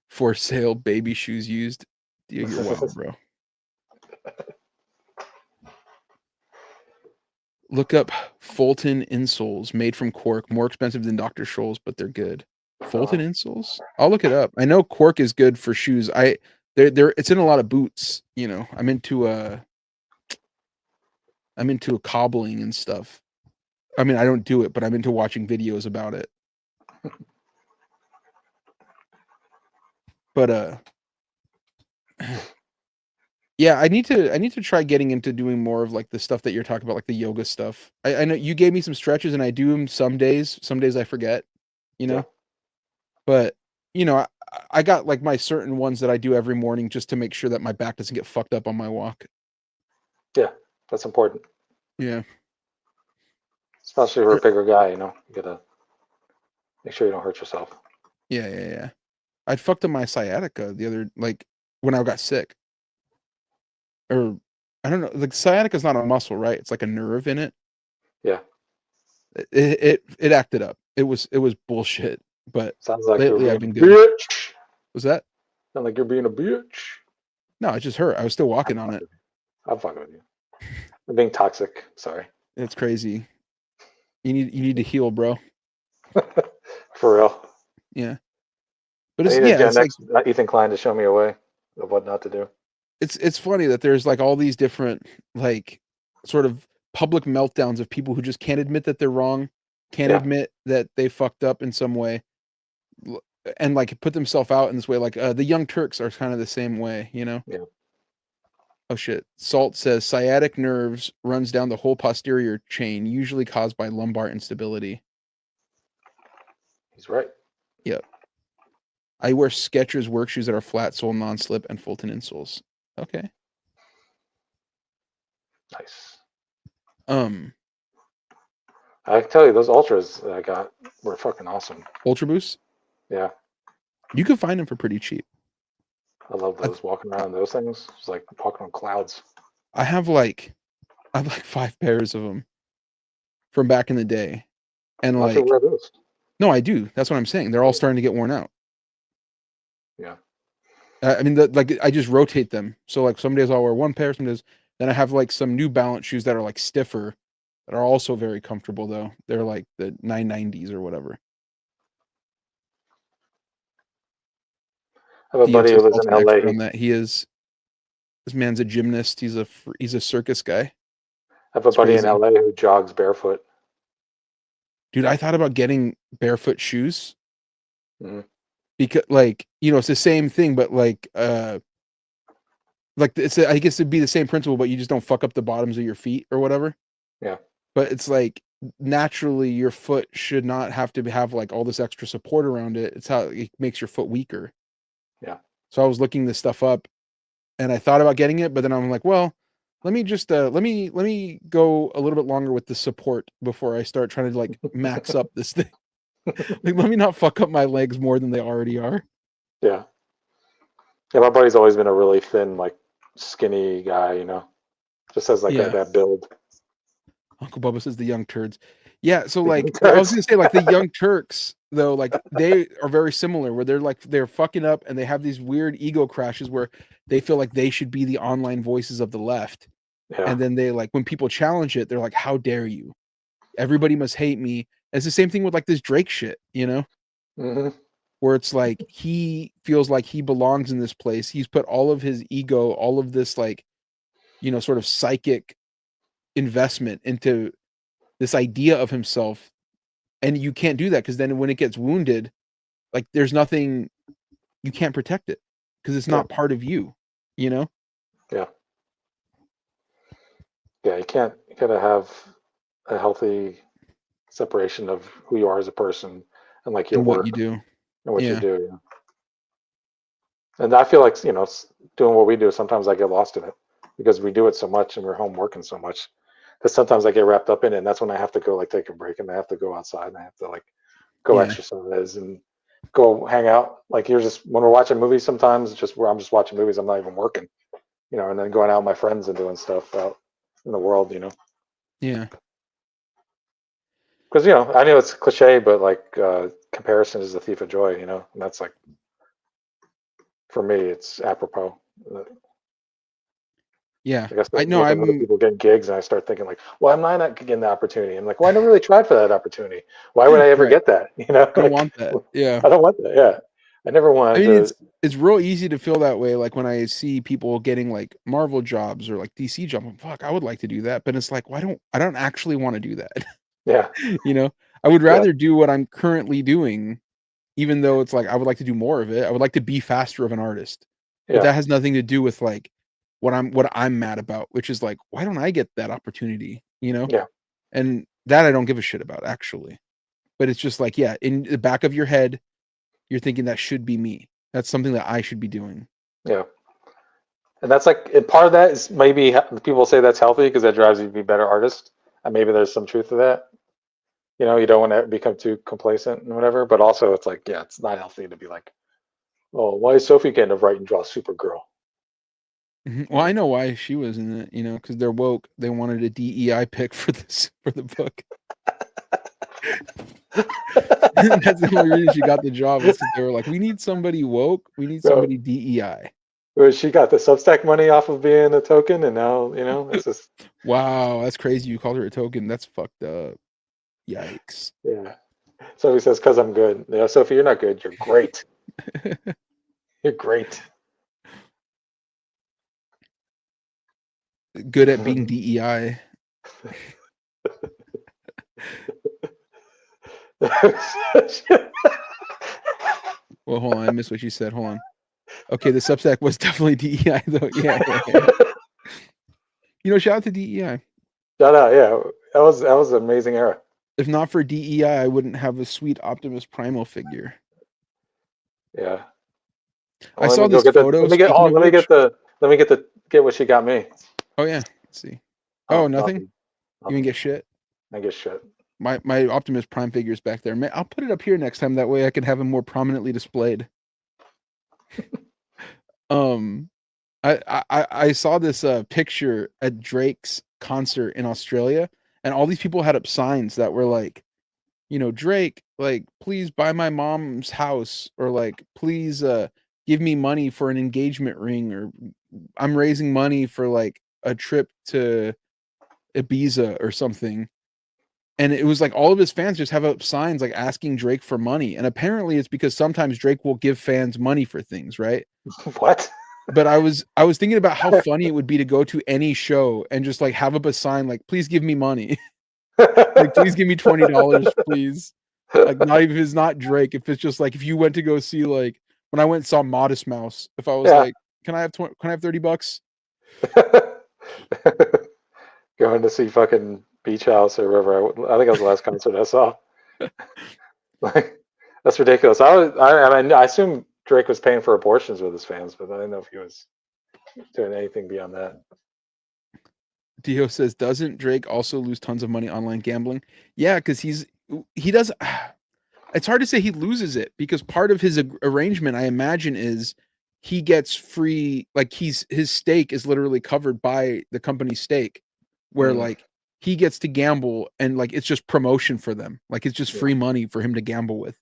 For sale, baby shoes used. You're wild, bro. Look up Fulton insoles made from cork. More expensive than Dr. Scholl's, but they're good. Fulton insoles? I'll look it up. I know cork is good for shoes. It's in a lot of boots. I'm into cobbling and stuff. I mean, I don't do it, but I'm into watching videos about it. But yeah, I need to try getting into doing more of like the stuff that you're talking about, like the yoga stuff. I know you gave me some stretches and I do them some days. Some days I forget, But you know, I got like my certain ones that I do every morning just to make sure that my back doesn't get fucked up on my walk. Yeah, that's important. Yeah. Especially for a bigger guy, you know. You gotta make sure you don't hurt yourself. Yeah. I fucked up my sciatica the other, like, when I got sick. Or, I don't know, like, sciatica is not a muscle, right? It's like a nerve in it. Yeah. It acted up. It was bullshit. But Sounds like lately you're I've being been a good. bitch. Was that? Sound like you're being a bitch. No, it just hurt. I was still walking on it. I'm fucking with you. I'm being toxic. Sorry. It's crazy. You need to heal, bro. For real. Yeah. But I it's need a Gen it's like X Ethan Klein to show me a way of what not to do. it's funny that there's like all these different like sort of public meltdowns of people who just can't admit that they're wrong, can't admit that they fucked up in some way, and like put themselves out in this way. Like the Young Turks are kind of the same way, you know? Yeah. Oh shit. Salt says sciatic nerves runs down the whole posterior chain, usually caused by lumbar instability. He's right. Yep. I wear Skechers work shoes that are flat sole, non-slip, and Fulton insoles. Okay. Nice. I tell you, those ultras that I got were fucking awesome. Ultra Boosts? Yeah. You can find them for pretty cheap. I love those. Walking around those things. It's like walking on clouds. I have like 5 pairs of them from back in the day. And Why don't you wear those? No, I do. That's what I'm saying. They're all starting to get worn out. Yeah. I mean, like I just rotate them. So like some days I'll wear one pair, some days then I have like some New Balance shoes that are like stiffer, that are also very comfortable though. They're like the 990s or whatever. I have a buddy who lives in LA. On that. This man's a gymnast. He's a circus guy. I have a buddy in LA who jogs barefoot. Dude, I thought about getting barefoot shoes. Mm-hmm. Because like, you know, it's the same thing, but like I guess it'd be the same principle, but you just don't fuck up the bottoms of your feet or whatever. Yeah. But it's like naturally your foot should not have to have like all this extra support around it. It's how it makes your foot weaker. Yeah. So I was looking this stuff up and I thought about getting it, but then I'm like, well, let me just let me go a little bit longer with the support before I start trying to like max up this thing. Like, let me not fuck up my legs more than they already are. Yeah. Yeah, my buddy's always been a really thin, like skinny guy, you know. Just has like that build. Uncle Bubba says the Young Turds. Yeah, so like I was gonna say, like the Young Turks, though, like they are very similar, where they're fucking up and they have these weird ego crashes where they feel like they should be the online voices of the left. Yeah. And then they like when people challenge it, they're like, how dare you? Everybody must hate me. And it's the same thing with like this Drake shit, you know? Mm-hmm. Where it's like he feels like he belongs in this place. He's put all of his ego, all of this like, you know, sort of psychic investment into this idea of himself, and you can't do that because then when it gets wounded, like there's nothing, you can't protect it because it's not part of you, you know? Yeah. Yeah, you gotta have a healthy separation of who you are as a person and like your work what you do and what you do. Yeah. And I feel like, you know, doing what we do, sometimes I get lost in it because we do it so much and we're home working so much that sometimes I get wrapped up in it, and that's when I have to go like take a break and I have to go outside and I have to like go exercise and go hang out. Like when we're watching movies, sometimes just where I'm just watching movies, I'm not even working, you know, and then going out with my friends and doing stuff out in the world, you know. Yeah. Because, you know, I know it's cliche, but like comparison is the thief of joy, you know, and that's like, for me, it's apropos. Yeah, I guess I know. I'm people getting gigs, and I start thinking like, "Why am I not getting the opportunity?" I'm like, "Well, I never really tried for that opportunity. Why would I ever get that?" You know, I don't want that. Yeah, I don't want that. Yeah, I never wanted. I mean, it's real easy to feel that way. Like when I see people getting like Marvel jobs or like DC jobs, I'm, fuck, I would like to do that, but it's like, I don't actually want to do that. Yeah, you know, I would rather do what I'm currently doing, even though it's like I would like to do more of it. I would like to be faster of an artist, but that has nothing to do with like what I'm mad about, which is like, why don't I get that opportunity? You know? Yeah. And that I don't give a shit about actually. But it's just like, yeah, in the back of your head, you're thinking that should be me. That's something that I should be doing. Yeah. And that's like, and part of that is maybe people say that's healthy because that drives you to be a better artist. And maybe there's some truth to that. You know, you don't want to become too complacent and whatever, but also it's like, yeah, it's not healthy to be like, oh, why is Sophie getting to write and draw Supergirl? Well, I know why she was in it, you know, because they're woke. They wanted a DEI pick for the book. That's the only reason she got the job, was because they were like, we need somebody woke, we need somebody DEI. Well, she got the Substack money off of being a token, and now, you know, it's just wow, that's crazy. You called her a token. That's fucked up. Yikes. Yeah. Sophie says, because I'm good. Yeah, Sophie, you're not good. You're great. You're great. Good at being DEI. Well, hold on. I missed what you said. Hold on. Okay, the Substack was definitely DEI, though. Yeah. You know, shout out to DEI. Shout out, yeah. That was an amazing era. If not for DEI, I wouldn't have a sweet Optimus Primal figure. Yeah. I saw this photo. Let me get what she got me. Oh yeah. Let's see. Oh, nothing? You can get shit? I get shit. My Optimus Prime figure is back there. I'll put it up here next time. That way I can have him more prominently displayed. I saw this picture at Drake's concert in Australia, and all these people had up signs that were like, you know, Drake, like, please buy my mom's house, or like, please give me money for an engagement ring, or I'm raising money for like a trip to Ibiza or something. And it was like all of his fans just have up signs like asking Drake for money. And apparently it's because sometimes Drake will give fans money for things, right? What? But I was thinking about how funny it would be to go to any show and just like have up a sign like, please give me money. Like, please give me $20, please. Like, not even if it's not Drake, if it's just like, if you went to go see, like, when I went and saw Modest Mouse, if I was like, can I have $30? Going to see fucking Beach House or wherever. I think that was the last concert I saw. Like, that's ridiculous. I assume Drake was paying for abortions with his fans, but I didn't know if he was doing anything beyond that. Dio says, doesn't Drake also lose tons of money online gambling? Yeah, because he does. It's hard to say he loses it, because part of his arrangement, I imagine, is he gets free, like his stake is literally covered by the company's stake, where like he gets to gamble and like it's just promotion for them, like it's just free money for him to gamble with.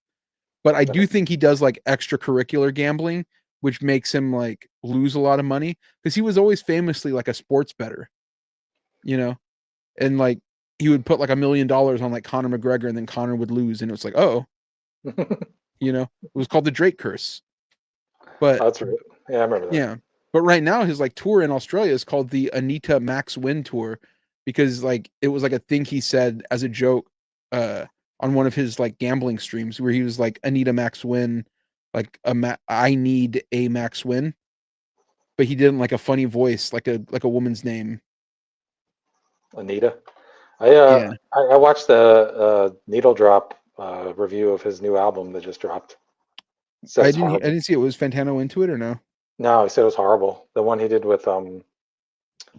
But I do think he does like extracurricular gambling, which makes him like lose a lot of money, because he was always famously like a sports bettor, you know, and like he would put like $1 million on like Conor McGregor, and then Conor would lose, and it was like, oh, you know, it was called the Drake curse. But that's right. Yeah, I remember that. Yeah, but right now his like tour in Australia is called the Anita Max Win tour, because like it was like a thing he said as a joke on one of his like gambling streams, where he was like, Anita Max Win, like I need a Max Win, but he didn't like a funny voice, like a woman's name. Anita. I watched the Needle Drop review of his new album that just dropped. I didn't see it. Was Fantano into it or no? No, he said it was horrible. The one he did with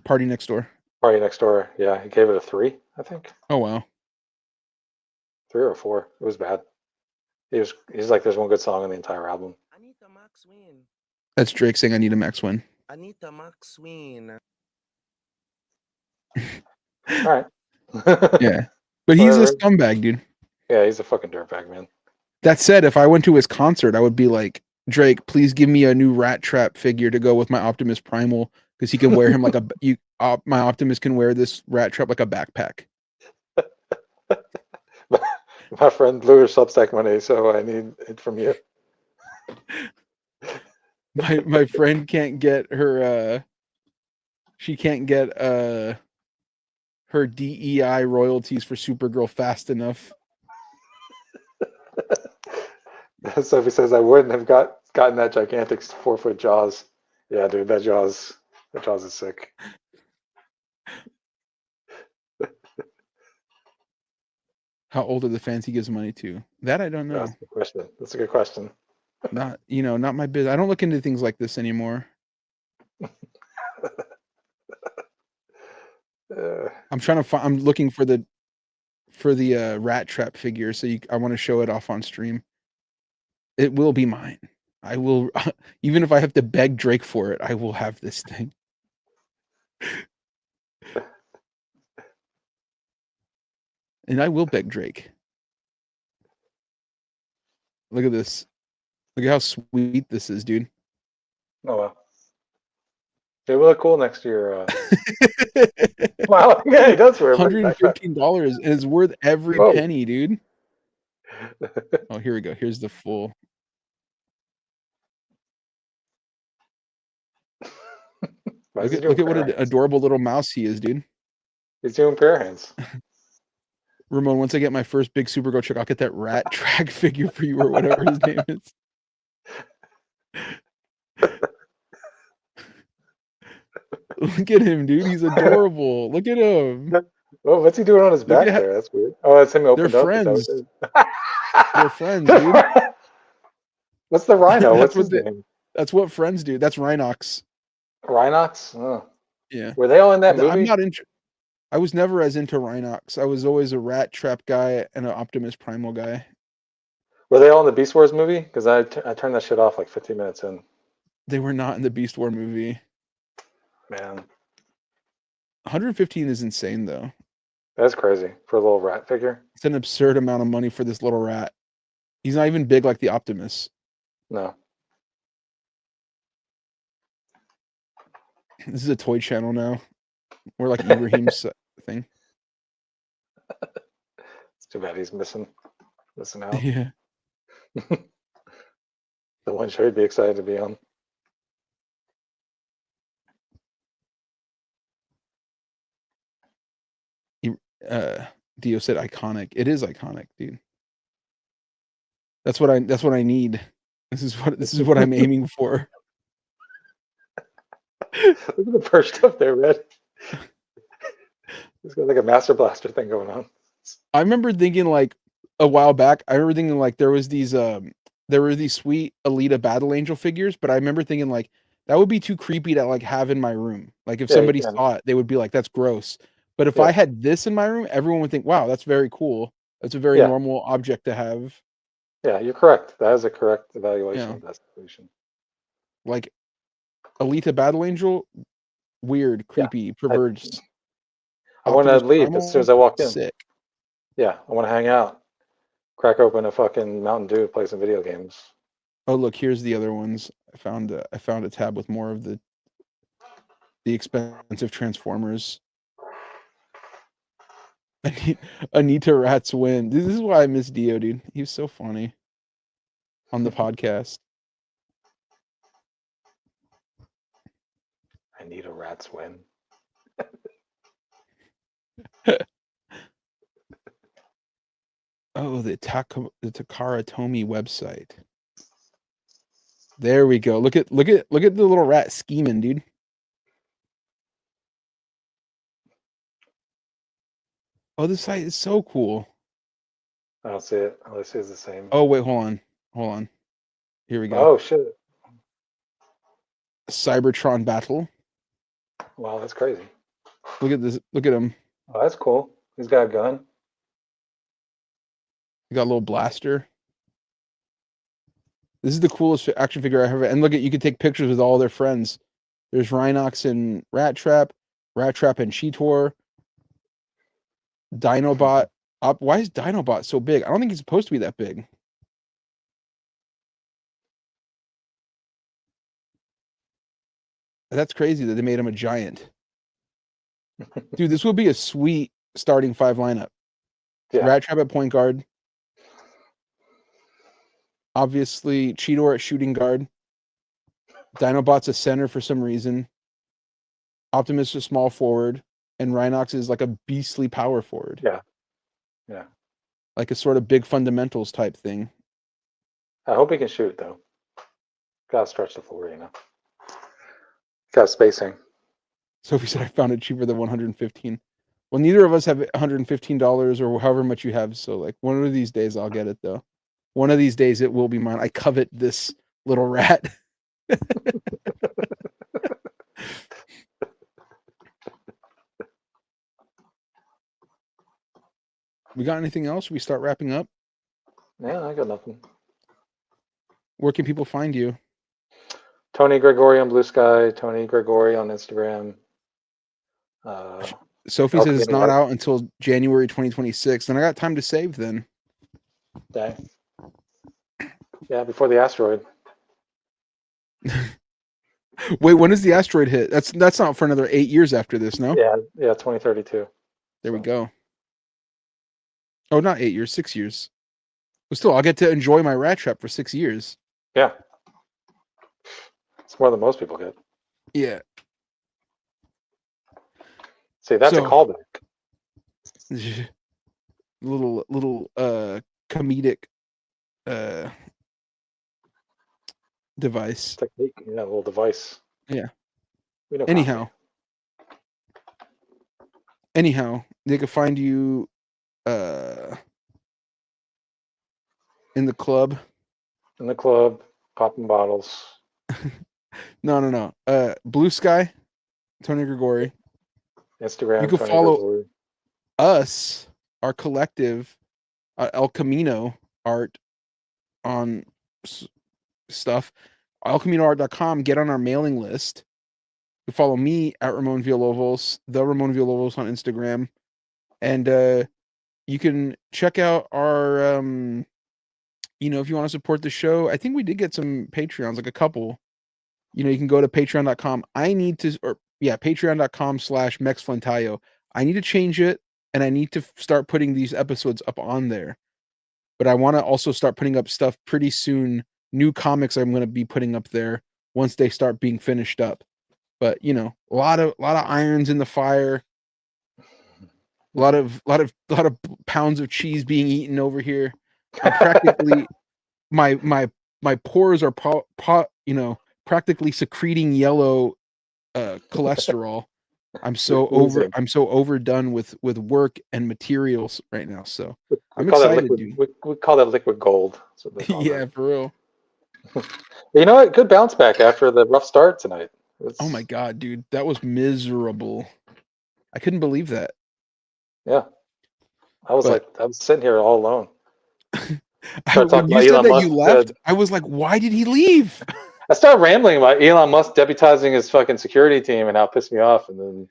Party Next Door. Party Next Door. Yeah, he gave it a 3, I think. Oh wow. 3 or 4. It was bad. He's like, there's one good song on the entire album. Anita Max Win. That's Drake saying I need a Max Win. Anita Max Win. All right. Yeah, but he's a scumbag, dude. Yeah, he's a fucking dirtbag, man. That said, if I went to his concert, I would be like, Drake, please give me a new Rat Trap figure to go with my Optimus Primal, because he can wear him like my Optimus can wear this Rat Trap like a backpack. My friend blew her Substack money, so I need it from you. My friend can't get her she can't get her DEI royalties for Supergirl fast enough. Sophie says, I wouldn't have gotten that gigantic 4-foot Jaws. Yeah, dude, that Jaws is sick. How old are the fans he gives money to? That I don't know. That's a good question. Not, not my business. I don't look into things like this anymore. I'm trying to find. I'm looking for the rat trap figure. So I want to show it off on stream. It will be mine. I will, even if I have to beg Drake for it, I will have this thing. And I will beg Drake. Look at this. Look at how sweet this is, dude. Oh wow. It will look cool next year. Wow, yeah, it does for $115, and it's worth every penny, dude. Oh, here we go. Here's the full. Look at what an adorable little mouse he is, dude. He's doing pair hands. Ramon, once I get my first big Superbowl check, I'll get that rat track figure for you or whatever his name is. Look at him, dude. He's adorable. Look at him. Oh, what's he doing on his back there? That's weird. Oh, that's him opened They're up. Friends. They're friends, dude. What's the rhino? What's his name? That's what Friends do. That's Rhinox. Rhinox? Oh. Yeah. Were they all in that movie? I'm not I was never as into Rhinox. I was always a Rat Trap guy and an Optimus Primal guy. Were they all in the Beast Wars movie? Because I turned that shit off like 15 minutes in. They were not in the Beast War movie. Man. 115 is insane, though. That's crazy for a little rat figure. It's an absurd amount of money for this little rat. He's not even big like the Optimus. No. This is a toy channel now. Or like Ibrahim's thing. It's too bad he's missing out. Yeah. The one show he'd be excited to be on. Dio said iconic. It is iconic, dude. That's what I need. This is what I'm aiming for. Look at the perched up there, Red. He's got like a Master Blaster thing going on. I remember thinking like a while back, there were these sweet Alita Battle Angel figures, but I remember thinking like that would be too creepy to like have in my room. Like if somebody saw it, they would be like, that's gross. But if I had this in my room, everyone would think, wow, that's very cool. That's a very normal object to have. Yeah, you're correct. That is a correct evaluation of that solution. Like Alita Battle Angel, weird, creepy, perverse. I want to leave as soon as I walk in. Sick. Yeah, I want to hang out. Crack open a fucking Mountain Dew, play some video games. Oh, look, here's the other ones. I found a tab with more of the expensive Transformers. Anita Rats win. This is why I miss Dio, dude. He was so funny on the podcast. Anita Rats win. Oh, the Takara Tomy website. There we go. Look at the little rat scheming, dude. Oh, this site is so cool. I don't see it. All I see is the same. Oh, wait, hold on. Here we go. Oh, shit. Cybertron battle. Wow, that's crazy. Look at this. Look at him. Oh, that's cool. He's got a gun. He got a little blaster. This is the coolest action figure I have. And look at, you can take pictures with all their friends. There's Rhinox and Rat Trap and Cheetor. Dinobot. Why is Dinobot so big? I don't think he's supposed to be that big. That's crazy that they made him a giant. Dude, this would be a sweet starting 5 lineup. Yeah. Rat Trap at point guard. Obviously, Cheetor at shooting guard. Dinobot's a center for some reason. Optimus a small forward. And Rhinox is like a beastly power forward. Yeah. Yeah. Like a sort of big fundamentals type thing. I hope he can shoot, though. Gotta stretch the floor, you know. Got spacing. Sophie said I found it cheaper than $115. Well, neither of us have $115 or however much you have. So, like, one of these days I'll get it, though. One of these days it will be mine. I covet this little rat. We got anything else? We start wrapping up. Yeah, I got nothing. Where can people find you? Tony Gregory on Blue Sky. Tony Gregory on Instagram. Sophie says it's not out until January 2026. Then I got time to save then. Dang. Yeah, before the asteroid. Wait, when does the asteroid hit? That's not for another 8 years after this, no? Yeah, 2032. There we go. Oh, not 8 years, 6 years. But still, I'll get to enjoy my rat trap for 6 years. Yeah. It's more than most people get. Yeah. See, that's a callback. Little comedic device. Technique, yeah, a little device. Yeah. We know Anyhow, they can find you in the club. In the club, popping bottles. No. Blue Sky, Tony Gregory. Instagram. You can Tony follow Gregory. us, our collective, El Camino art on stuff. ElCaminoArt.com. Get on our mailing list. You follow me at Ramon Villalobos, the Ramon Villalobos on Instagram, and you can check out our. If you want to support the show, I think we did get some Patreons, like a couple. You can go to patreon.com. patreon.com/MexFlantayo. I need to change it, and I need to start putting these episodes up on there. But I want to also start putting up stuff pretty soon. New comics I'm going to be putting up there once they start being finished up. But a lot of irons in the fire. A lot of pounds of cheese being eaten over here. I'm practically my pores are practically secreting yellow cholesterol. I'm so overdone with work and materials right now. So I'm excited. We call that liquid gold. Yeah, for real. You know what? Good bounce back after the rough start tonight. Oh my god, dude, that was miserable. I couldn't believe that. Yeah, I was sitting here all alone. When you said that you left, I was like, why did he leave? I started rambling about Elon Musk deputizing his fucking security team and how it pissed me off, and then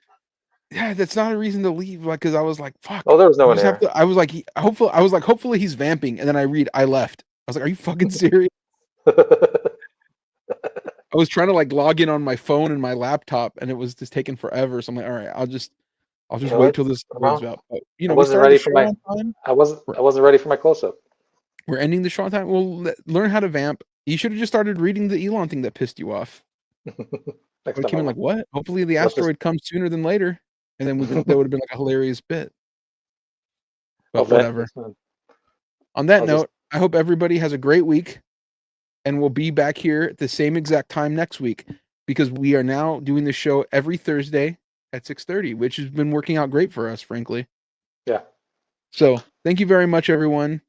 that's not a reason to leave. Like, because I was like, fuck. Oh, there was no one here. I was like, hopefully he's vamping, and then I left. I was like, are you fucking serious? I was trying to log in on my phone and my laptop, and it was just taking forever. So I'm like, all right, I'll just wait till this goes out. But, I wasn't ready for my. I wasn't ready for my close up. We're ending the show on time. Well, learn how to vamp. You should have just started reading the Elon thing that pissed you off. It came in like, what? Hopefully the asteroid comes sooner than later, and then that would have been like a hilarious bit. But whatever. On that note, I hope everybody has a great week, and we'll be back here at the same exact time next week, because we are now doing the show every Thursday at 6:30, which has been working out great for us, frankly. Yeah. So thank you very much, everyone.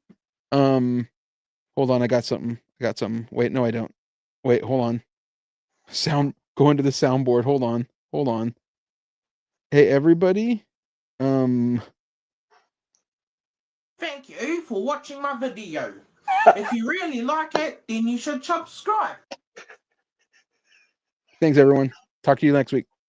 Hold on, I got something. Wait, no, I don't. Wait, hold on. Go into the soundboard. Hold on. Hey, everybody. Thank you for watching my video. If you really like it, then you should subscribe. Thanks, everyone. Talk to you next week.